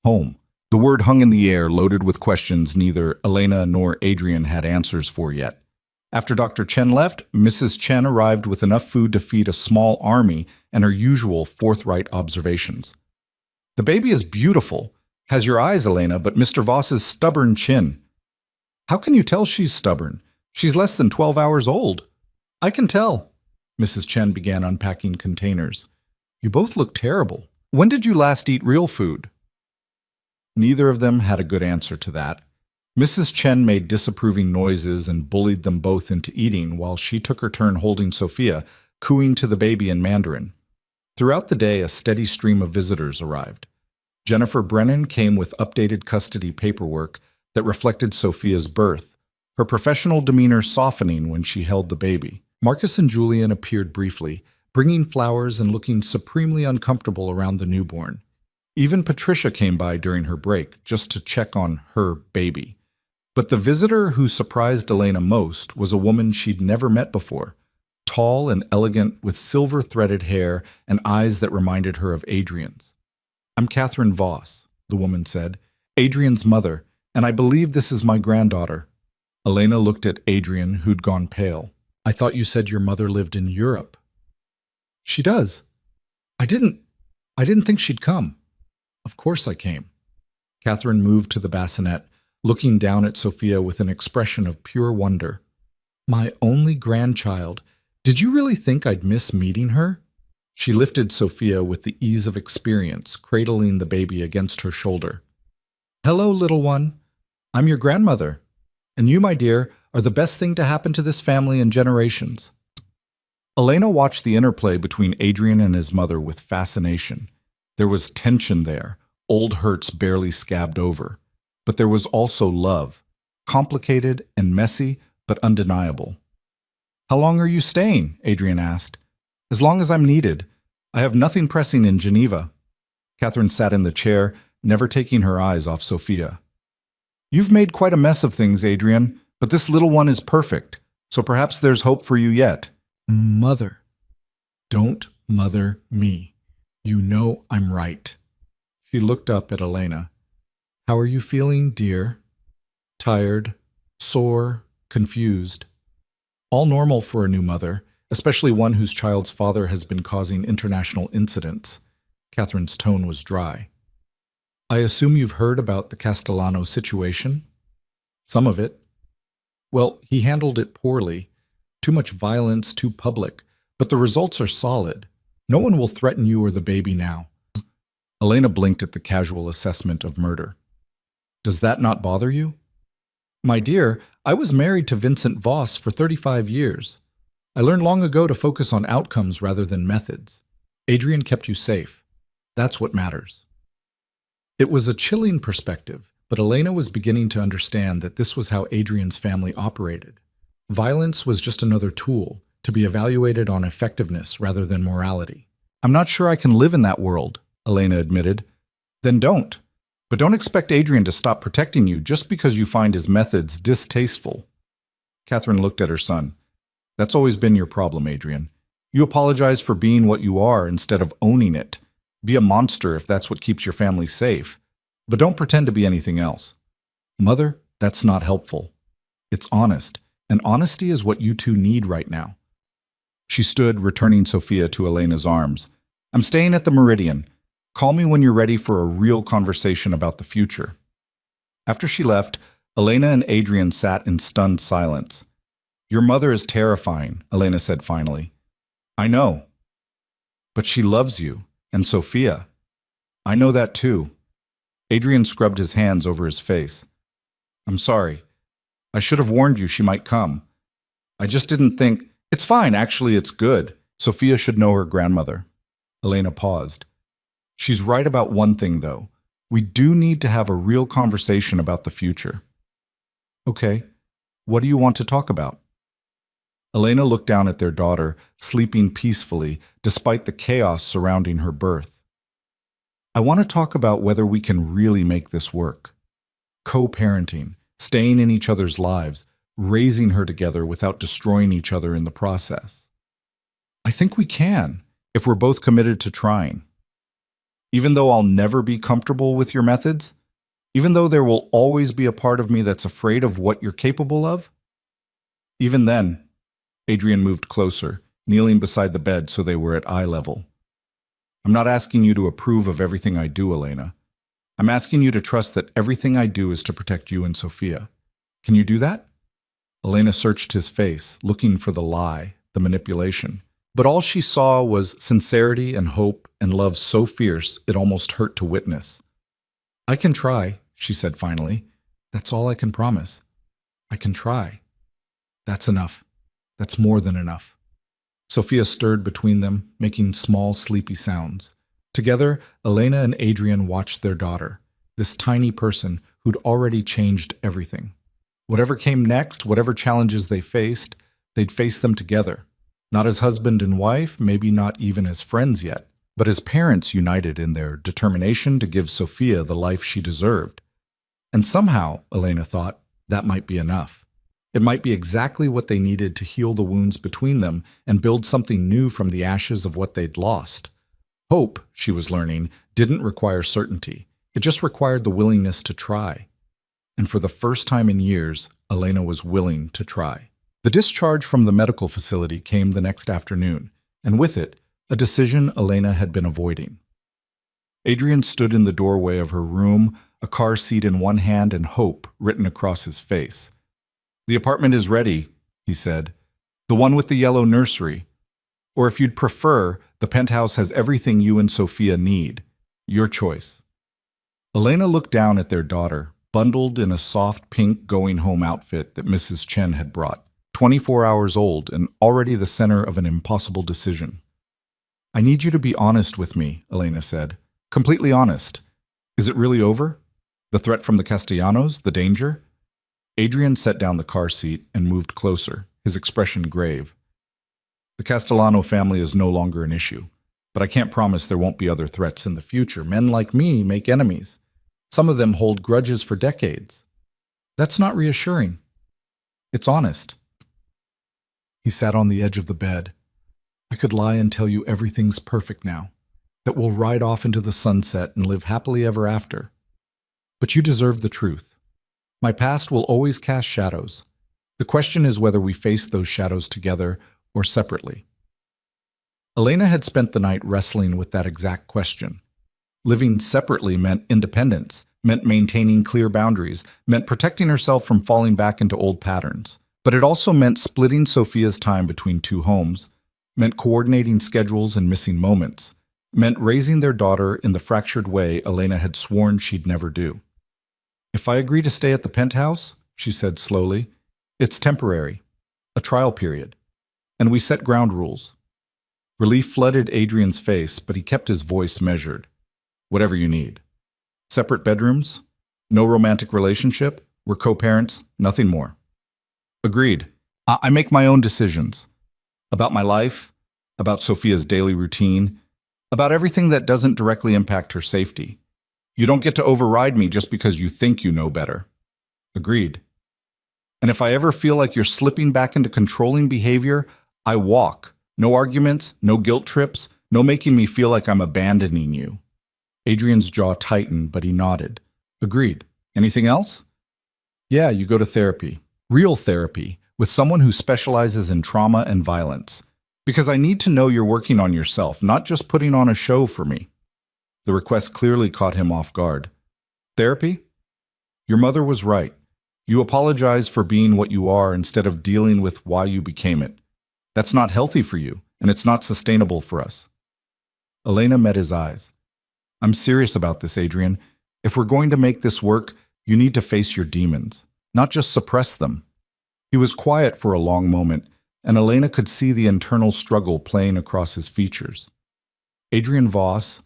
Home. The word hung in the air, loaded with questions neither Elena nor Adrian had answers for yet. After Dr. Chen left, Mrs. Chen arrived with enough food to feed a small army and her usual forthright observations. "The baby is beautiful. Has your eyes, Elena, but Mr. Voss's stubborn chin." "How can you tell she's stubborn? She's less than 12 hours old." "I can tell." Mrs. Chen began unpacking containers. "You both look terrible. When did you last eat real food?" Neither of them had a good answer to that. Mrs. Chen made disapproving noises and bullied them both into eating while she took her turn holding Sophia, cooing to the baby in Mandarin. Throughout the day, a steady stream of visitors arrived. Jennifer Brennan came with updated custody paperwork that reflected Sophia's birth, her professional demeanor softening when she held the baby. Marcus and Julian appeared briefly, bringing flowers and looking supremely uncomfortable around the newborn. Even Patricia came by during her break, just to check on her baby. But the visitor who surprised Elena most was a woman she'd never met before, tall and elegant with silver-threaded hair and eyes that reminded her of Adrian's. "I'm Catherine Voss," the woman said, "Adrian's mother, and I believe this is my granddaughter." Elena looked at Adrian, who'd gone pale. "I thought you said your mother lived in Europe." "She does. I didn't think she'd come." "Of course I came." Catherine moved to the bassinet, looking down at Sophia with an expression of pure wonder. "My only grandchild. Did you really think I'd miss meeting her?" She lifted Sophia with the ease of experience, cradling the baby against her shoulder. "Hello, little one. I'm your grandmother. And you, my dear, are the best thing to happen to this family in generations." Elena watched the interplay between Adrian and his mother with fascination. There was tension there, old hurts barely scabbed over. But there was also love, complicated and messy, but undeniable. "How long are you staying?" Adrian asked. "As long as I'm needed. I have nothing pressing in Geneva." Catherine sat in the chair, never taking her eyes off Sophia. "You've made quite a mess of things, Adrian, but this little one is perfect, so perhaps there's hope for you yet." "Mother." "Don't mother me. You know I'm right." She looked up at Elena. "How are you feeling, dear?" "Tired, sore, confused." "All normal for a new mother, especially one whose child's father has been causing international incidents." Catherine's tone was dry. "I assume you've heard about the Castellano situation?" "Some of it." "Well, he handled it poorly. Too much violence, too public. But the results are solid. No one will threaten you or the baby now." Elena blinked at the casual assessment of murder. "Does that not bother you?" "My dear, I was married to Vincent Voss for 35 years. I learned long ago to focus on outcomes rather than methods. Adrian kept you safe. That's what matters." It was a chilling perspective, but Elena was beginning to understand that this was how Adrian's family operated. Violence was just another tool, to be evaluated on effectiveness rather than morality. "I'm not sure I can live in that world," Elena admitted. "Then don't. But don't expect Adrian to stop protecting you just because you find his methods distasteful." Catherine looked at her son. That's always been your problem, Adrian. You apologize for being what you are instead of owning it. Be a monster if that's what keeps your family safe. But don't pretend to be anything else. Mother, that's not helpful. It's honest, and honesty is what you two need right now. She stood, returning Sophia to Elena's arms. I'm staying at the Meridian. Call me when you're ready for a real conversation about the future. After she left, Elena and Adrian sat in stunned silence. Your mother is terrifying, Elena said finally. I know. But she loves you, and Sophia. I know that too. Adrian scrubbed his hands over his face. I'm sorry. I should have warned you she might come. I just didn't think... It's fine, actually, it's good. Sophia should know her grandmother. Elena paused. She's right about one thing, though. We do need to have a real conversation about the future. Okay, what do you want to talk about? Elena looked down at their daughter, sleeping peacefully, despite the chaos surrounding her birth. I want to talk about whether we can really make this work. Co-parenting, staying in each other's lives, raising her together without destroying each other in the process. I think we can, if we're both committed to trying. Even though I'll never be comfortable with your methods, even though there will always be a part of me that's afraid of what you're capable of, even then, Adrian moved closer, kneeling beside the bed so they were at eye level. I'm not asking you to approve of everything I do, Elena. I'm asking you to trust that everything I do is to protect you and Sophia. Can you do that? Elena searched his face, looking for the lie, the manipulation. But all she saw was sincerity and hope and love so fierce it almost hurt to witness. I can try, she said finally. That's all I can promise. I can try. That's enough. That's more than enough. Sophia stirred between them, making small, sleepy sounds. Together, Elena and Adrian watched their daughter, this tiny person who'd already changed everything. Whatever came next, whatever challenges they faced, they'd face them together. Not as husband and wife, maybe not even as friends yet, but as parents united in their determination to give Sophia the life she deserved. And somehow, Elena thought, that might be enough. It might be exactly what they needed to heal the wounds between them and build something new from the ashes of what they'd lost. Hope, she was learning, didn't require certainty. It just required the willingness to try. And for the first time in years, Elena was willing to try. The discharge from the medical facility came the next afternoon, and with it, a decision Elena had been avoiding. Adrian stood in the doorway of her room, a car seat in one hand and hope written across his face. The apartment is ready, he said. The one with the yellow nursery. Or if you'd prefer, the penthouse has everything you and Sophia need. Your choice. Elena looked down at their daughter, bundled in a soft pink going-home outfit that Mrs. Chen had brought, 24 hours old and already the center of an impossible decision. I need you to be honest with me, Elena said. Completely honest. Is it really over? The threat from the Castellanos? The danger? Adrian set down the car seat and moved closer, his expression grave. The Castellano family is no longer an issue, but I can't promise there won't be other threats in the future. Men like me make enemies. Some of them hold grudges for decades. That's not reassuring. It's honest. He sat on the edge of the bed. I could lie and tell you everything's perfect now, that we'll ride off into the sunset and live happily ever after. But you deserve the truth. My past will always cast shadows. The question is whether we face those shadows together or separately. Elena had spent the night wrestling with that exact question. Living separately meant independence, meant maintaining clear boundaries, meant protecting herself from falling back into old patterns. But it also meant splitting Sophia's time between two homes, meant coordinating schedules and missing moments, meant raising their daughter in the fractured way Elena had sworn she'd never do. If I agree to stay at the penthouse, she said slowly, it's temporary, a trial period, and we set ground rules. Relief flooded Adrian's face, but he kept his voice measured. Whatever you need. Separate bedrooms, no romantic relationship, we're co-parents, nothing more. Agreed. I make my own decisions. About my life, about Sophia's daily routine, about everything that doesn't directly impact her safety. You don't get to override me just because you think you know better. Agreed. And if I ever feel like you're slipping back into controlling behavior, I walk. No arguments, no guilt trips, no making me feel like I'm abandoning you." Adrian's jaw tightened, but he nodded. "Agreed. Anything else?" "Yeah, you go to therapy. Real therapy, with someone who specializes in trauma and violence. Because I need to know you're working on yourself, not just putting on a show for me." The request clearly caught him off guard. "Therapy? Your mother was right. You apologize for being what you are instead of dealing with why you became it. That's not healthy for you, and it's not sustainable for us." Elena met his eyes. "I'm serious about this, Adrian. If we're going to make this work, you need to face your demons, not just suppress them." He was quiet for a long moment, and Elena could see the internal struggle playing across his features. Adrian Voss,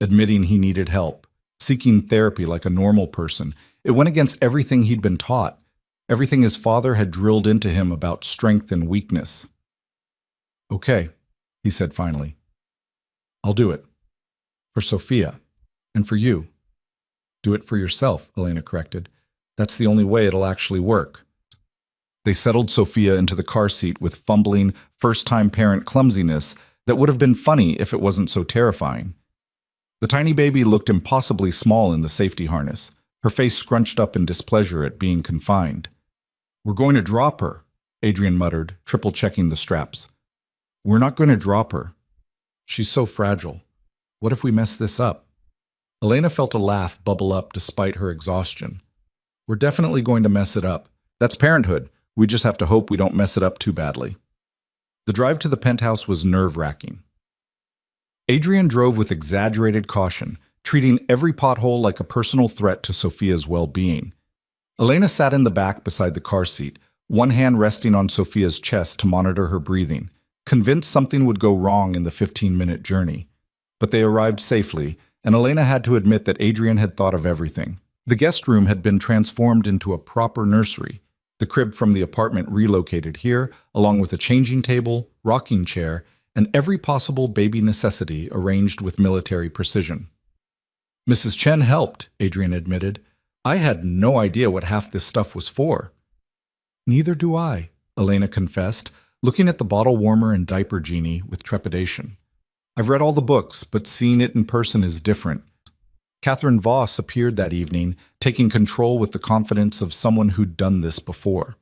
admitting he needed help, seeking therapy like a normal person, it went against everything he'd been taught, everything his father had drilled into him about strength and weakness. "Okay," he said finally. "I'll do it. For Sophia. And for you." "Do it for yourself," Elena corrected. "That's the only way it'll actually work." They settled Sophia into the car seat with fumbling, first-time parent clumsiness that would have been funny if it wasn't so terrifying. The tiny baby looked impossibly small in the safety harness, her face scrunched up in displeasure at being confined. "We're going to drop her," Adrian muttered, triple-checking the straps. "We're not going to drop her. She's so fragile. What if we mess this up?" Elena felt a laugh bubble up despite her exhaustion. "We're definitely going to mess it up. That's parenthood. We just have to hope we don't mess it up too badly." The drive to the penthouse was nerve-wracking. Adrian drove with exaggerated caution, treating every pothole like a personal threat to Sophia's well-being. Elena sat in the back beside the car seat, one hand resting on Sophia's chest to monitor her breathing, convinced something would go wrong in the 15-minute journey. But they arrived safely, and Elena had to admit that Adrian had thought of everything. The guest room had been transformed into a proper nursery, the crib from the apartment relocated here, along with a changing table, rocking chair, and every possible baby necessity arranged with military precision. "Mrs. Chen helped," Adrian admitted. "I had no idea what half this stuff was for." "Neither do I," Elena confessed, looking at the bottle warmer and diaper genie with trepidation. "I've read all the books, but seeing it in person is different." Catherine Voss appeared that evening, taking control with the confidence of someone who'd done this before.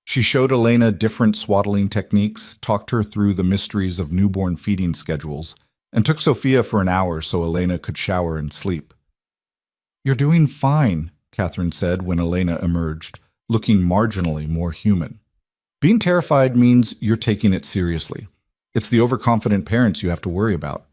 She showed Elena different swaddling techniques, talked her through the mysteries of newborn feeding schedules, and took Sophia for an hour so Elena could shower and sleep. "You're doing fine," Catherine said when Elena emerged, looking marginally more human. "Being terrified means you're taking it seriously. It's the overconfident parents you have to worry about."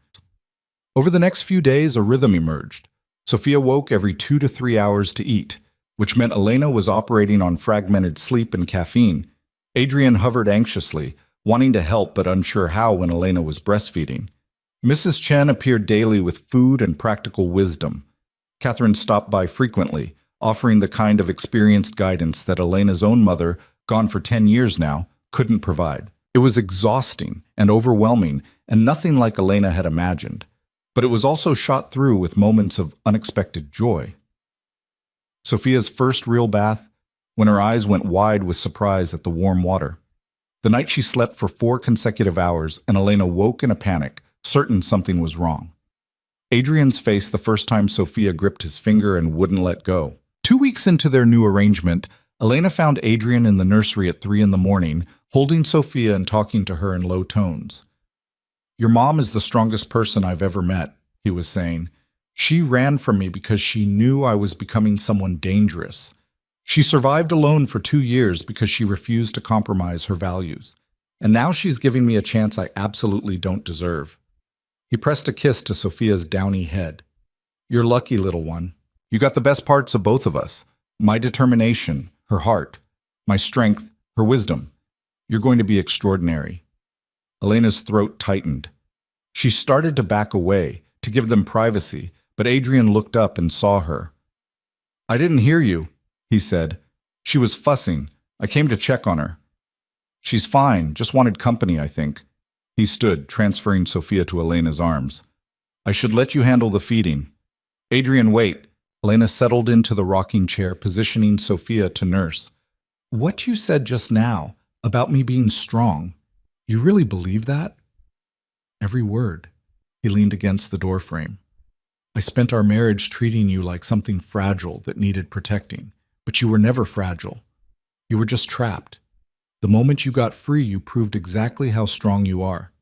Over the next few days, a rhythm emerged. Sophia woke every 2 to 3 hours to eat, which meant Elena was operating on fragmented sleep and caffeine. Adrian hovered anxiously, wanting to help but unsure how when Elena was breastfeeding. Mrs. Chen appeared daily with food and practical wisdom. Catherine stopped by frequently, offering the kind of experienced guidance that Elena's own mother, gone for 10 years now, couldn't provide. It was exhausting and overwhelming, and nothing like Elena had imagined. But it was also shot through with moments of unexpected joy. Sophia's first real bath, when her eyes went wide with surprise at the warm water. The night she slept for 4 consecutive hours, and Elena woke in a panic, certain something was wrong. Adrian's face the first time Sophia gripped his finger and wouldn't let go. 2 weeks into their new arrangement, Elena found Adrian in the nursery at 3 in the morning, holding Sophia and talking to her in low tones. "Your mom is the strongest person I've ever met," he was saying. "She ran from me because she knew I was becoming someone dangerous. She survived alone for 2 years because she refused to compromise her values. And now she's giving me a chance I absolutely don't deserve." He pressed a kiss to Sophia's downy head. "You're lucky, little one. You got the best parts of both of us. My determination, her heart. My strength, her wisdom. You're going to be extraordinary." Elena's throat tightened. She started to back away, to give them privacy, but Adrian looked up and saw her. "I didn't hear you," he said. "She was fussing. I came to check on her." "She's fine, just wanted company, I think." He stood, transferring Sophia to Elena's arms. "I should let you handle the feeding." "Adrian, wait." Elena settled into the rocking chair, positioning Sophia to nurse. What you said just now about me being strong, you really believe that? Every word. He leaned against the doorframe. I spent our marriage treating you like something fragile that needed protecting, but you were never fragile. You were just trapped. The moment you got free, you proved exactly how strong you are.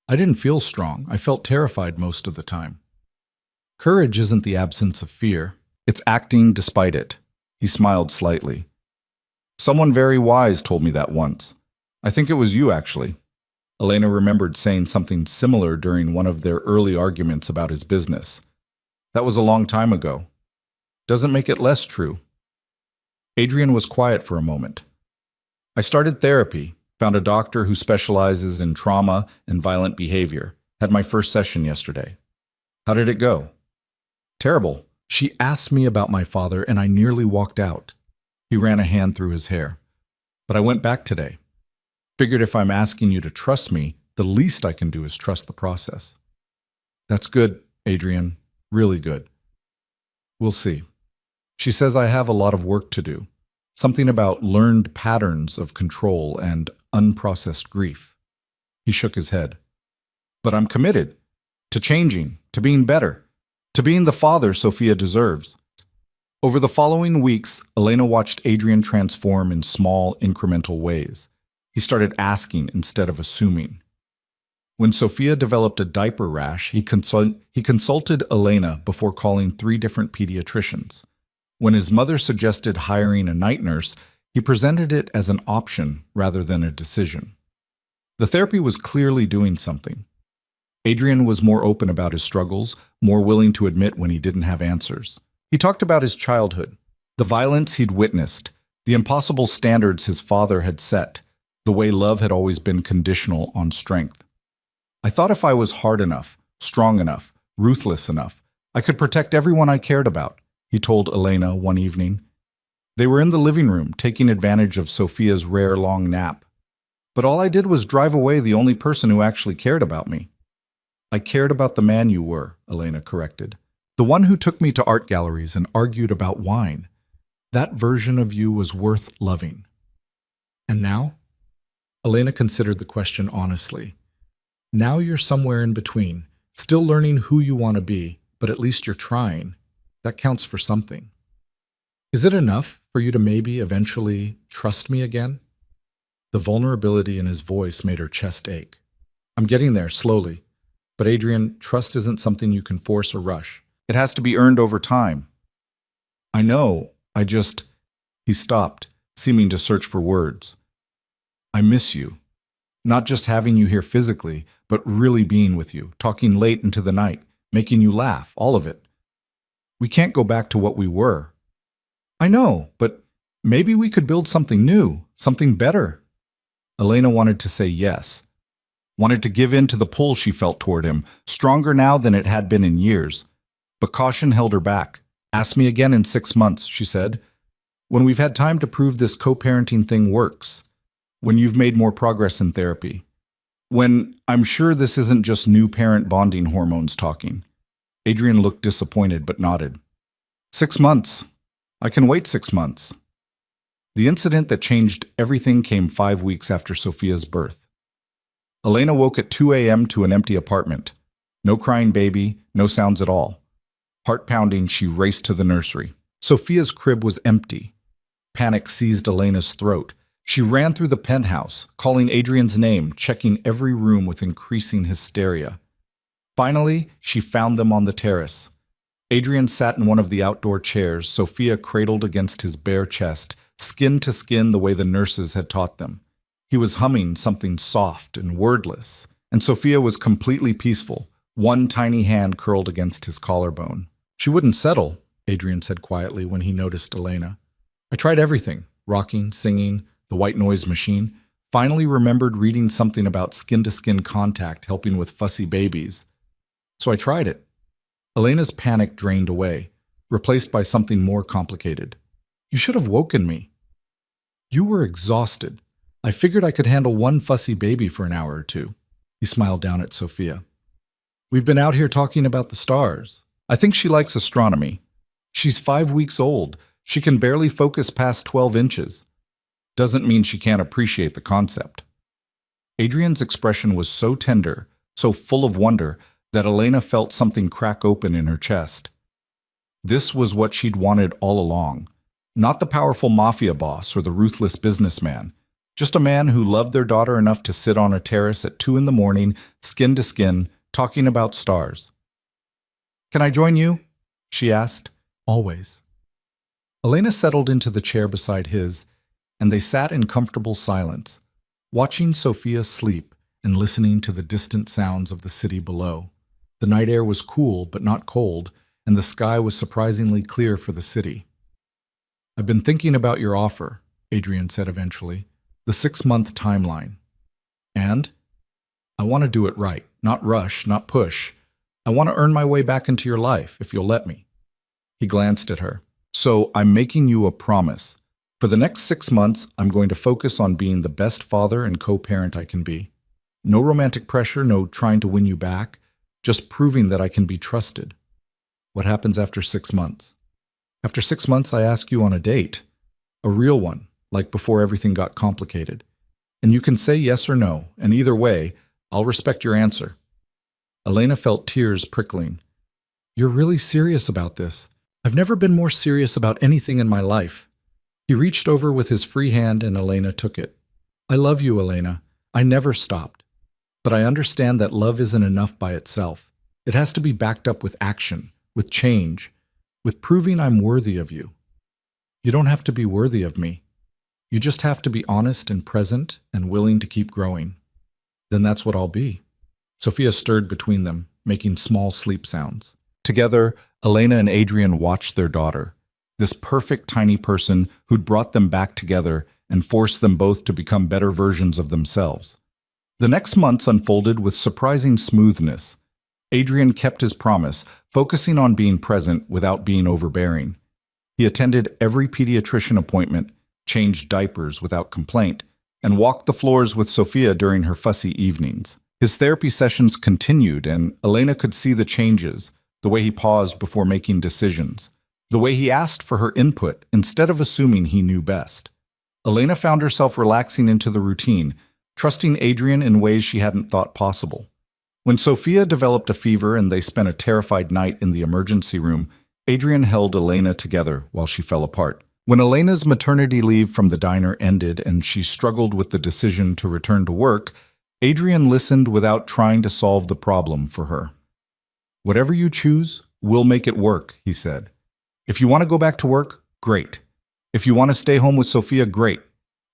I didn't feel strong. I felt terrified most of the time. Courage isn't the absence of fear. It's acting despite it. He smiled slightly. Someone very wise told me that once. I think it was you, actually. Elena remembered saying something similar during one of their early arguments about his business. That was a long time ago. Doesn't make it less true. Adrian was quiet for a moment. I started therapy, found a doctor who specializes in trauma and violent behavior. Had my first session yesterday. How did it go? Terrible. She asked me about my father and I nearly walked out. He ran a hand through his hair. But I went back today. Figured if I'm asking you to trust me, the least I can do is trust the process. That's good, Adrian. Really good. We'll see. She says I have a lot of work to do. Something about learned patterns of control and unprocessed grief. He shook his head. But I'm committed to changing, to being better, to being the father Sophia deserves. Over the following weeks, Elena watched Adrian transform in small, incremental ways. He started asking instead of assuming. When Sophia developed a diaper rash, he consulted Elena before calling 3 different pediatricians. When his mother suggested hiring a night nurse, he presented it as an option rather than a decision. The therapy was clearly doing something. Adrian was more open about his struggles, more willing to admit when he didn't have answers. He talked about his childhood, the violence he'd witnessed, the impossible standards his father had set, the way love had always been conditional on strength. I thought if I was hard enough, strong enough, ruthless enough, I could protect everyone I cared about, he told Elena one evening. They were in the living room, taking advantage of Sophia's rare long nap. But all I did was drive away the only person who actually cared about me. I cared about the man you were, Elena corrected. The one who took me to art galleries and argued about wine. That version of you was worth loving. And now? Elena considered the question honestly. Now you're somewhere in between, still learning who you want to be, but at least you're trying. That counts for something. Is it enough for you to maybe eventually trust me again? The vulnerability in his voice made her chest ache. I'm getting there slowly. But Adrian, trust isn't something you can force or rush. It has to be earned over time. I know, He stopped, seeming to search for words. I miss you. Not just having you here physically, but really being with you, talking late into the night, making you laugh, all of it. We can't go back to what we were. I know, but maybe we could build something new, something better. Elena wanted to say yes. Wanted to give in to the pull she felt toward him, stronger now than it had been in years. But caution held her back. Ask me again in 6 months, she said. When we've had time to prove this co-parenting thing works. When you've made more progress in therapy. When I'm sure this isn't just new parent bonding hormones talking. Adrian looked disappointed but nodded. 6 months. I can wait 6 months. The incident that changed everything came 5 weeks after Sophia's birth. Elena woke at 2 a.m. to an empty apartment. No crying baby, no sounds at all. Heart pounding, she raced to the nursery. Sophia's crib was empty. Panic seized Elena's throat. She ran through the penthouse, calling Adrian's name, checking every room with increasing hysteria. Finally, she found them on the terrace. Adrian sat in one of the outdoor chairs, Sophia cradled against his bare chest, skin to skin the way the nurses had taught them. He was humming something soft and wordless, and Sophia was completely peaceful, one tiny hand curled against his collarbone. She wouldn't settle, Adrian said quietly when he noticed Elena. I tried everything, rocking, singing, the white noise machine, finally remembered reading something about skin-to-skin contact helping with fussy babies. So I tried it. Elena's panic drained away, replaced by something more complicated. You should have woken me. You were exhausted. I figured I could handle one fussy baby for an hour or two. He smiled down at Sophia. We've been out here talking about the stars. I think she likes astronomy. She's 5 weeks old. She can barely focus past 12 inches. doesn't mean she can't appreciate the concept. Adrian's expression was so tender, so full of wonder, that Elena felt something crack open in her chest. This was what she'd wanted all along. Not the powerful mafia boss or the ruthless businessman, just a man who loved their daughter enough to sit on a terrace at 2 in the morning, skin to skin, talking about stars. "Can I join you?" she asked. "Always." Elena settled into the chair beside his, and they sat in comfortable silence, watching Sophia sleep and listening to the distant sounds of the city below. The night air was cool but not cold, and the sky was surprisingly clear for the city. "I've been thinking about your offer," Adrian said eventually, "the 6-month timeline. And I want to do it right, not rush, not push. I want to earn my way back into your life, if you'll let me." He glanced at her. "So I'm making you a promise. For the next 6 months, I'm going to focus on being the best father and co-parent I can be. No romantic pressure, no trying to win you back, just proving that I can be trusted. What happens after 6 months? After 6 months, I ask you on a date. A real one, like before everything got complicated. And you can say yes or no, and either way, I'll respect your answer." Elena felt tears prickling. "You're really serious about this. I've never been more serious about anything in my life." He reached over with his free hand and Elena took it. "I love you, Elena. I never stopped. But I understand that love isn't enough by itself. It has to be backed up with action, with change, with proving I'm worthy of you. You don't have to be worthy of me. You just have to be honest and present and willing to keep growing. Then that's what I'll be." Sophia stirred between them, making small sleep sounds. Together, Elena and Adrian watched their daughter, this perfect tiny person who'd brought them back together and forced them both to become better versions of themselves. The next months unfolded with surprising smoothness. Adrian kept his promise, focusing on being present without being overbearing. He attended every pediatrician appointment, changed diapers without complaint, and walked the floors with Sophia during her fussy evenings. His therapy sessions continued, and Elena could see the changes, the way he paused before making decisions, the way he asked for her input instead of assuming he knew best. Elena found herself relaxing into the routine, trusting Adrian in ways she hadn't thought possible. When Sophia developed a fever and they spent a terrified night in the emergency room, Adrian held Elena together while she fell apart. When Elena's maternity leave from the diner ended and she struggled with the decision to return to work, Adrian listened without trying to solve the problem for her. "Whatever you choose, we'll make it work," he said. "If you want to go back to work, great. If you want to stay home with Sophia, great.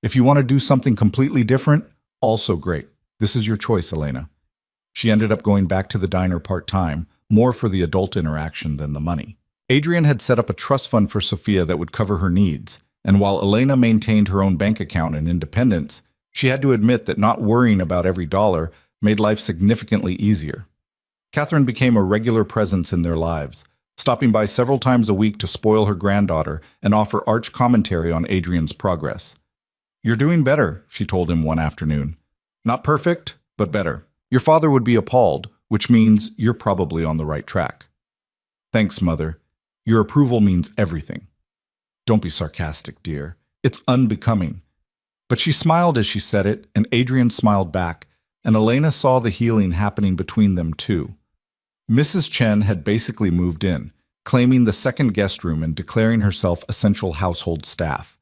If you want to do something completely different, also great. This is your choice, Elena." She ended up going back to the diner part-time, more for the adult interaction than the money. Adrian had set up a trust fund for Sophia that would cover her needs, and while Elena maintained her own bank account and independence, she had to admit that not worrying about every dollar made life significantly easier. Catherine became a regular presence in their lives, stopping by several times a week to spoil her granddaughter and offer arch commentary on Adrian's progress. "You're doing better," she told him one afternoon. "Not perfect, but better. Your father would be appalled, which means you're probably on the right track." "Thanks, Mother. Your approval means everything." "Don't be sarcastic, dear. It's unbecoming." But she smiled as she said it, and Adrian smiled back, and Elena saw the healing happening between them too. Mrs. Chen had basically moved in, claiming the second guest room and declaring herself essential household staff.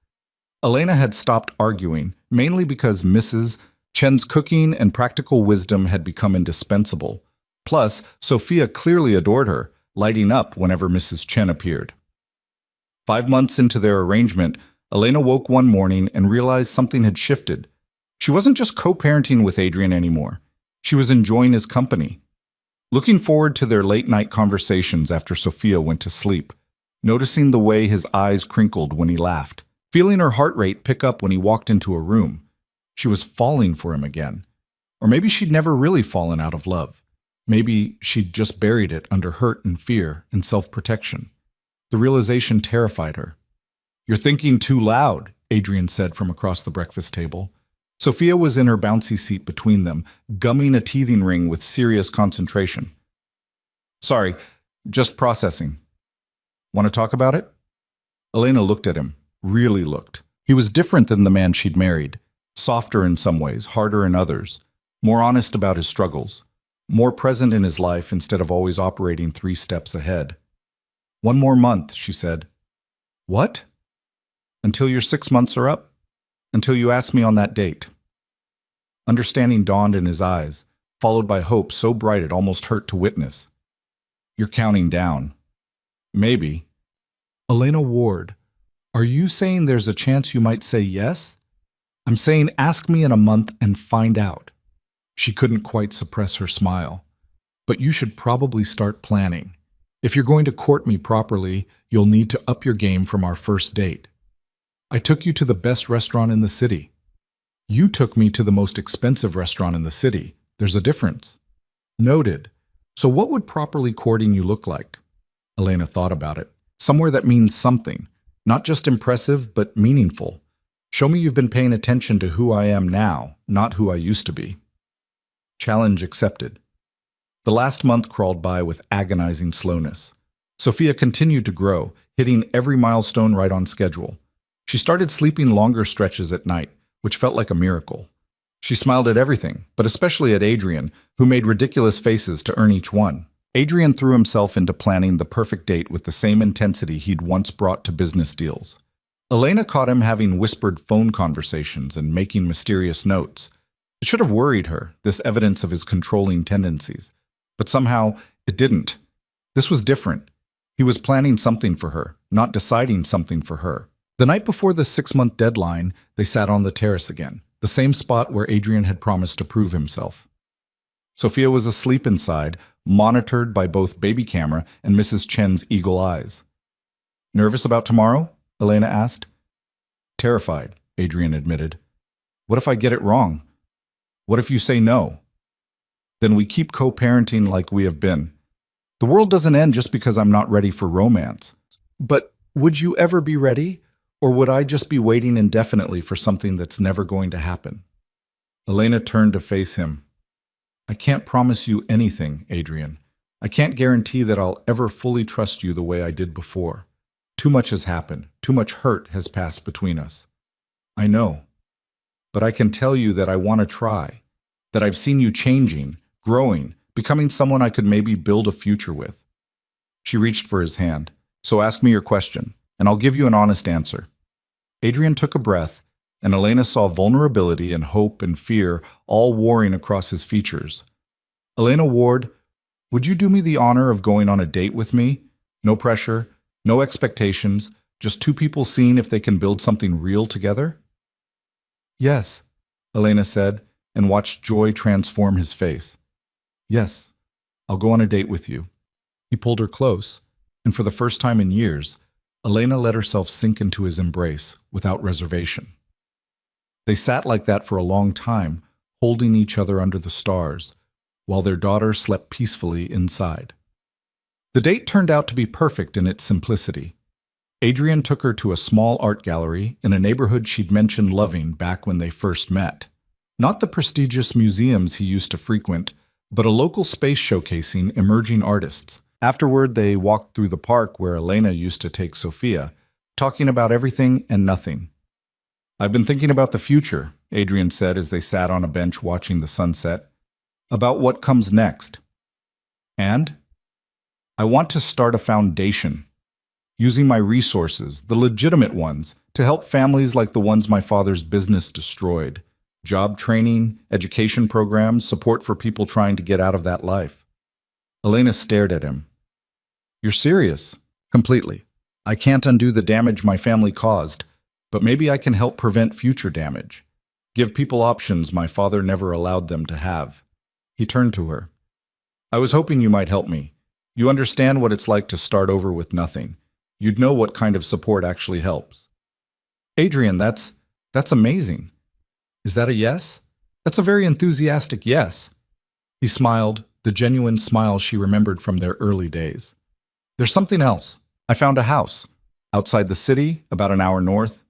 Elena had stopped arguing, mainly because Mrs. Chen's cooking and practical wisdom had become indispensable. Plus, Sophia clearly adored her, lighting up whenever Mrs. Chen appeared. 5 months into their arrangement, Elena woke one morning and realized something had shifted. She wasn't just co-parenting with Adrian anymore. She was enjoying his company. Looking forward to their late-night conversations after Sophia went to sleep, noticing the way his eyes crinkled when he laughed, feeling her heart rate pick up when he walked into a room. She was falling for him again. Or maybe she'd never really fallen out of love. Maybe she'd just buried it under hurt and fear and self-protection. The realization terrified her. "You're thinking too loud," Adrian said from across the breakfast table. Sophia was in her bouncy seat between them, gumming a teething ring with serious concentration. "Sorry, just processing." "Want to talk about it?" Elena looked at him, really looked, He was different than the man she'd married, softer in some ways, harder in others, more honest about his struggles, more present in his life instead of always operating 3 steps ahead. "One more month," she said. "What?" "Until your 6 months are up. Until you ask me on that date." Understanding dawned in his eyes, followed by hope so bright it almost hurt to witness. "You're counting down." "Maybe." "Elena Ward, are you saying there's a chance you might say yes?" "I'm saying ask me in a month and find out." She couldn't quite suppress her smile. "But you should probably start planning. If you're going to court me properly, you'll need to up your game from our first date. I took you to the best restaurant in the city. You took me to the most expensive restaurant in the city. There's a difference." "Noted. So what would properly courting you look like?" Elena thought about it. "Somewhere that means something. Not just impressive, but meaningful. Show me you've been paying attention to who I am now, not who I used to be." Challenge accepted. The last month crawled by with agonizing slowness. Sophia continued to grow, hitting every milestone right on schedule. She started sleeping longer stretches at night, which felt like a miracle. She smiled at everything, but especially at Adrian, who made ridiculous faces to earn each one. Adrian threw himself into planning the perfect date with the same intensity he'd once brought to business deals. Elena caught him having whispered phone conversations and making mysterious notes. It should have worried her, this evidence of his controlling tendencies. But somehow, it didn't. This was different. He was planning something for her, not deciding something for her. The night before the 6-month deadline, they sat on the terrace again, the same spot where Adrian had promised to prove himself. Sophia was asleep inside, monitored by both baby camera and Mrs. Chen's eagle eyes. "Nervous about tomorrow?" Elena asked. "Terrified," Adrian admitted. "What if I get it wrong? What if you say no? Then we keep co-parenting like we have been. The world doesn't end just because I'm not ready for romance. But would you ever be ready? Or would I just be waiting indefinitely for something that's never going to happen?" Elena turned to face him. "I can't promise you anything, Adrian. I can't guarantee that I'll ever fully trust you the way I did before. Too much has happened. Too much hurt has passed between us. I know. But I can tell you that I want to try. That I've seen you changing, growing, becoming someone I could maybe build a future with." She reached for his hand. "So ask me your question, and I'll give you an honest answer." Adrian took a breath, and Elena saw vulnerability and hope and fear all warring across his features. "Elena Ward, would you do me the honor of going on a date with me? No pressure, no expectations, just two people seeing if they can build something real together?" "Yes," Elena said, and watched joy transform his face. "Yes, I'll go on a date with you." He pulled her close, and for the first time in years, Elena let herself sink into his embrace without reservation. They sat like that for a long time, holding each other under the stars, while their daughter slept peacefully inside. The date turned out to be perfect in its simplicity. Adrian took her to a small art gallery in a neighborhood she'd mentioned loving back when they first met. Not the prestigious museums he used to frequent, but a local space showcasing emerging artists. Afterward, they walked through the park where Elena used to take Sophia, talking about everything and nothing. "I've been thinking about the future," Adrian said as they sat on a bench watching the sunset, "about what comes next. And I want to start a foundation, using my resources, the legitimate ones, to help families like the ones my father's business destroyed. Job training, education programs, support for people trying to get out of that life." Elena stared at him. "You're serious?" "Completely. I can't undo the damage my family caused, but maybe I can help prevent future damage. Give people options my father never allowed them to have." He turned to her. "I was hoping you might help me. You understand what it's like to start over with nothing. You'd know what kind of support actually helps." "Adrian, that's amazing. Is that a yes?" "That's a very enthusiastic yes." He smiled, the genuine smile she remembered from their early days. "There's something else. I found a house. Outside the city, about an hour north.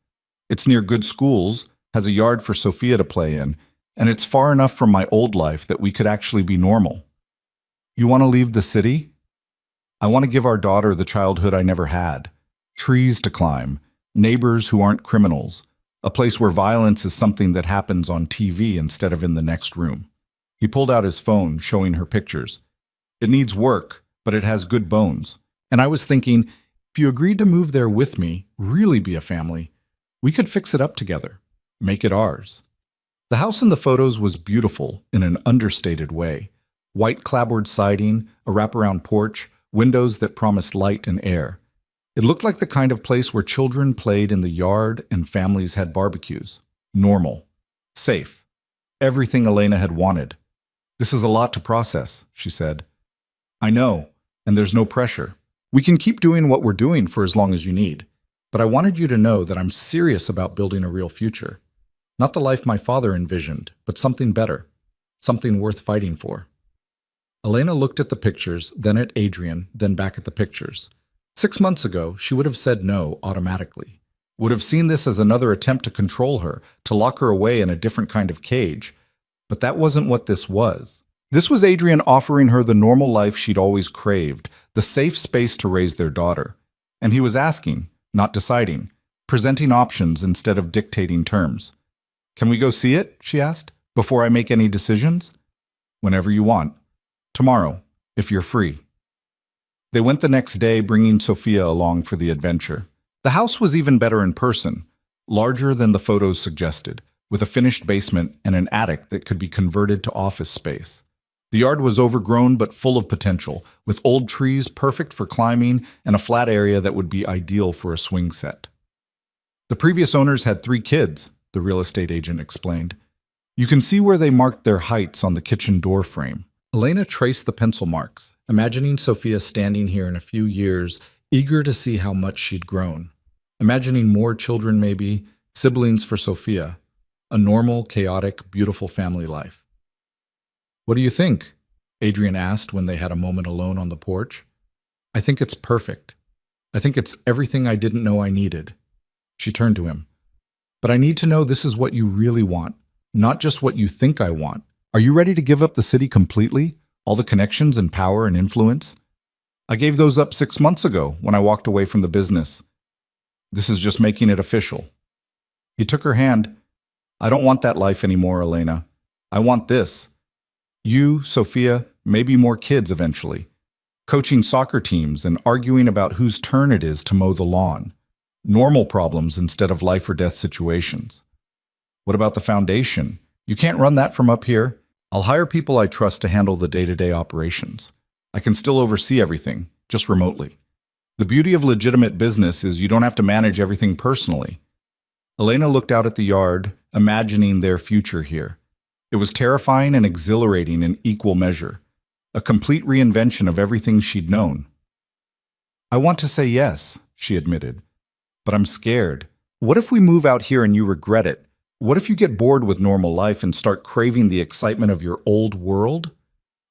It's near good schools, has a yard for Sophia to play in, and it's far enough from my old life that we could actually be normal. You want to leave the city? I want to give our daughter the childhood I never had. Trees to climb, neighbors who aren't criminals, a place where violence is something that happens on TV instead of in the next room. He pulled out his phone, showing her pictures. It needs work, but it has good bones. And I was thinking, if you agreed to move there with me, really be a family, we could fix it up together, make it ours. The house in the photos was beautiful in an understated way. White clapboard siding, a wraparound porch, windows that promised light and air. It looked like the kind of place where children played in the yard and families had barbecues. Normal. Safe. Everything Elena had wanted. This is a lot to process, she said. I know, and there's no pressure. We can keep doing what we're doing for as long as you need. But I wanted you to know that I'm serious about building a real future. Not the life my father envisioned, but something better. Something worth fighting for. Elena looked at the pictures, then at Adrian, then back at the pictures. 6 months ago, she would have said no automatically. Would have seen this as another attempt to control her, to lock her away in a different kind of cage. But that wasn't what this was. This was Adrian offering her the normal life she'd always craved, the safe space to raise their daughter. And he was asking, not deciding, presenting options instead of dictating terms. Can we go see it, she asked, before I make any decisions? Whenever you want. Tomorrow, if you're free. They went the next day, bringing Sophia along for the adventure. The house was even better in person, larger than the photos suggested, with a finished basement and an attic that could be converted to office space. The yard was overgrown but full of potential, with old trees perfect for climbing and a flat area that would be ideal for a swing set. The previous owners had 3 kids, the real estate agent explained. You can see where they marked their heights on the kitchen door frame. Elena traced the pencil marks, imagining Sophia standing here in a few years, eager to see how much she'd grown. Imagining more children maybe, siblings for Sophia. A normal, chaotic, beautiful family life. What do you think? Adrian asked when they had a moment alone on the porch. I think it's perfect. I think it's everything I didn't know I needed. She turned to him. But I need to know this is what you really want, not just what you think I want. Are you ready to give up the city completely? All the connections and power and influence? I gave those up 6 months ago when I walked away from the business. This is just making it official. He took her hand. I don't want that life anymore, Elena. I want this. You, Sophia, maybe more kids eventually. Coaching soccer teams and arguing about whose turn it is to mow the lawn. Normal problems instead of life or death situations. What about the foundation? You can't run that from up here. I'll hire people I trust to handle the day-to-day operations. I can still oversee everything, just remotely. The beauty of legitimate business is you don't have to manage everything personally. Elena looked out at the yard, imagining their future here. It was terrifying and exhilarating in equal measure. A complete reinvention of everything she'd known. I want to say yes, she admitted. But I'm scared. What if we move out here and you regret it? What if you get bored with normal life and start craving the excitement of your old world?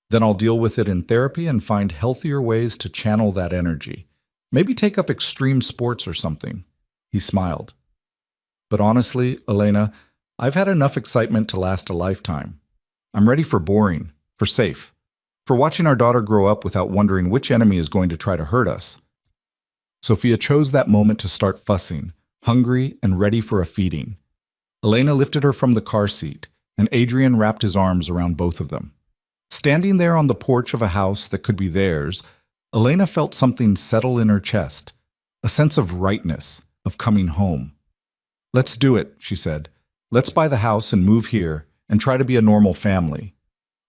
Then I'll deal with it in therapy and find healthier ways to channel that energy. Maybe take up extreme sports or something. He smiled. But honestly, Elena, I've had enough excitement to last a lifetime. I'm ready for boring, for safe, for watching our daughter grow up without wondering which enemy is going to try to hurt us. Sophia chose that moment to start fussing, hungry and ready for a feeding. Elena lifted her from the car seat, and Adrian wrapped his arms around both of them. Standing there on the porch of a house that could be theirs, Elena felt something settle in her chest, a sense of rightness, of coming home. Let's do it, she said. Let's buy the house and move here and try to be a normal family.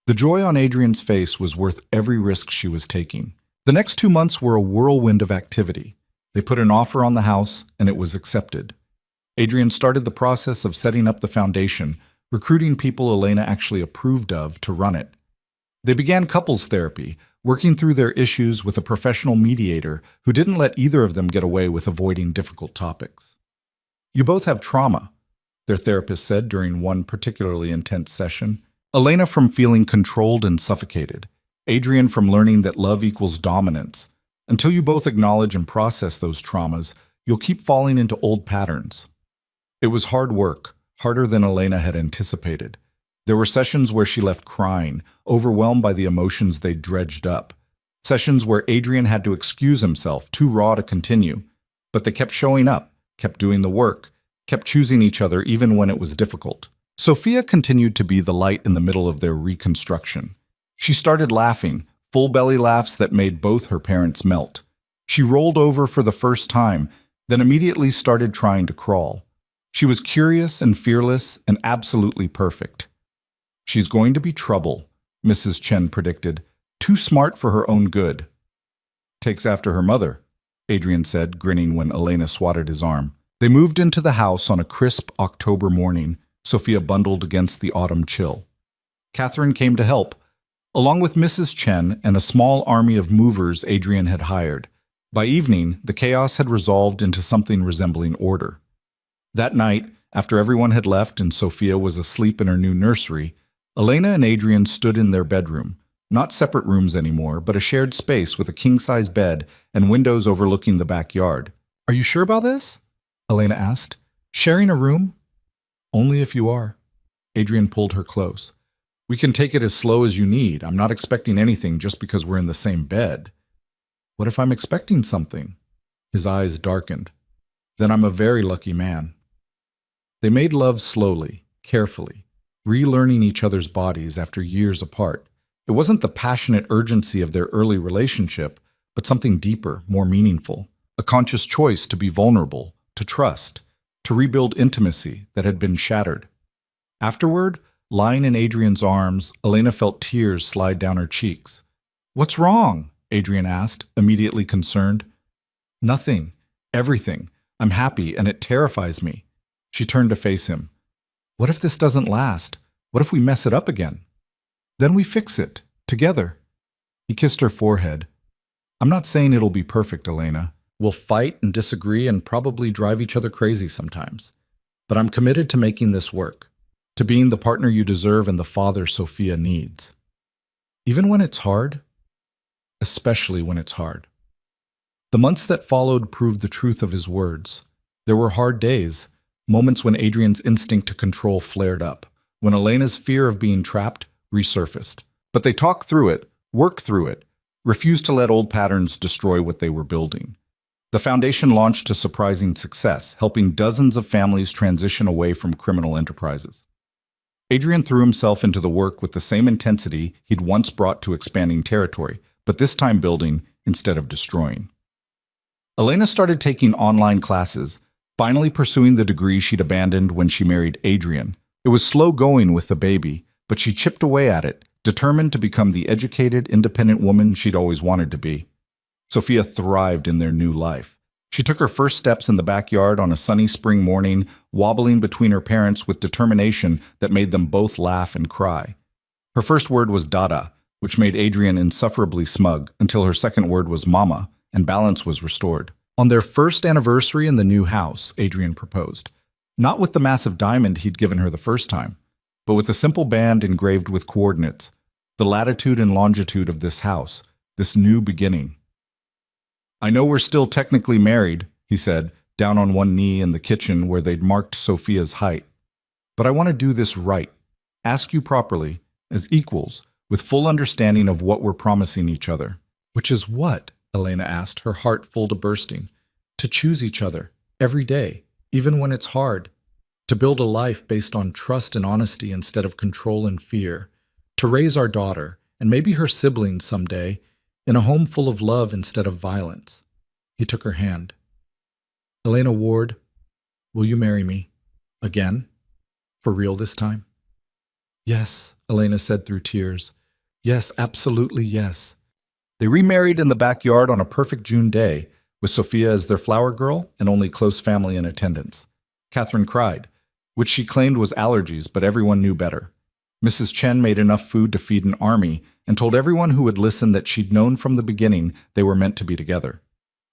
The joy on Adrian's face was worth every risk she was taking. The next 2 months were a whirlwind of activity. They put an offer on the house, and it was accepted. Adrian started the process of setting up the foundation, recruiting people Elena actually approved of to run it. They began couples therapy, working through their issues with a professional mediator who didn't let either of them get away with avoiding difficult topics. You both have trauma, their therapist said during one particularly intense session. Elena from feeling controlled and suffocated. Adrian from learning that love equals dominance. Until you both acknowledge and process those traumas, you'll keep falling into old patterns. It was hard work, harder than Elena had anticipated. There were sessions where she left crying, overwhelmed by the emotions they'd dredged up. Sessions where Adrian had to excuse himself, too raw to continue. But they kept showing up, kept doing the work, kept choosing each other even when it was difficult. Sophia continued to be the light in the middle of their reconstruction. She started laughing, full belly laughs that made both her parents melt. She rolled over for the first time, then immediately started trying to crawl. She was curious and fearless and absolutely perfect. She's going to be trouble, Mrs. Chen predicted. Too smart for her own good. Takes after her mother, Adrian said, grinning when Elena swatted his arm. They moved into the house on a crisp October morning, Sophia bundled against the autumn chill. Catherine came to help, along with Mrs. Chen and a small army of movers Adrian had hired. By evening, the chaos had resolved into something resembling order. That night, after everyone had left and Sophia was asleep in her new nursery, Elena and Adrian stood in their bedroom, not separate rooms anymore, but a shared space with a king-size bed and windows overlooking the backyard. "Are you sure about this?" Elena asked. "Sharing a room?" "Only if you are." Adrian pulled her close. "We can take it as slow as you need. I'm not expecting anything just because we're in the same bed." "What if I'm expecting something?" His eyes darkened. "Then I'm a very lucky man." They made love slowly, carefully, relearning each other's bodies after years apart. It wasn't the passionate urgency of their early relationship, but something deeper, more meaningful. A conscious choice to be vulnerable, to trust, to rebuild intimacy that had been shattered. Afterward, lying in Adrian's arms, Elena felt tears slide down her cheeks. "What's wrong?" Adrian asked, immediately concerned. "Nothing. Everything. I'm happy, and it terrifies me." She turned to face him. "What if this doesn't last? What if we mess it up again?" "Then we fix it. Together." He kissed her forehead. "I'm not saying it'll be perfect, Elena. We'll fight and disagree and probably drive each other crazy sometimes. But I'm committed to making this work, to being the partner you deserve and the father Sophia needs. Even when it's hard, especially when it's hard." The months that followed proved the truth of his words. There were hard days, moments when Adrian's instinct to control flared up, when Elena's fear of being trapped resurfaced. But they talked through it, worked through it, refused to let old patterns destroy what they were building. The foundation launched to surprising success, helping dozens of families transition away from criminal enterprises. Adrian threw himself into the work with the same intensity he'd once brought to expanding territory, but this time building instead of destroying. Elena started taking online classes, finally pursuing the degree she'd abandoned when she married Adrian. It was slow going with the baby, but she chipped away at it, determined to become the educated, independent woman she'd always wanted to be. Sophia thrived in their new life. She took her first steps in the backyard on a sunny spring morning, wobbling between her parents with determination that made them both laugh and cry. Her first word was Dada, which made Adrian insufferably smug, until her second word was Mama, and balance was restored. On their first anniversary in the new house, Adrian proposed. Not with the massive diamond he'd given her the first time, but with a simple band engraved with coordinates, the latitude and longitude of this house, this new beginning. "I know we're still technically married," he said, down on one knee in the kitchen where they'd marked Sophia's height. "But I want to do this right, ask you properly, as equals, with full understanding of what we're promising each other." "Which is what?" Elena asked, her heart full to bursting. "To choose each other, every day, even when it's hard. To build a life based on trust and honesty instead of control and fear. To raise our daughter, and maybe her siblings someday, in a home full of love instead of violence." He took her hand. "Elena Ward, will you marry me? Again? For real this time?" "Yes," Elena said through tears. "Yes, absolutely yes." They remarried in the backyard on a perfect June day, with Sophia as their flower girl and only close family in attendance. Catherine cried, which she claimed was allergies, but everyone knew better. Mrs. Chen made enough food to feed an army and told everyone who would listen that she'd known from the beginning they were meant to be together.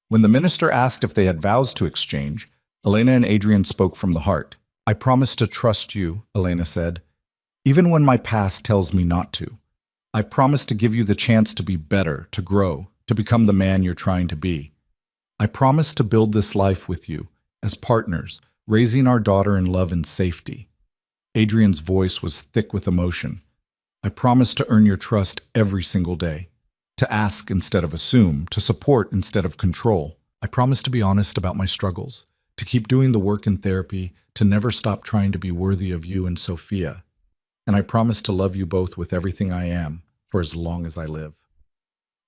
When the minister asked if they had vows to exchange, Elena and Adrian spoke from the heart. "I promise to trust you," Elena said, "even when my past tells me not to. I promise to give you the chance to be better, to grow, to become the man you're trying to be. I promise to build this life with you, as partners, raising our daughter in love and safety." Adrian's voice was thick with emotion. "I promise to earn your trust every single day, to ask instead of assume, to support instead of control. I promise to be honest about my struggles, to to keep doing the work in therapy, to never stop trying to be worthy of you and Sophia. And I promise to love you both with everything I am for as long as I live."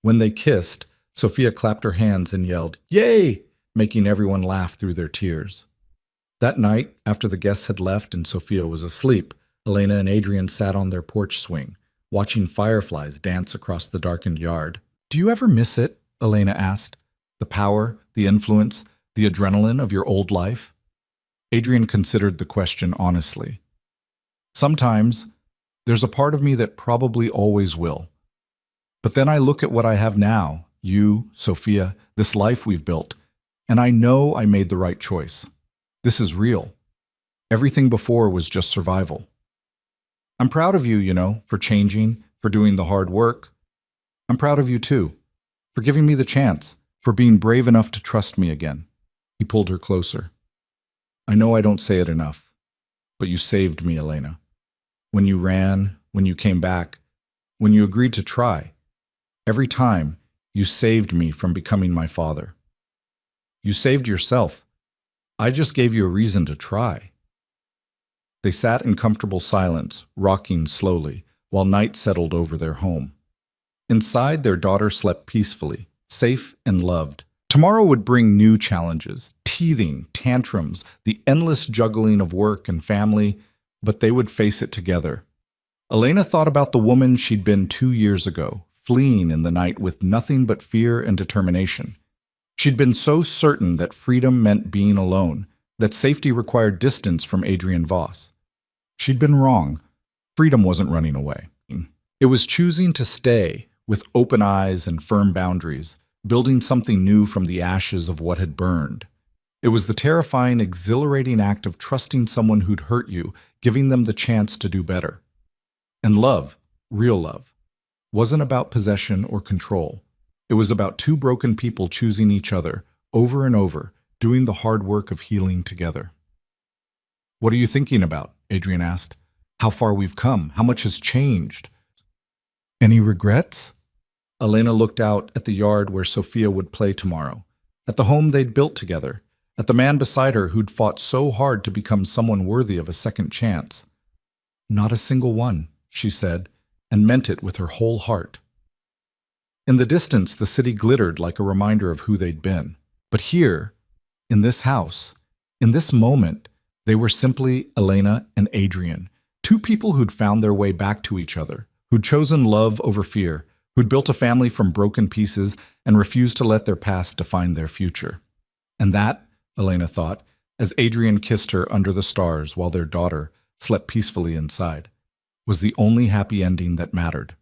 When they kissed, Sophia clapped her hands and yelled, "Yay!" making everyone laugh through their tears. That night, after the guests had left and Sophia was asleep, Elena and Adrian sat on their porch swing, watching fireflies dance across the darkened yard. "Do you ever miss it?" Elena asked. "The power, the influence, the adrenaline of your old life?" Adrian considered the question honestly. "Sometimes, there's a part of me that probably always will. But then I look at what I have now, you, Sophia, this life we've built, and I know I made the right choice. This is real. Everything before was just survival. I'm proud of you, for changing, for doing the hard work. I'm proud of you too, for giving me the chance, for being brave enough to trust me again." He pulled her closer. "I know I don't say it enough, but you saved me, Elena. When you ran, when you came back, when you agreed to try, every time you saved me from becoming my father. You saved yourself. I just gave you a reason to try." They sat in comfortable silence, rocking slowly, while night settled over their home. Inside, their daughter slept peacefully, safe and loved. Tomorrow would bring new challenges, teething, tantrums, the endless juggling of work and family, but they would face it together. Elena thought about the woman she'd been 2 years ago, fleeing in the night with nothing but fear and determination. She'd been so certain that freedom meant being alone, that safety required distance from Adrian Voss. She'd been wrong. Freedom wasn't running away. It was choosing to stay, with open eyes and firm boundaries, building something new from the ashes of what had burned. It was the terrifying, exhilarating act of trusting someone who'd hurt you, giving them the chance to do better. And love, real love, wasn't about possession or control. It was about two broken people choosing each other, over and over, doing the hard work of healing together. "What are you thinking about?" Adrian asked. "How far we've come, how much has changed." "Any regrets?" Elena looked out at the yard where Sophia would play tomorrow, at the home they'd built together, at the man beside her who'd fought so hard to become someone worthy of a second chance. "Not a single one," she said, and meant it with her whole heart. In the distance, the city glittered like a reminder of who they'd been. But here, in this house, in this moment, they were simply Elena and Adrian, two people who'd found their way back to each other, who'd chosen love over fear, who'd built a family from broken pieces and refused to let their past define their future. And that, Elena thought, as Adrian kissed her under the stars while their daughter slept peacefully inside, was the only happy ending that mattered.